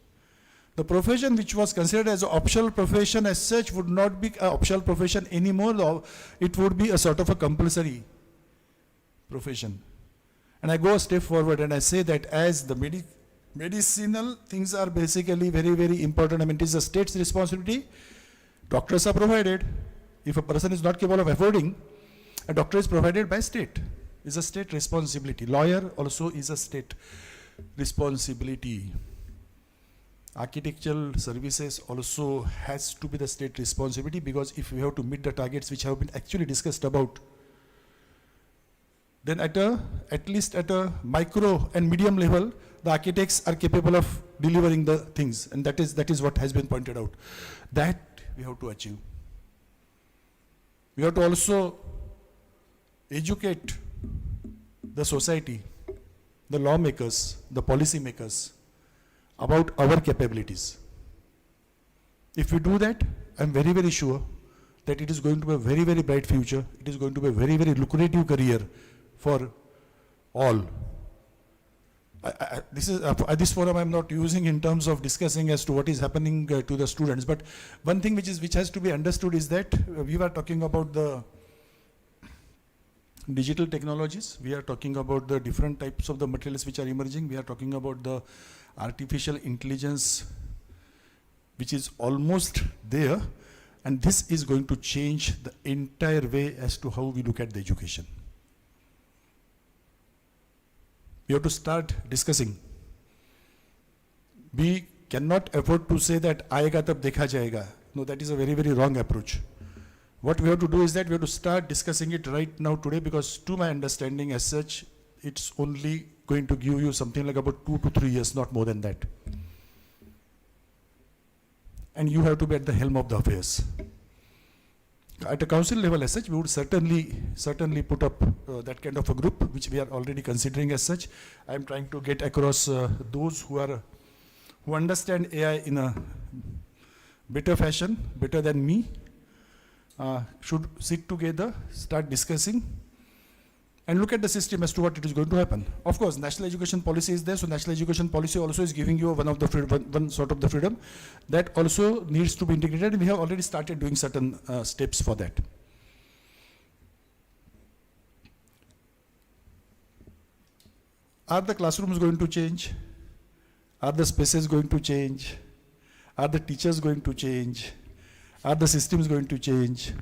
The profession which was considered as an optional profession as such would not be an optional profession anymore. It would be a sort of a compulsory profession. And I go a step forward and I say that as the medicinal things are basically very, very important. I mean, it is the state's responsibility. Doctors are provided. If a person is not capable of affording, a doctor is provided by state. It's a state responsibility. Lawyer also is a state responsibility. Architectural services also has to be the state responsibility, because if we have to meet the targets which have been actually discussed about, then at least at a micro and medium level, the architects are capable of delivering the things, and that is what has been pointed out. That we have to achieve. We have to also educate the society, the lawmakers, the policy makers about our capabilities. If we do that, I'm very, very sure that it is going to be a very, very bright future. It is going to be a very, very lucrative career for all. This is this forum I'm not using in terms of discussing as to what is happening to the students, but one thing which has to be understood is that we were talking about the digital technologies, we are talking about the different types of the materials which are emerging, we are talking about the artificial intelligence which is almost there, and this is going to change the entire way as to how we look at the education. We have to start discussing. We cannot afford to say that aayega tab dekha jayega. No, that is a very, very wrong approach. What we have to do is that we have to start discussing it right now today, because to my understanding as such, it's only going to give you something like about 2 to 3 years, not more than that. And you have to be at the helm of the affairs. At a council level as such, we would certainly put up that kind of a group, which we are already considering as such. I am trying to get across those who understand AI in a better fashion, better than me, should sit together, start discussing, and look at the system as to what it is going to happen. Of course, national education policy is there, so national education policy also is giving you one sort of the freedom. That also needs to be integrated, and we have already started doing certain steps for that. Are the classrooms going to change? Are the spaces going to change? Are the teachers going to change? Are the systems going to change?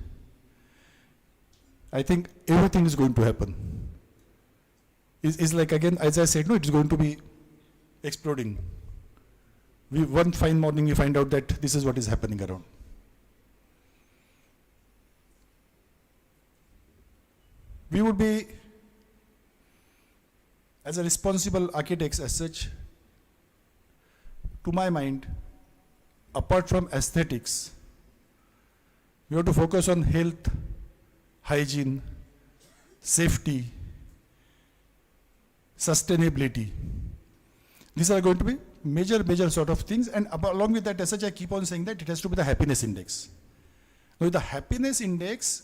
I think everything is going to happen. It's like, again, as I said, no, it's going to be exploding. One fine morning we find out that this is what is happening around. We would be, as a responsible architects as such, to my mind, apart from aesthetics, we have to focus on health, hygiene, safety, sustainability. These are going to be major sort of things, and along with that, as such, I keep on saying that it has to be the happiness index. Now, the happiness index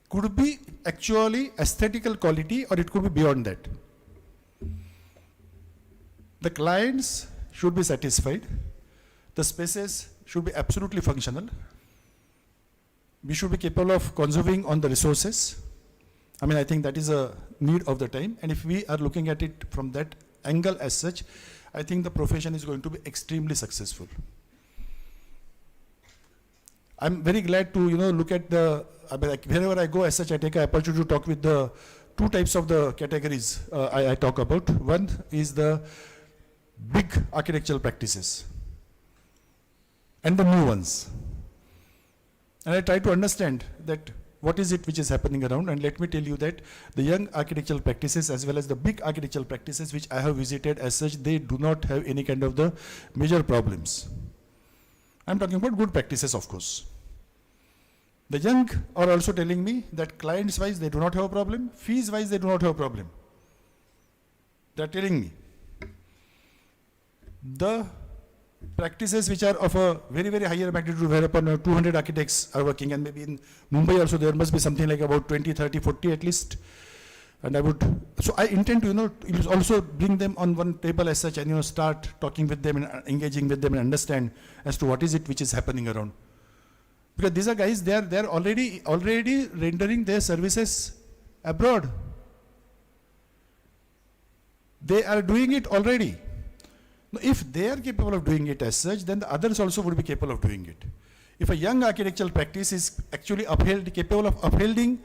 could be actually aesthetical quality, or it could be beyond that. The clients should be satisfied. The spaces should be absolutely functional. We should be capable of conserving on the resources. I mean, I think that is a need of the time. And if we are looking at it from that angle as such, I think the profession is going to be extremely successful. I'm very glad to, look at the, like wherever I go as such, I take an opportunity to talk with the two types of the categories I talk about. One is the big architectural practices and the new ones. And I try to understand that what is it which is happening around, and let me tell you that the young architectural practices as well as the big architectural practices which I have visited as such, they do not have any kind of the major problems. I'm talking about good practices, of course. The young are also telling me that clients wise they do not have a problem, fees wise they do not have a problem. They are telling me. The practices which are of a very higher magnitude, whereupon 200 architects are working, and maybe in Mumbai also there must be something like about 20, 30, 40 at least. And so I intend to, also bring them on one table as such, and start talking with them and engaging with them and understand as to what is it which is happening around. Because these are guys, they are already rendering their services abroad. They are doing it already. Now, if they are capable of doing it as such, then the others also would be capable of doing it. If a young architectural practice is actually capable of upholding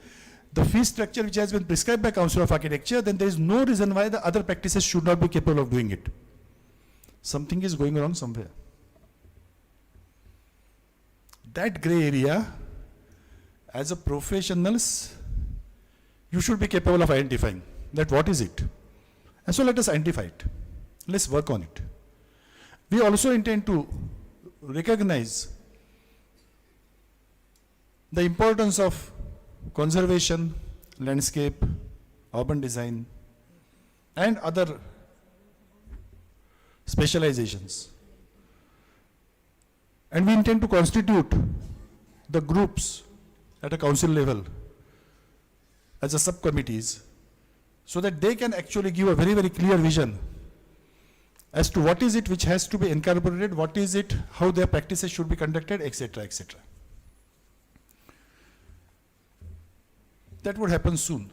the fee structure which has been prescribed by Council of Architecture, then there is no reason why the other practices should not be capable of doing it. Something is going wrong somewhere. That gray area, as a professionals, you should be capable of identifying that what is it. And so let us identify it. Let's work on it. We also intend to recognize the importance of conservation, landscape, urban design, and other specializations. And we intend to constitute the groups at a council level as a subcommittees so that they can actually give a very clear vision as to what is it which has to be incorporated, what is it, how their practices should be conducted, etc., etc. That would happen soon.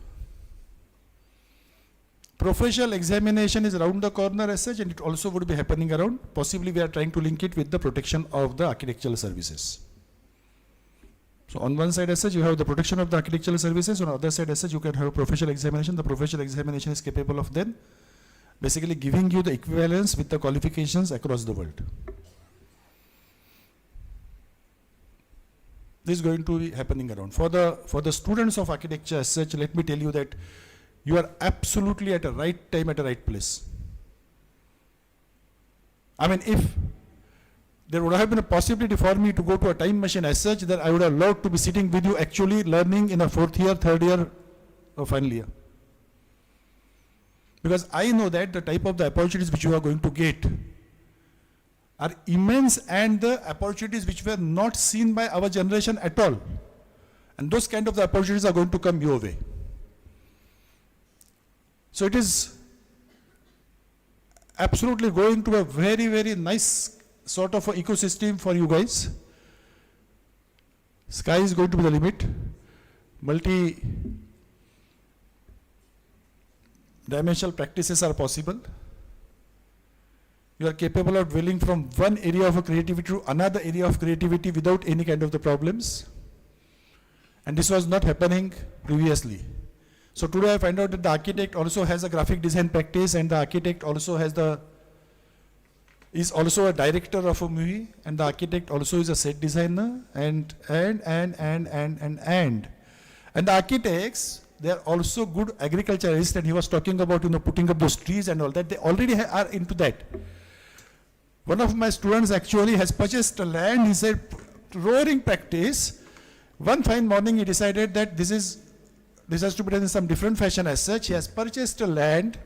Professional examination is around the corner as such, and it also would be happening around. Possibly we are trying to link it with the protection of the architectural services. So on one side as such, you have the protection of the architectural services. On the other side as such, you can have professional examination. The professional examination is capable of then basically giving you the equivalence with the qualifications across the world. This is going to be happening around. For the students of architecture as such, let me tell you that you are absolutely at the right time, at the right place. I mean, if there would have been a possibility for me to go to a time machine as such, then I would have loved to be sitting with you actually learning in a fourth year, third year, or final year. Because I know that the type of the opportunities which you are going to get are immense, and the opportunities which were not seen by our generation at all. And those kind of the opportunities are going to come your way. So it is absolutely going to be a very nice sort of an ecosystem for you guys. Sky is going to be the limit. Multi-dimensional practices are possible. You are capable of dwelling from one area of a creativity to another area of creativity without any kind of the problems. And this was not happening previously. So today I find out that the architect also has a graphic design practice, and the architect also has is also a director of a movie, and the architect also is a set designer, and the architects, they are also good agriculturalists, and he was talking about, putting up those trees and all that. They already are into that. One of my students actually has purchased a land. He said, roaring practice. One fine morning he decided that this has to be done in some different fashion as such. He has purchased a land.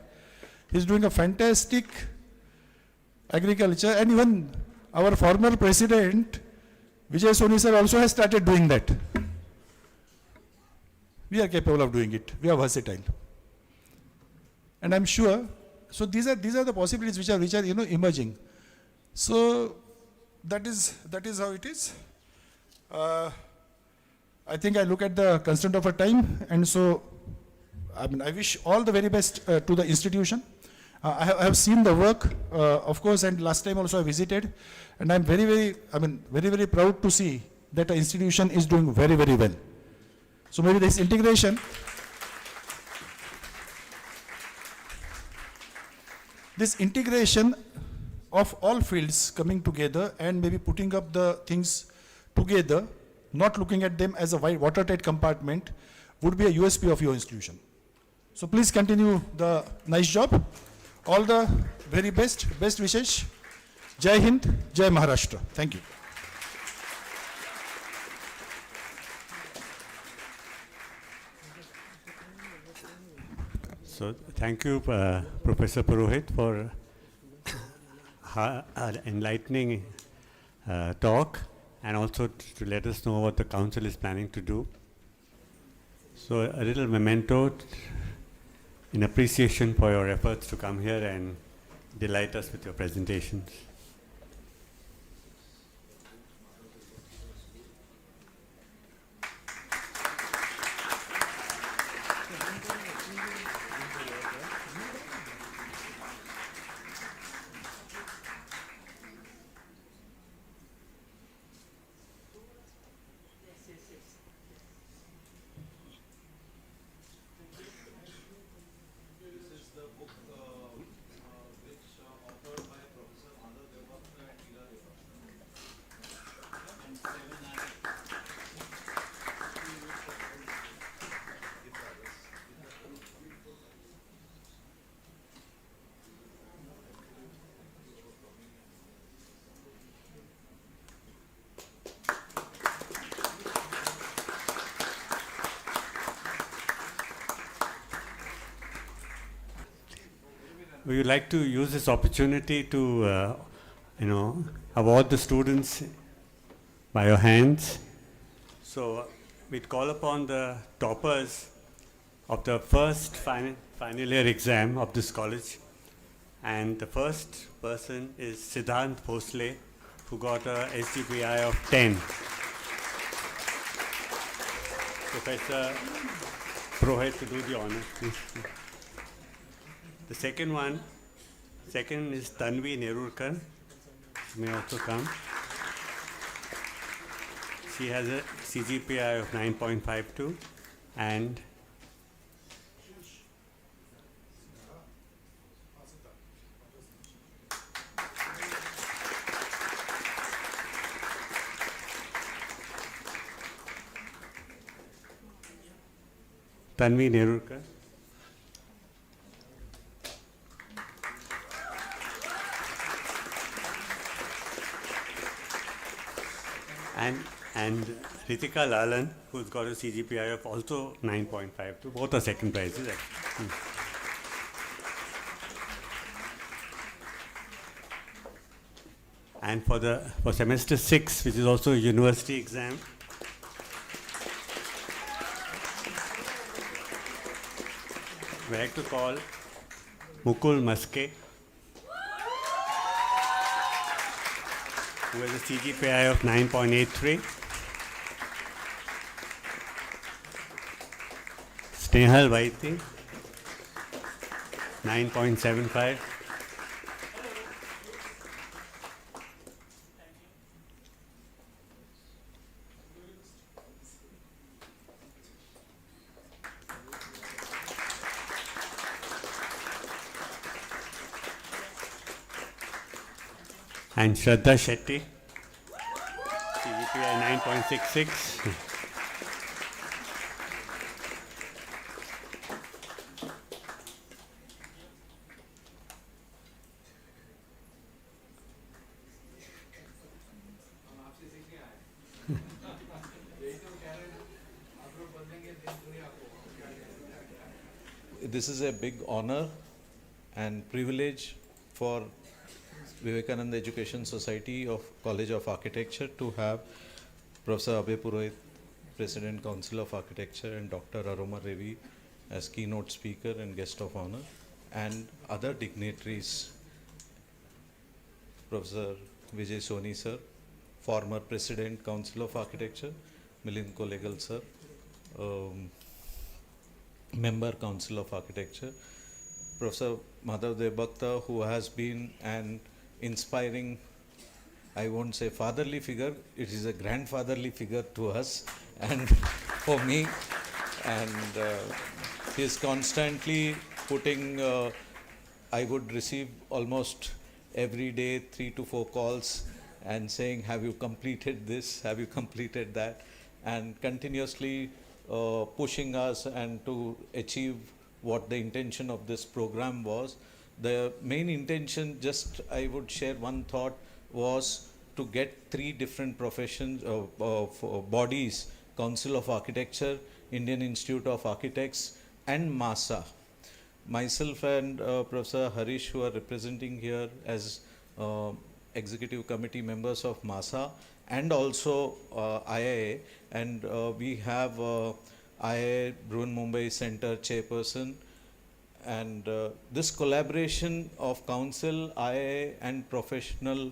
He's doing a fantastic agriculture, and even our former president, Vijay Soni sir, also has started doing that. We are capable of doing it. We are versatile. And I'm sure, so these are the possibilities which are emerging. So that is how it is. I think I look at the constraint of our time, and so I wish all the very best to the institution. I have seen the work, of course, and last time also I visited, and I'm very, very proud to see that the institution is doing very, very well. So maybe this integration, of all fields coming together and maybe putting up the things together, not looking at them as a watertight compartment, would be a USP of your institution. So please continue the nice job. All the very best wishes. Jai Hind, Jai Maharashtra. Thank you. So thank you, Professor Purohit, for enlightening talk, and also to let us know what the council is planning to do. So a little memento in appreciation for your efforts to come here and delight us with your presentations. We would like to use this opportunity to, award the students by your hands. So we'd call upon the toppers of the first final year exam of this college. And the first person is Siddhant Phosle, who got a SGPI of 10. Professor Purohit, to do the honors, please. The second is Tanvi Nerurkar. She may also come. She has a CGPI of 9.52, and Tanvi Nerurkar. And Ritika Lalan, who's got a CGPI of also 9.52. Both are second prizes, actually. And for semester 6, which is also a university exam, we like to call Mukul Maske, who has a CGPI of 9.83. Snehal Vaiti, 9.75. and Shraddha Shetty, CGPI 9.66. This is a big honor and privilege for Vivekanand Education Society of College of Architecture to have Professor Abhay Purohit, President Council of Architecture, and Dr. Aromar Revi as keynote speaker and guest of honor, and other dignitaries, Professor Vijay Soni sir, former President Council of Architecture, Milind Kolegal sir, Member Council of Architecture, Professor Madhav Debakta, who has been an inspiring, I won't say fatherly figure, it is a grandfatherly figure to us and for me, and he is constantly putting, I would receive almost every day 3 to 4 calls and saying, have you completed this, have you completed that, and continuously pushing us and to achieve what the intention of this program was. The main intention, just I would share one thought, was to get 3 different professions of bodies, Council of Architecture, Indian Institute of Architects, and MASA. Myself and Professor Harish, who are representing here as executive committee members of MASA, and also IIA, and we have IIA Bruin Mumbai Center chairperson, and this collaboration of council, IIA, and professional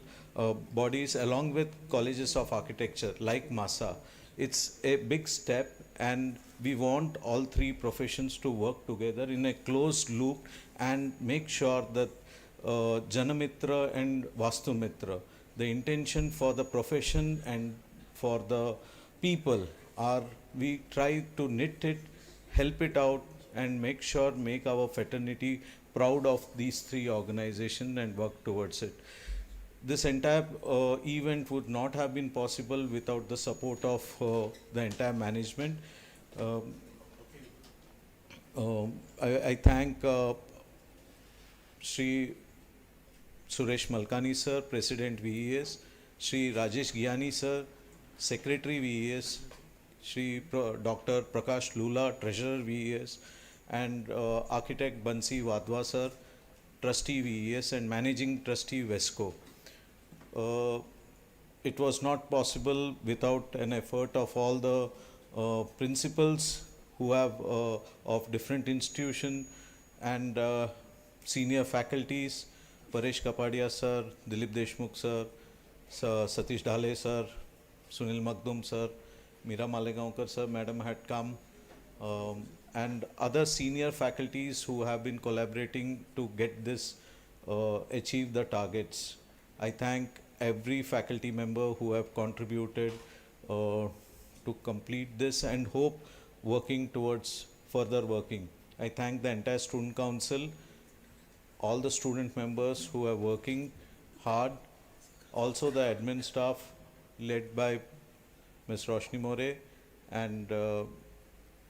bodies along with colleges of architecture like MASA, it's a big step, and we want all 3 professions to work together in a closed loop and make sure that Janamitra and Vastumitra, the intention for the profession and for the people are, we try to knit it, help it out, and make sure, make our fraternity proud of these 3 organizations and work towards it. This entire event would not have been possible without the support of the entire management. I thank Shri Suresh Malkani sir, President VES, Shri Rajesh Gyani sir, Secretary VES, Shri Dr. Prakash Lula, Treasurer VES, and Architect Bansi Wadhwa sir, Trustee VES and Managing Trustee VESCO. It was not possible without an effort of all the principals who have of different institutions and senior faculties, Paresh Kapadia sir, Dilip Deshmukh sir, Satish Dhale sir, Sunil Magdum sir, Meera Malegaonkar sir, madam had come, and other senior faculties who have been collaborating to get this, achieve the targets. I thank every faculty member who have contributed to complete this and hope working towards further working. I thank the entire student council, all the student members who are working hard, also the admin staff led by Ms. Roshni More, and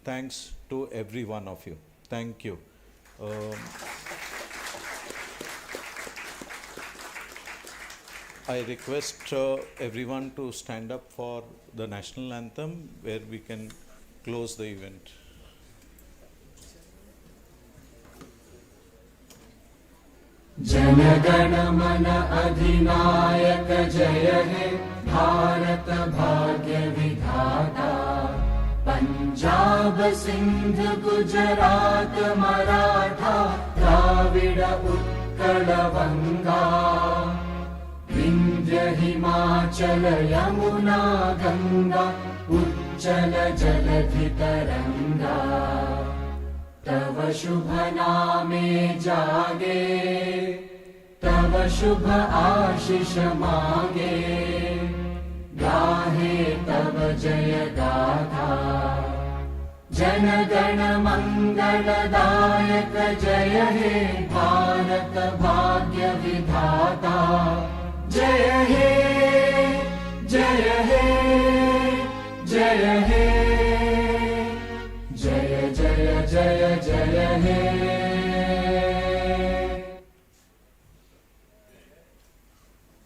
thanks to every one of you. Thank you. I request everyone to stand up for the national anthem where we can close the event. जनगण मन अधिनायक जय हे भारत भाग्य विधाता पंजाब सिंध गुजरात मराठा द्राविड उत्कल बंगा विंध्य हिमाचल यमुना गंगा उच्चल जलधि तरंगा तव शुभ नामे जागे तव शुभ आशीष मांगे गाहे तब जय गाथा जन गण मंगलदायक जय हे भारत भाग्य विधाता जय जय हे जय जय जय जय हे